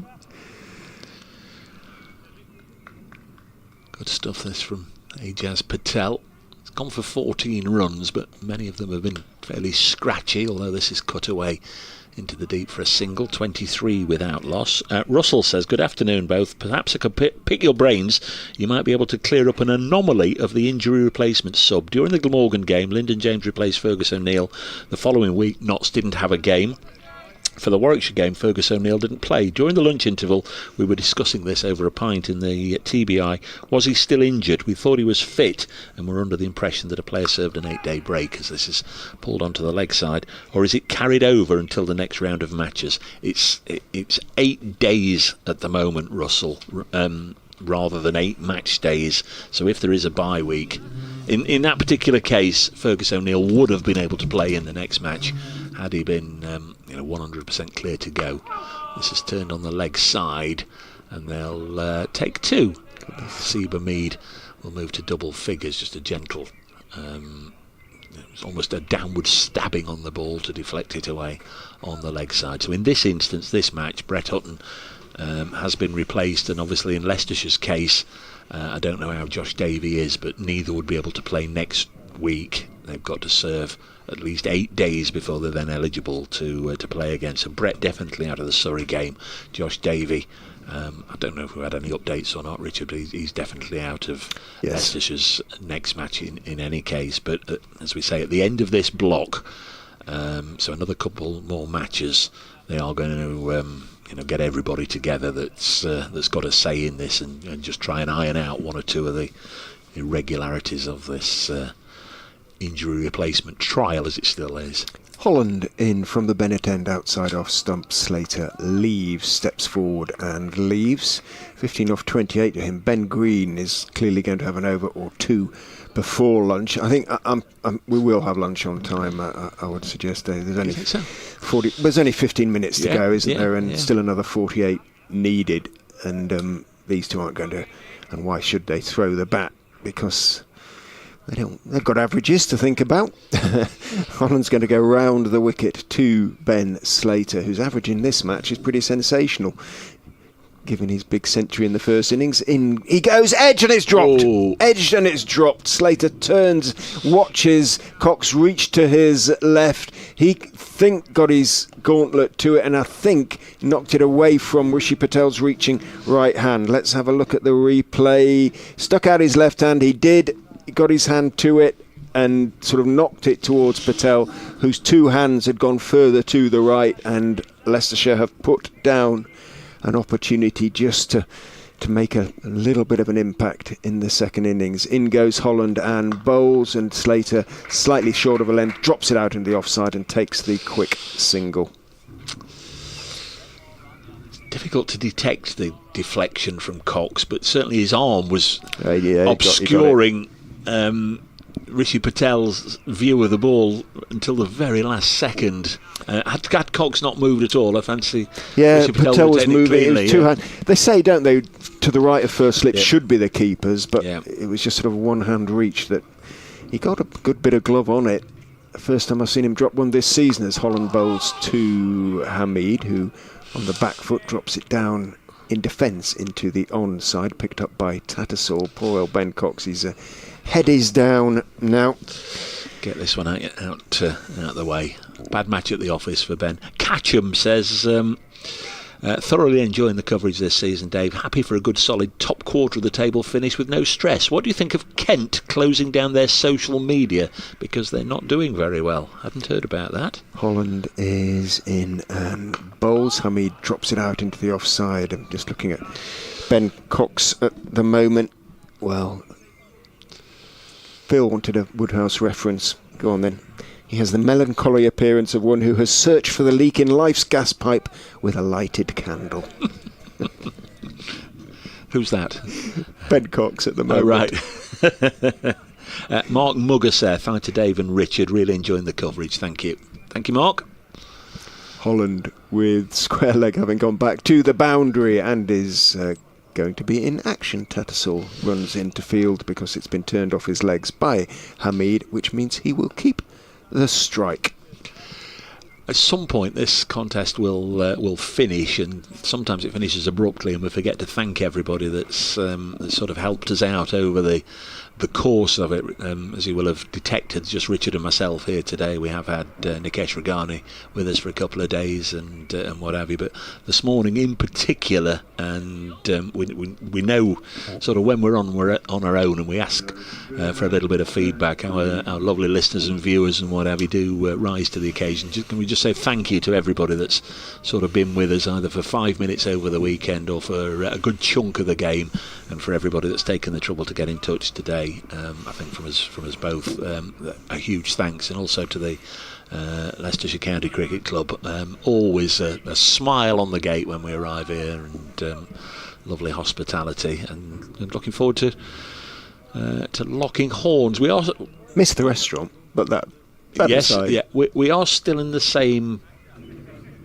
Good stuff, this from Ajaz Patel. It's gone for 14 runs, but many of them have been fairly scratchy, although this is cut away into the deep for a single. 23 without loss. Russell says, good afternoon both. Perhaps I could pick your brains. You might be able to clear up an anomaly of the injury replacement sub. During the Glamorgan game, Lyndon James replaced Fergus O'Neill. The following week, Notts didn't have a game. For the Warwickshire game, Fergus O'Neill didn't play. During the lunch interval, we were discussing this over a pint in the TBI. Was he still injured? We thought he was fit, and were under the impression that a player served an 8-day break, as this is pulled onto the leg side. Or is it carried over until the next round of matches? It's 8 days at the moment, Russell. rather than 8 match days. So if there is a bye week, in that particular case, Fergus O'Neill would have been able to play in the next match had he been 100% clear to go. This is turned on the leg side, and they'll take 2. Seba Mead will move to double figures, just a gentle, almost a downward stabbing on the ball to deflect it away on the leg side. So in this instance, this match, Brett Hutton has been replaced, and obviously in Leicestershire's case, I don't know how Josh Davey is, but neither would be able to play next week. They've got to serve at least 8 days before they're then eligible to play again. So Brett definitely out of the Surrey game. Josh Davey, I don't know if we had any updates or not, Richard, but he's definitely out of Leicestershire's next match in any case. But as we say, at the end of this block, so another couple more matches, they are going to get everybody together that's got a say in this, and just try and iron out 1 or 2 of the irregularities of this injury replacement trial, as it still is. Holland in from the Bennett end, outside off stump. Slater leaves, steps forward and leaves. 15 off 28 to him. Ben Green is clearly going to have an over or 2 before lunch. I think we will have lunch on time. I would suggest there's only 40. There's only 15 minutes to go, isn't there? And still another 48 needed. And these two aren't going to. And why should they throw the bat? Because they've got averages to think about. Holland's going to go round the wicket to Ben Slater, whose average in this match is pretty sensational, given his big century in the first innings. In he goes, edge, and it's dropped. Edged and it's dropped. Slater turns, watches Cox reach to his left. He got his gauntlet to it, and I think knocked it away from Rishi Patel's reaching right hand. Let's have a look at the replay. Stuck out his left hand. He did. He got his hand to it and sort of knocked it towards Patel, whose 2 hands had gone further to the right, and Leicestershire have put down an opportunity just to make a little bit of an impact in the second innings. In goes Holland and bowls, and Slater, slightly short of a length, drops it out into the offside and takes the quick single. Difficult to detect the deflection from Cox, but certainly his arm was obscuring Rishi Patel's view of the ball until the very last second. Had Cox not moved at all, I fancy Rishi Patel was moving. They say, don't they, to the right of first slip should be the keeper's, but it was just sort of one hand reach that he got a good bit of glove on it. First time I've seen him drop one this season as Holland bowls to Hamid, who on the back foot drops it down in defence into the onside, picked up by Tattersall. Poor old Ben Cox, his head is down now. Get this one out the way. Bad match at the office for Ben. Catcham says, thoroughly enjoying the coverage this season, Dave. Happy for a good solid top quarter of the table finish with no stress. What do you think of Kent closing down their social media because they're not doing very well? Hadn't heard about that. Holland is in and bowls. Hamid drops it out into the offside. I'm just looking at Ben Cox at the moment. Well, Phil wanted a Woodhouse reference. Go on then. He has the melancholy appearance of one who has searched for the leak in life's gas pipe with a lighted candle. Who's that? Ben Cox at the moment. Oh, right. Mark Mugger, hi to Dave and Richard. Really enjoying the coverage. Thank you. Thank you, Mark. Holland with square leg having gone back to the boundary and is going to be in action. Tattersall runs into field because it's been turned off his legs by Hamid, which means he will keep the strike. At some point this contest will finish, and sometimes it finishes abruptly and we forget to thank everybody that's sort of helped us out over the course of it. As you will have detected, just Richard and myself here today. We have had Nikesh Ragani with us for a couple of days and what have you, but this morning in particular, and we know sort of when we're on our own, and we ask for a little bit of feedback. Our lovely listeners and viewers and what have you do rise to the occasion. Can we just say thank you to everybody that's sort of been with us either for 5 minutes over the weekend or for a good chunk of the game, and for everybody that's taken the trouble to get in touch today. I think from us both, a huge thanks, and also to the Leicestershire County Cricket Club. Always a smile on the gate when we arrive here, and lovely hospitality, and looking forward to locking horns. We are Missed the restaurant, but that yes, aside. yeah, we are still in the same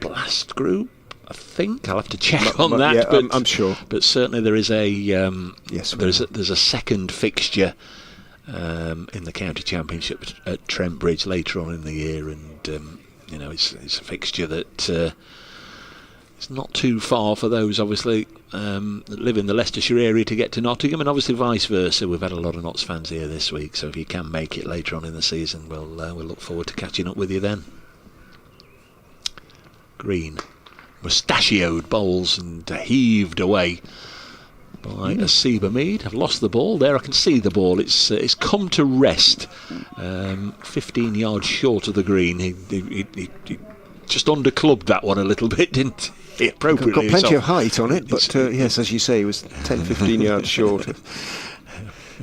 blast group. I think I'll have to check on that. Yeah, but I'm sure. But certainly there is a Yes, there's a second fixture in the county championship at Trent Bridge later on in the year, and it's a fixture that it's not too far for those obviously that live in the Leicestershire area to get to Nottingham, and obviously vice versa. We've had a lot of Notts fans here this week, so if you can make it later on in the season, we'll look forward to catching up with you then. Green mustachioed bowls and heaved away by Asiba Mead. I've lost the ball there. I can see the ball. It's come to rest 15 yards short of the green. He just underclubbed that one a little bit, didn't he? Appropriately. Got plenty of height on it, but yes, as you say, it was 10-15 yards short.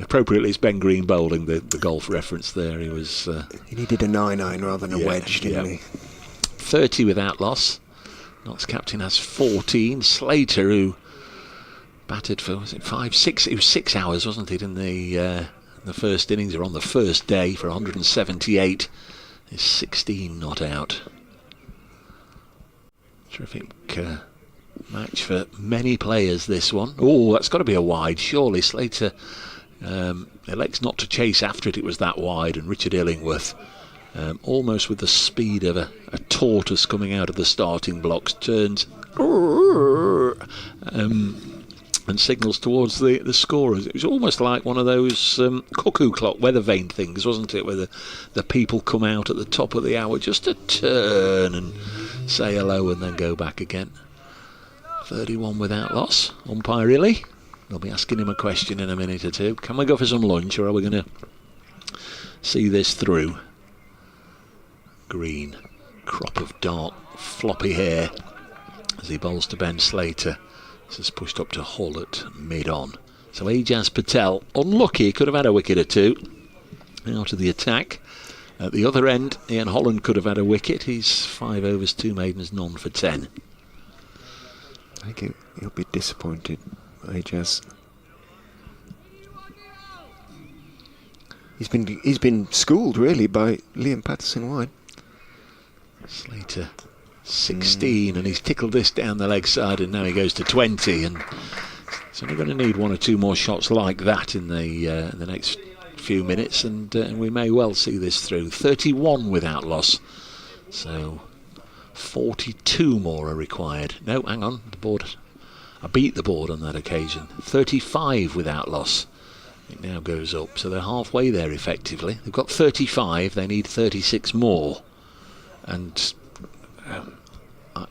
Appropriately, it's Ben Green bowling the golf reference there. He was. He needed a 9-iron rather than a wedge, didn't he? 30 without loss. Notts captain has 14. Slater, who batted for 5-6. It was 6 hours, wasn't it, in the first innings, or on the first day, for 178. Is 16 not out. Terrific match for many players, this one. Oh, that's got to be a wide, surely. Slater elects not to chase after it. It was that wide, and Richard Illingworth, almost with the speed of a tortoise coming out of the starting blocks, turns and signals towards the scorers. It was almost like one of those cuckoo clock weather vane things, wasn't it, where the people come out at the top of the hour just to turn and say hello and then go back again. 31 without loss. Umpire Illy, we'll be asking him a question in a minute or two. Can we go for some lunch, or are we going to see this through? Green, crop of dark floppy hair as he bowls to Ben Slater. This is pushed up to Hull at mid-on. So Ajaz Patel, unlucky, could have had a wicket or two out of the attack. At the other end, Ian Holland could have had a wicket. He's 5 overs, 2 maidens, none for 10. I think he'll be disappointed, Ajaz. He's been schooled really by Liam Patterson-White. Slater 16, and he's tickled this down the leg side, and now he goes to 20, and so we're going to need 1 or 2 more shots like that in the next few minutes, and we may well see this through. 31 without loss, so 42 more are required. No, hang on, the board. I beat the board on that occasion. 35 without loss. It now goes up, so they're halfway there effectively. They've got 35, they need 36 more, and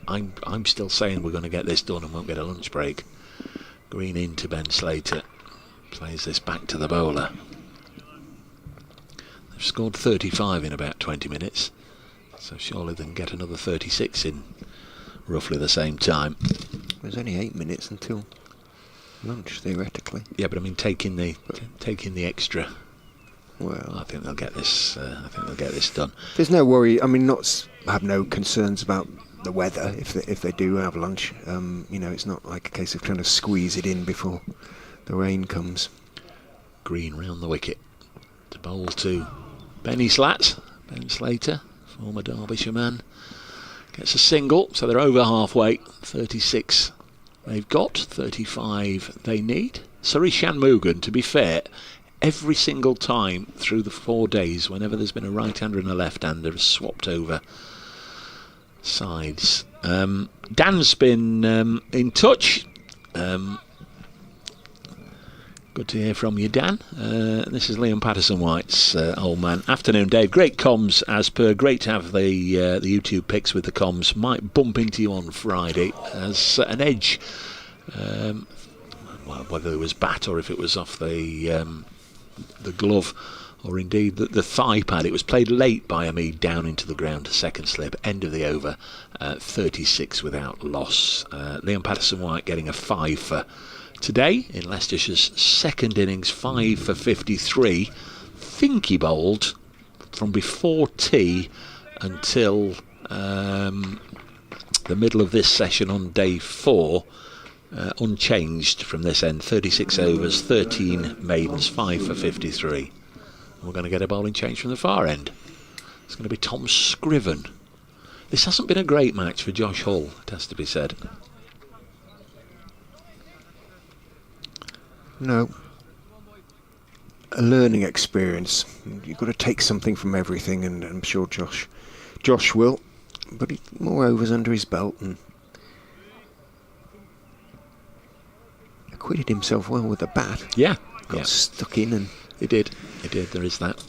I'm still saying we're going to get this done and won't get a lunch break. Green into Ben Slater, plays this back to the bowler. They've scored 35 in about 20 minutes, so surely they can get another 36 in roughly the same time. There's only 8 minutes until lunch, theoretically. Yeah, but I mean, taking the extra. Well, I think they'll get this. I think they'll get this done. There's no worry. I mean, Notts have no concerns about the weather if they do have lunch. It's not like a case of trying to squeeze it in before the rain comes. Green round the wicket to bowl to Benny Slats. Ben Slater, former Derbyshire man, gets a single, so they're over halfway. 36 they've got, 35 they need. Surrey Shanmugam, to be fair, every single time through the 4 days, whenever there's been a right-hander and a left-hander, has swapped over sides. Dan's been in touch. Good to hear from you, Dan. This is Liam Patterson-White's old man. Afternoon, Dave. Great comms, as per. Great to have the YouTube pics with the comms. Might bump into you on Friday as an edge. Whether it was bat or if it was off the glove, or indeed the thigh pad. It was played late by Hamid down into the ground to second slip, end of the over, 36 without loss. Liam Patterson-White getting a 5 for today in Leicestershire's second innings, 5 for 53. Think he bowled from before tea until the middle of this session on day 4. unchanged from this end. 36 overs, 13 maidens, 5 for 53. We're going to get a bowling change from the far end. It's going to be Tom Scriven. This hasn't been a great match for Josh Hull, it has to be said. No. A learning experience. You've got to take something from everything, and I'm sure Josh will. But more overs under his belt and acquitted himself well with the bat. Yeah. Got stuck in, and He did. There is that.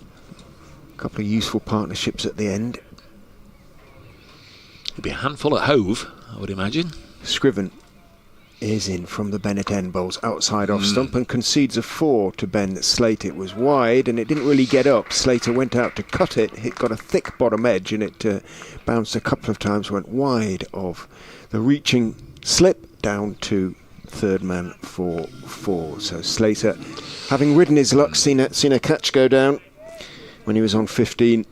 A couple of useful partnerships at the end. It'd be a handful at Hove, I would imagine. Scriven is in from the Bennett end, bowls outside off stump and concedes a 4 to Ben Slater. It was wide and it didn't really get up. Slater went out to cut it. It got a thick bottom edge and it bounced a couple of times, went wide of the reaching slip down to third man for 4. So Slater, having ridden his luck, seen a catch go down when he was on 15,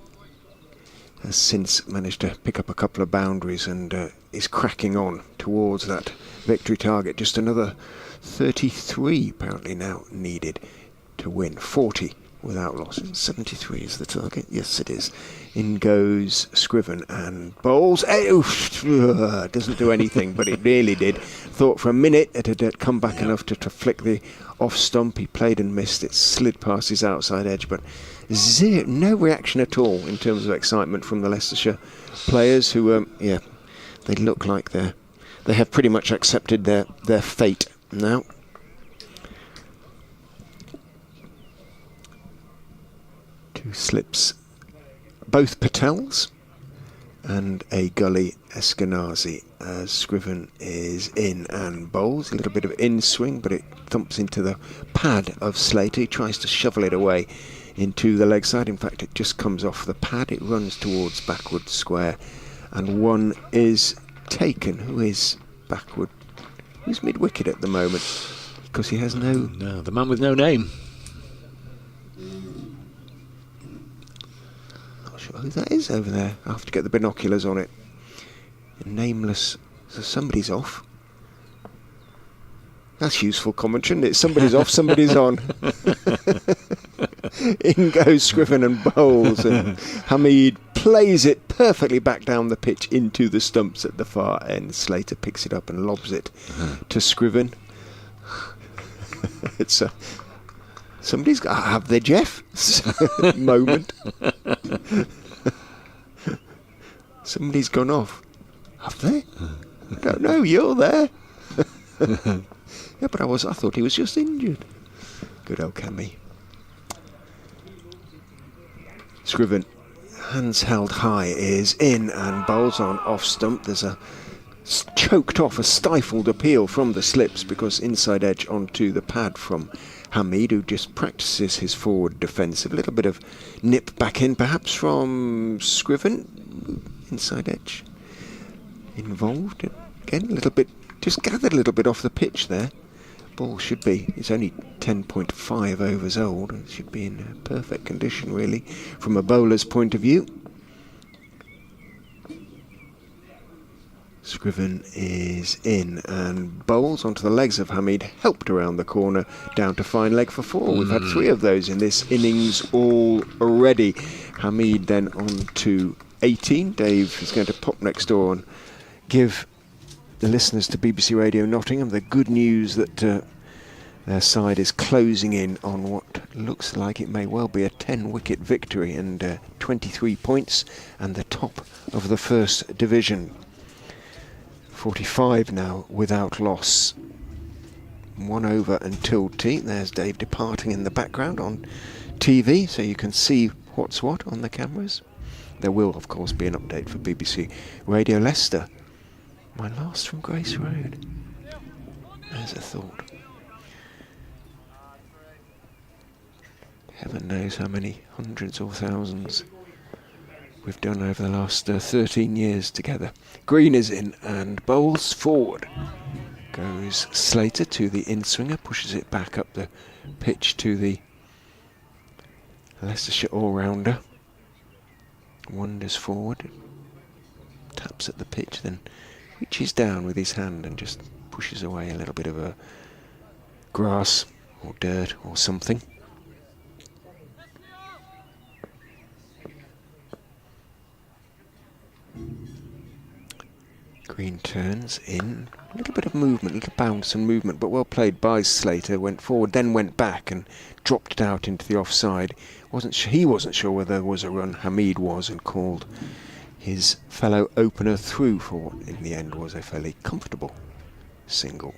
has since managed to pick up a couple of boundaries and is cracking on towards that victory target. Just another 33 apparently now needed to win. 40 without loss. 73 is the target. Yes, it is. In goes Scriven and bowls. Doesn't do anything, but it really did. Thought for a minute it had come back enough to flick the off stump. He played and missed. It slid past his outside edge, but no reaction at all in terms of excitement from the Leicestershire players who, they look like they have pretty much accepted their fate now. Two slips, both Patels, and a gully Eskenazi as Scriven is in and bowls. A little bit of in swing, but it thumps into the pad of Slater. He tries to shovel it away into the leg side. In fact, it just comes off the pad. It runs towards backward square, and one is taken. Who is backward? Who's mid wicket at the moment? Because he has no. The man with no name. Not sure who that is over there. I have to get the binoculars on it. Nameless. So somebody's off. That's useful commentary, isn't it? Somebody's off, somebody's on. In goes Scriven and bowls, and Hamid plays it perfectly back down the pitch into the stumps at the far end. Slater picks it up and lobs it to Scriven. It's somebody's got to have their Jeff moment. Somebody's gone off. Have they? I don't know. You're there. Yeah, but I thought he was just injured. Good old Cammy. Scriven, hands held high, is in and bowls on off stump. There's a choked off, a stifled appeal from the slips because inside edge onto the pad from Hamid, who just practices his forward defensive. A little bit of nip back in perhaps from Scriven. Inside edge involved again, a little bit, just gathered a little bit off the pitch there. Ball should be, it's only 10.5 overs old, and should be in perfect condition really from a bowler's point of view. Scriven is in and bowls onto the legs of Hamid, helped around the corner down to fine leg for 4. We've had 3 of those in this innings already. Hamid then on to 18. Dave is going to pop next door and give the listeners to BBC Radio Nottingham the good news that their side is closing in on what looks like it may well be a 10-wicket victory and 23 points and the top of the first division. 45 now without loss. 1 over until tea. There's Dave departing in the background on TV, so you can see what's what on the cameras. There will, of course, be an update for BBC Radio Leicester. My last from Grace Road. There's a thought. Heaven knows how many hundreds or thousands we've done over the last 13 years together. Green is in and bowls forward. Goes Slater to the in-swinger, pushes it back up the pitch to the Leicestershire all-rounder. Wanders forward. Taps at the pitch, then reaches down with his hand and just pushes away a little bit of grass or dirt or something. Green turns in, a little bit of movement, a little bounce and movement, but well played by Slater. Went forward, then went back and dropped it out into the offside. He wasn't sure whether there was a run. Hamid was, and called his fellow opener through for what in the end was a fairly comfortable single.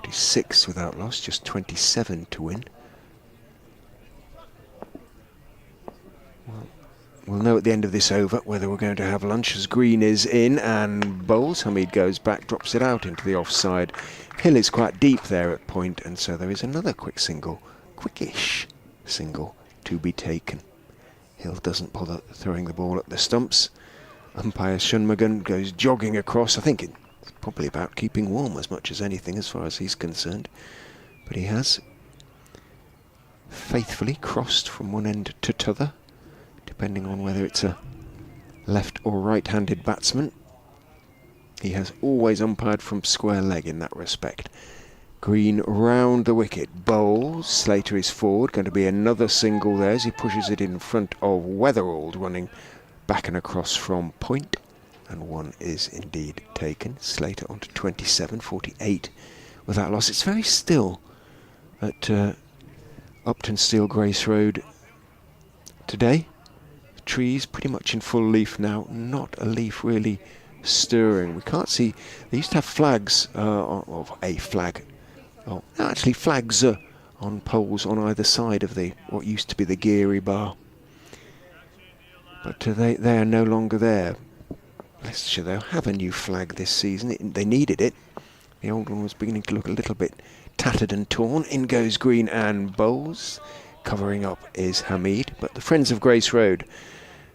.46 without loss, just 27 to win. We'll know at the end of this over whether we're going to have lunch, as Green is in and bowls. Hamid goes back, drops it out into the offside. Hill is quite deep there at point, and so there is another quickish single to be taken. Hill doesn't bother throwing the ball at the stumps. Umpire Shunmagan goes jogging across. I think it's probably about keeping warm as much as anything as far as he's concerned. But he has faithfully crossed from one end to t'other, depending on whether it's a left or right-handed batsman. He has always umpired from square leg in that respect. Green round the wicket, bowls. Slater is forward, going to be another single there as he pushes it in front of Weatherald, running back and across from point. And one is indeed taken. Slater on to 27, 48 without loss. It's very still at Uptonsteel Grace Road today. Trees pretty much in full leaf now, not a leaf really stirring. We can't see. They used to have flags, of a flag. Oh, actually flags on poles on either side of what used to be the Geary Bar. But they are no longer there. Leicestershire, they'll have a new flag this season. They needed it. The old one was beginning to look a little bit tattered and torn. In goes Green and bowls. Covering up is Hamid. But the Friends of Grace Road,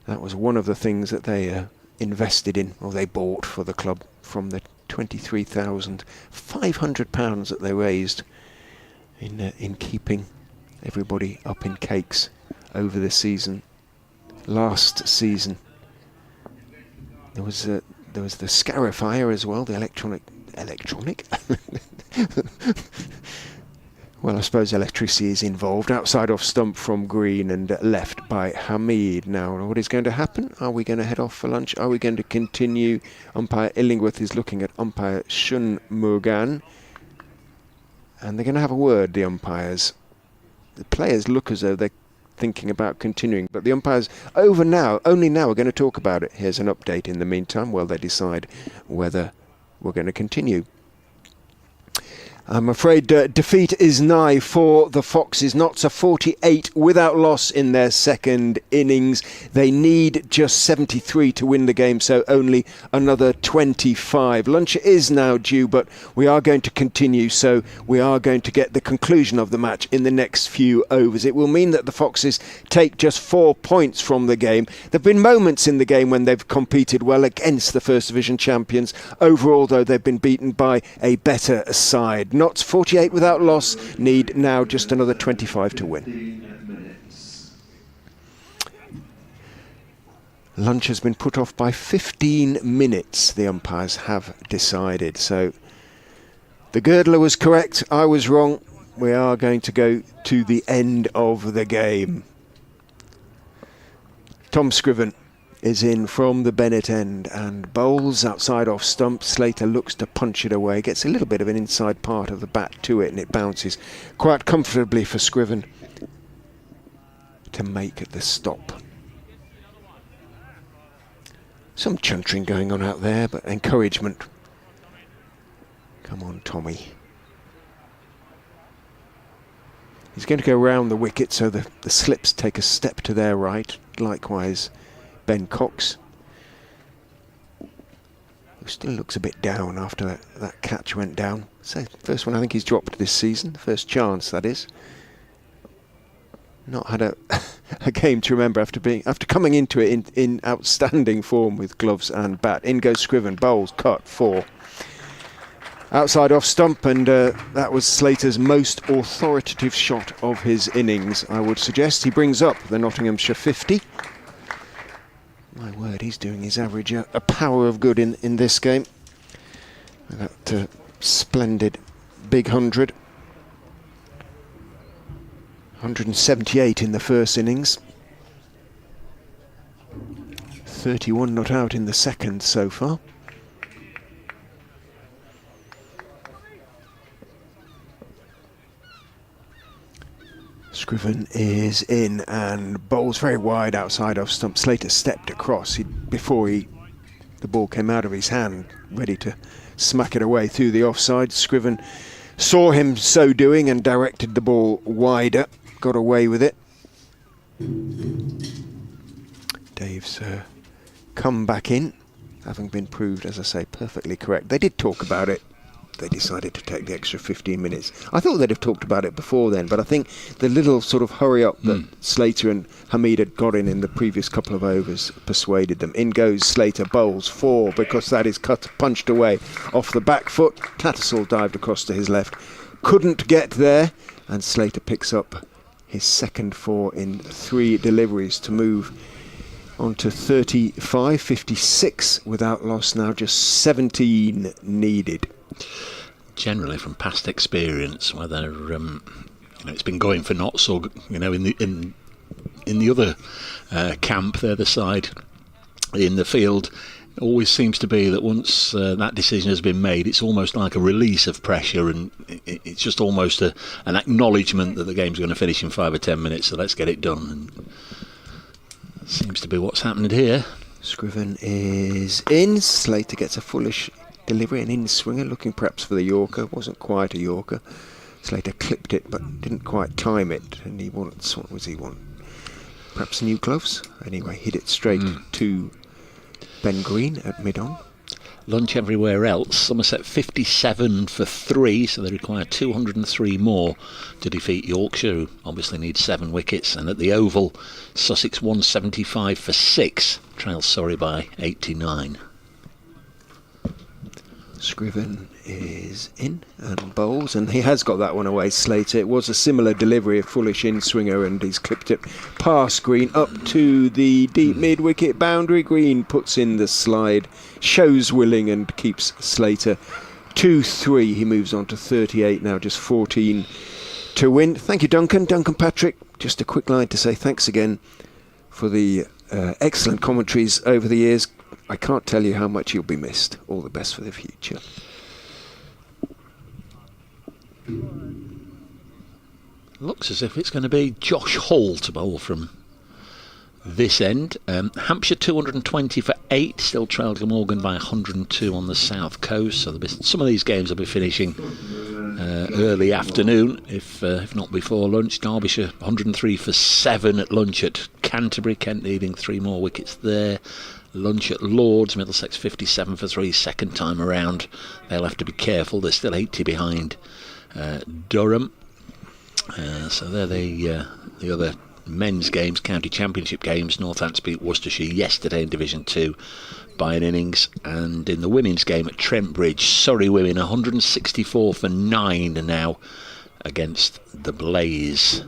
that was one of the things that they invested in, or they bought for the club, from the £23,500 that they raised in keeping everybody up in cakes over the season. Last season there was the scarifier as well, the electronic well, I suppose electricity is involved. Outside off stump from Green and left by Hamid. Now, what is going to happen? Are we going to head off for lunch? Are we going to continue? Umpire Illingworth is looking at umpire Shunmugan. And they're going to have a word, the umpires. The players look as though they're thinking about continuing, but the umpires only now are going to talk about it. Here's an update in the meantime while they decide whether we're going to continue. I'm afraid defeat is nigh for the Foxes. Notts are 48 without loss in their second innings. They need just 73 to win the game, so only another 25. Lunch is now due, but we are going to continue, so we are going to get the conclusion of the match in the next few overs. It will mean that the Foxes take just 4 points from the game. There have been moments in the game when they've competed well against the First Division champions. Overall, though, they've been beaten by a better side. Notts 48 without loss, need now just another 25 to win. Lunch has been put off by 15 minutes, the umpires have decided. So the girdler was correct, I was wrong. We are going to go to the end of the game. Tom Scriven is in from the Bennett end and bowls outside off stump. Slater looks to punch it away, gets a little bit of an inside part of the bat to it, and it bounces quite comfortably for Scriven to make the stop. Some chuntering going on out there, but encouragement. Come on, Tommy. He's going to go round the wicket, so the slips take a step to their right. Likewise Ben Cox, who still looks a bit down after that catch went down. So first one I think he's dropped this season, first chance that is. Not had a game to remember after coming into it in outstanding form with gloves and bat. In goes Scriven, bowls, cut, 4. Outside off stump, and that was Slater's most authoritative shot of his innings, I would suggest. He brings up the Nottinghamshire 50. word, he's doing his average a power of good in this game. That splendid big 100. 178 in the first innings. 31 not out in the second so far. Scriven is in and bowls very wide outside off stump. Slater stepped across before the ball came out of his hand, ready to smack it away through the offside. Scriven saw him so doing and directed the ball wider, got away with it. Dave's come back in, having been proved, as I say, perfectly correct. They did talk about it. They decided to take the extra 15 minutes. I thought they'd have talked about it before then, but I think the little sort of hurry up that Slater and Hamid had got in the previous couple of overs persuaded them. In goes Slater, bowls 4 because that is punched away off the back foot. Tattersall dived across to his left, couldn't get there, and Slater picks up his second 4 in 3 deliveries to move on to 35, 56 without loss now, just 17 needed. Generally, from past experience, whether it's been going for not so, in the other camp, the other side in the field, it always seems to be that once that decision has been made, it's almost like a release of pressure, and it's just almost an acknowledgement that the game's going to finish in 5 or 10 minutes. So let's get it done. And that seems to be what's happened here. Scriven is in. Slater gets a foolish delivery, an in-swinger, looking perhaps for the Yorker. Wasn't quite a Yorker. Slater clipped it but didn't quite time it, and he wants, what was he want? Perhaps new gloves? Anyway, hit it straight to Ben Green at mid-on. Lunch everywhere else. Somerset 57 for 3, so they require 203 more to defeat Yorkshire, who obviously need 7 wickets. And at the Oval, Sussex 175 for 6, trails Surrey by 89. Scriven is in and bowls, and he has got that one away, Slater. It was a similar delivery, a foolish in-swinger, and he's clipped it past Green up to the deep mid-wicket boundary. Green puts in the slide, shows willing and keeps Slater 2-3. He moves on to 38 now, just 14 to win. Thank you, Duncan. Duncan Patrick, just a quick line to say thanks again for the excellent commentaries over the years. I can't tell you how much you'll be missed. All the best for the future. Looks as if it's going to be Josh Hall to bowl from this end. Hampshire 220 for 8, still trail Glamorgan by 102 on the south coast. So some of these games will be finishing early afternoon, if not before lunch. Derbyshire 103 for 7 at lunch at Canterbury. Kent needing 3 more wickets there. Lunch at Lords, Middlesex 57 for 3, second time around. They'll have to be careful, they're still 80 behind Durham. So they're the other men's games, county championship games. Northants beat Worcestershire yesterday in Division 2 by an innings. And in the women's game at Trent Bridge, Surrey women 164 for 9 now against the Blaze.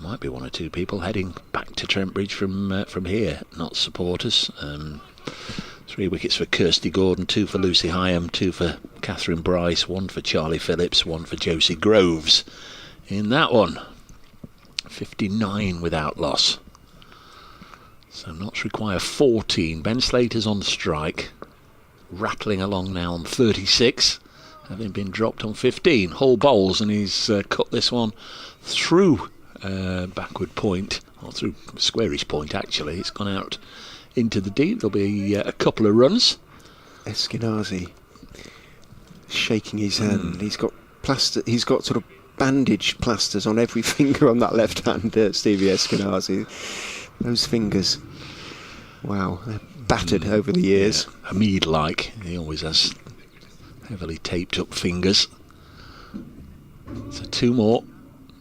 Might be 1 or 2 people heading back to Trent Bridge from here, not supporters. 3 wickets for Kirsty Gordon, 2 for Lucy Hyam, 2 for Catherine Bryce, 1 for Charlie Phillips, 1 for Josie Groves. In that one, 59 without loss. So Notts require 14. Ben Slater's on strike, rattling along now on 36, having been dropped on 15. Hull bowls, and he's cut this one through backward point, or through squarish point actually. It's gone out into the deep. There'll be a couple of runs. Eskenazi shaking his hand. He's got plaster. He's got sort of bandaged plasters on every finger on that left hand. Stevie Eskenazi. Those fingers. Wow, they're battered over the years. Yeah. Hamid-like. He always has heavily taped up fingers. So 2 more.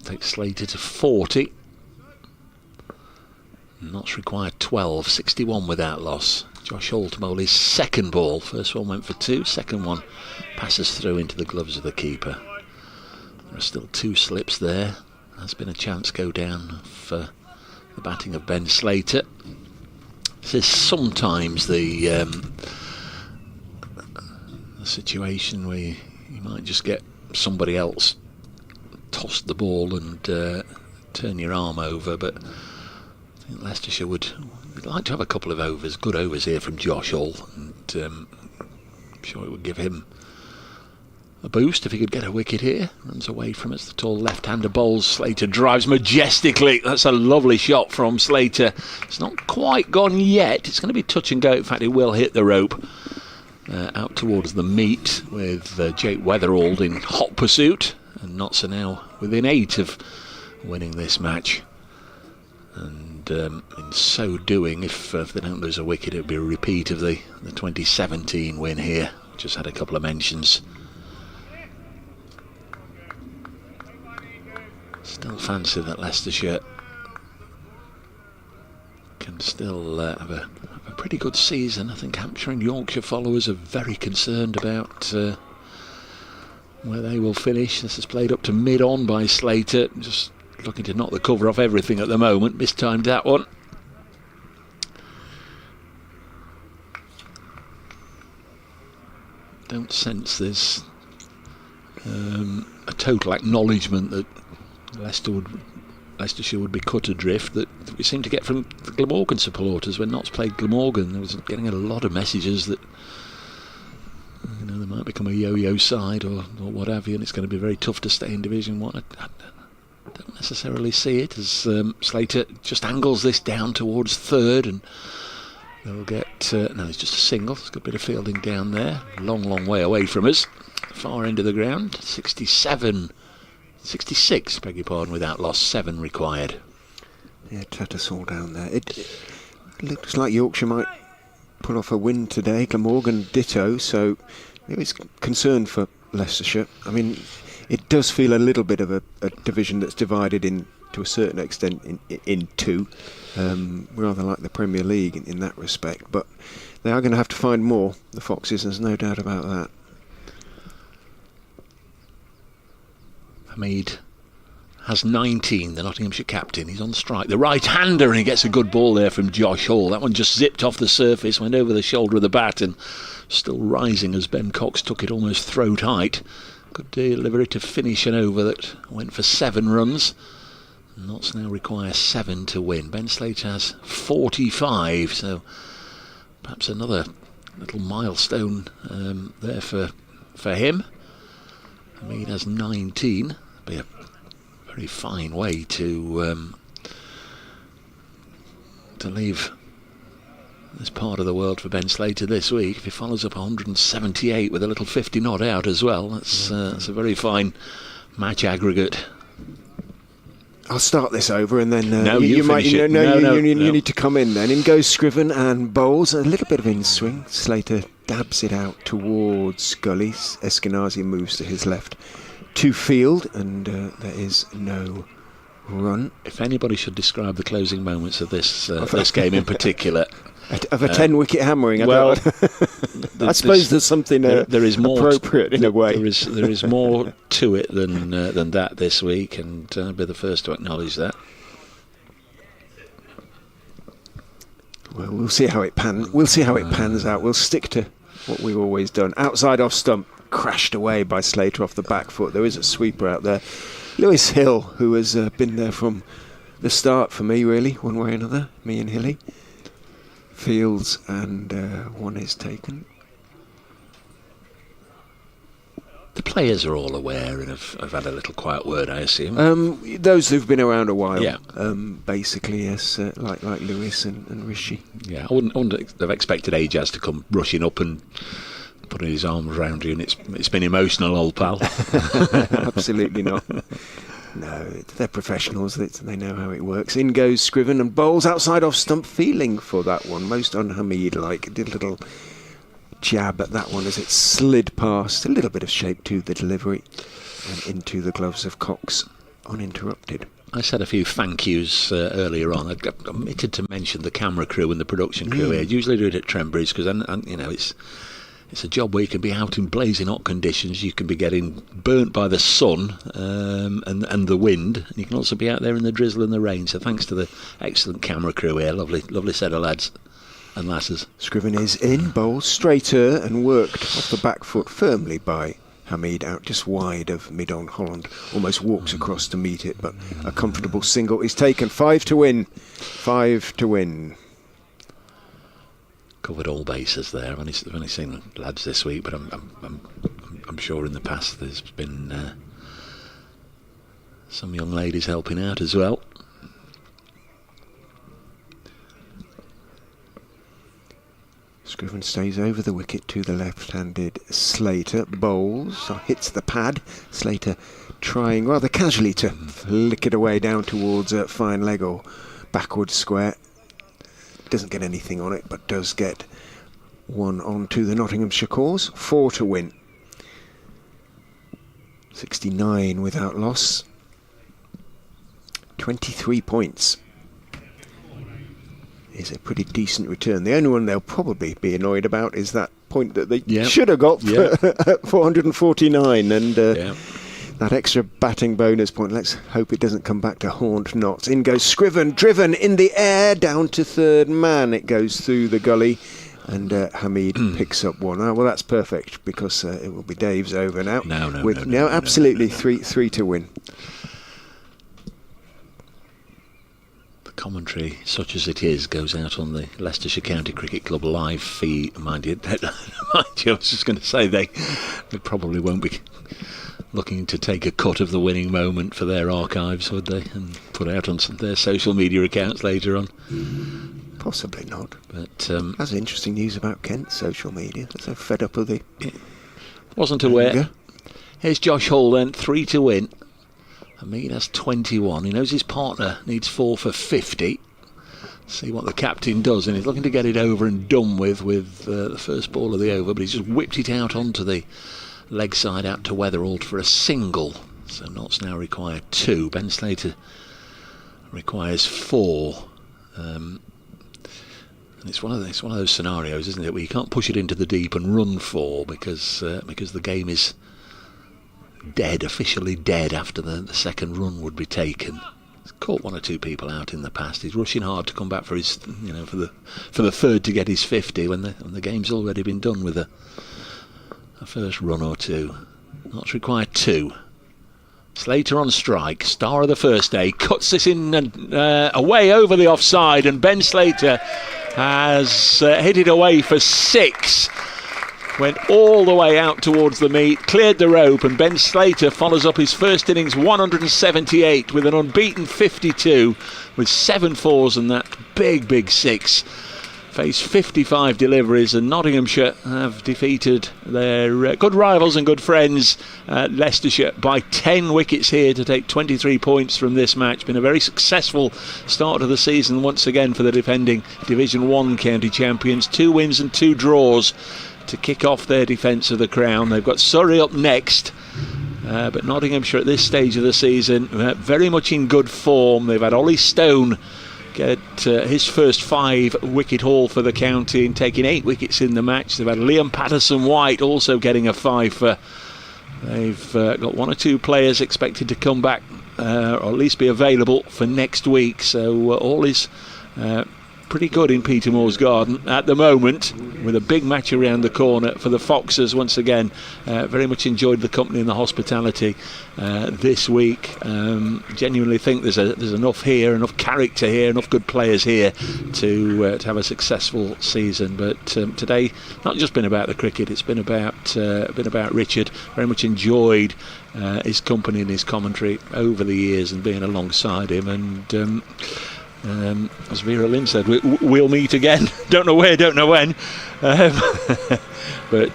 Takes Slater to 40. Notts required 12, 61 without loss. Josh Hall to bowl his second ball. First one went for 2, second one passes through into the gloves of the keeper. There are still 2 slips there. There's been a chance go down for the batting of Ben Slater. This is sometimes the situation where you might just get somebody else toss the ball and turn your arm over, but I think Leicestershire would like to have a couple of overs, good overs here from Josh Hall, and I'm sure it would give him a boost if he could get a wicket here. Runs away from it, the tall left-hander bowls. Slater drives majestically. That's a lovely shot from Slater. It's not quite gone yet. It's going to be touch and go. In fact, it will hit the rope. Out towards the meet with Jake Weatherald in hot pursuit, and Notts are now within 8 of winning this match. And in so doing, if they don't lose a wicket, it would be a repeat of the 2017 win here. Just had a couple of mentions. Still fancy that Leicestershire can still have a pretty good season. I think Hampshire and Yorkshire followers are very concerned about where they will finish. This is played up to mid-on by Slater, just looking to knock the cover off everything at the moment. Mistimed that one. Don't sense there's a total acknowledgement that Leicestershire would be cut adrift that we seem to get from the Glamorgan supporters when Notts played Glamorgan. There was getting a lot of messages that they might become a yo-yo side or what have you, and it's going to be very tough to stay in Division 1. I don't necessarily see it, as Slater just angles this down towards third, and they'll get no, it's just a single. It's got a bit of fielding down there, long way away from us, far end of the ground. 66, beg your pardon, without loss, 7 required. Yeah, Tattersall down there. It looks like Yorkshire might pull off a win today. Glamorgan ditto, so there is concern for Leicestershire. I mean, it does feel a little bit of a division that's divided in, to a certain extent, in two, rather like the Premier League in that respect. But they are going to have to find more, the Foxes, there's no doubt about that. Hamid has 19, the Nottinghamshire captain. He's on strike. The right-hander, and he gets a good ball there from Josh Hall. That one just zipped off the surface, went over the shoulder of the bat, and still rising as Ben Cox took it almost throat height. Good delivery to finish an over that went for 7 runs. Notts now require 7 to win. Ben Slater has 45, so perhaps another little milestone there for him. Hamid has 19. Be a very fine way to leave this part of the world for Ben Slater this week. If he follows up 178 with a little 50 not out as well, that's a very fine match aggregate. I'll start this over, and then you need to come in then. In goes Scriven and bowls. A little bit of in swing. Slater dabs it out towards Gullies. Eskenazi moves to his left to field, and there is no run. If anybody should describe the closing moments of this game in particular, of a 10-wicket hammering, well, I suppose there's something there is more appropriate in a way. There is more to it than that this week, and I'll be the first to acknowledge that. Well, we'll see how it pans out. We'll stick to what we've always done. Outside off stump, crashed away by Slater off the back foot. There is a sweeper out there. Lewis Hill, who has been there from the start for me, really, one way or another. Me and Hilly. Fields, and one is taken. The players are all aware and have had a little quiet word, I assume. Those who've been around a while, yeah. Basically, yes, like Lewis and Rishi. Yeah, I wouldn't have expected Ajaz to come rushing up and putting his arms around you, and it's been emotional, old pal. Absolutely not. No, they're professionals. They know how it works. In goes Scriven and bowls outside off stump, feeling for that one. Most un-Hamid-like. Did a little jab at that one as it slid past. A little bit of shape to the delivery and into the gloves of Cox, uninterrupted. I said a few thank yous earlier on. I omitted to mention the camera crew and the production crew here. I usually do it at Trembridge because it's a job where you can be out in blazing hot conditions. You can be getting burnt by the sun and the wind. And you can also be out there in the drizzle and the rain. So thanks to the excellent camera crew here. Lovely set of lads. and lasses. Scriven is in, bowls straighter and worked off the back foot firmly by Hamid, out just wide of mid-on. Holland almost walks across to meet it, but a comfortable single is taken. 5 to win. 5 to win. Covered all bases there. I've only seen lads this week, but I'm sure in the past there's been some young ladies helping out as well. Scriven stays over the wicket to the left-handed Slater. Bowls, hits the pad. Slater trying rather casually to flick it away down towards a fine leg or backward square. Doesn't get anything on it, but does get one onto the Nottinghamshire cause. 4 to win. 69 without loss. 23 points. Is a pretty decent return. The only one they'll probably be annoyed about is that point that they should have got for 449, and that extra batting bonus point. Let's hope it doesn't come back to haunt Notts. In goes Scriven, driven in the air, down to third man. It goes through the gully, and Hamid picks up one. Oh, well, that's perfect, because it will be Dave's over now. No, absolutely. 3 to win. Commentary, such as it is, goes out on the Leicestershire County Cricket Club live feed. Mind you, I was just going to say they probably won't be looking to take a cut of the winning moment for their archives, would they, and put out on their social media accounts later on? Possibly not. But that's interesting news about Kent's social media. They're so fed up with the... Wasn't aware. Here's Josh Hall then, 3 to win. Hamid has 21. He knows his partner needs 4 for 50. See what the captain does, and he's looking to get it over and done with the first ball of the over, but he's just whipped it out onto the leg side out to Weatherald for a single. So Notts now require 2. Ben Slater requires 4. And it's one of those scenarios, isn't it, where you can't push it into the deep and run 4 because the game is dead, officially dead, after the second run would be taken. He's caught 1 or 2 people out in the past. He's rushing hard to come back for his, for the third to get his 50 when the game's already been done with a first run or 2. Notts require 2. Slater on strike, star of the first day, cuts this in away over the offside, and Ben Slater has hit it away for 6. Went all the way out towards the meet, cleared the rope, and Ben Slater follows up his first innings 178 with an unbeaten 52 with 7 fours and that big 6. Faced 55 deliveries, and Nottinghamshire have defeated their good rivals and good friends Leicestershire by 10 wickets here to take 23 points from this match. Been a very successful start of the season once again for the defending Division 1 county champions. 2 wins and 2 draws to kick off their defence of the crown. They've got Surrey up next, but Nottinghamshire at this stage of the season very much in good form. They've had Ollie Stone get his first 5 wicket haul for the county and taking 8 wickets in the match. They've had Liam Patterson-White also getting a 5. They've got 1 or 2 players expected to come back or at least be available for next week, so all is pretty good in Peter Moore's Garden at the moment, with a big match around the corner for the Foxes once again. Very much enjoyed the company and the hospitality this week. Genuinely think there's enough here, enough character here, enough good players here to have a successful season. But today, not just been about the cricket, it's been about Richard. Very much enjoyed his company and his commentary over the years and being alongside him. And as Vera Lynn said, we'll meet again. Don't know where, don't know when. But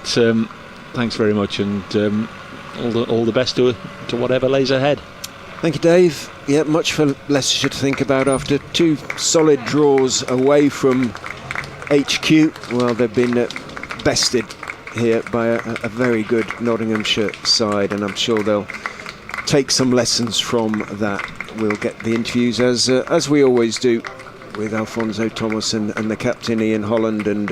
thanks very much, and all the best to whatever lays ahead. Thank you, Dave. Yeah, much for Leicestershire to think about after 2 solid draws away from HQ. Well, they've been bested here by a very good Nottinghamshire side, and I'm sure they'll take some lessons from that. We'll get the interviews as we always do with Alfonso Thomas and the captain Ian Holland, and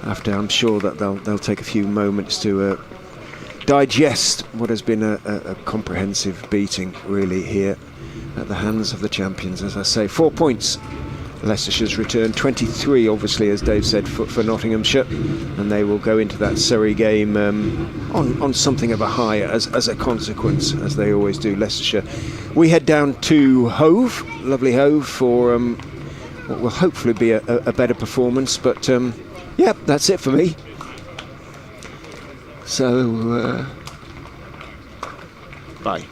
after, I'm sure that they'll take a few moments to digest what has been a comprehensive beating really here at the hands of the champions. As I say, 4 points Leicestershire's return. 23, obviously, as Dave said, for Nottinghamshire, and they will go into that Surrey game on something of a high as a consequence, as they always do, Leicestershire. We head down to Hove, lovely Hove, for what will hopefully be a better performance, but yeah, that's it for me. So, bye.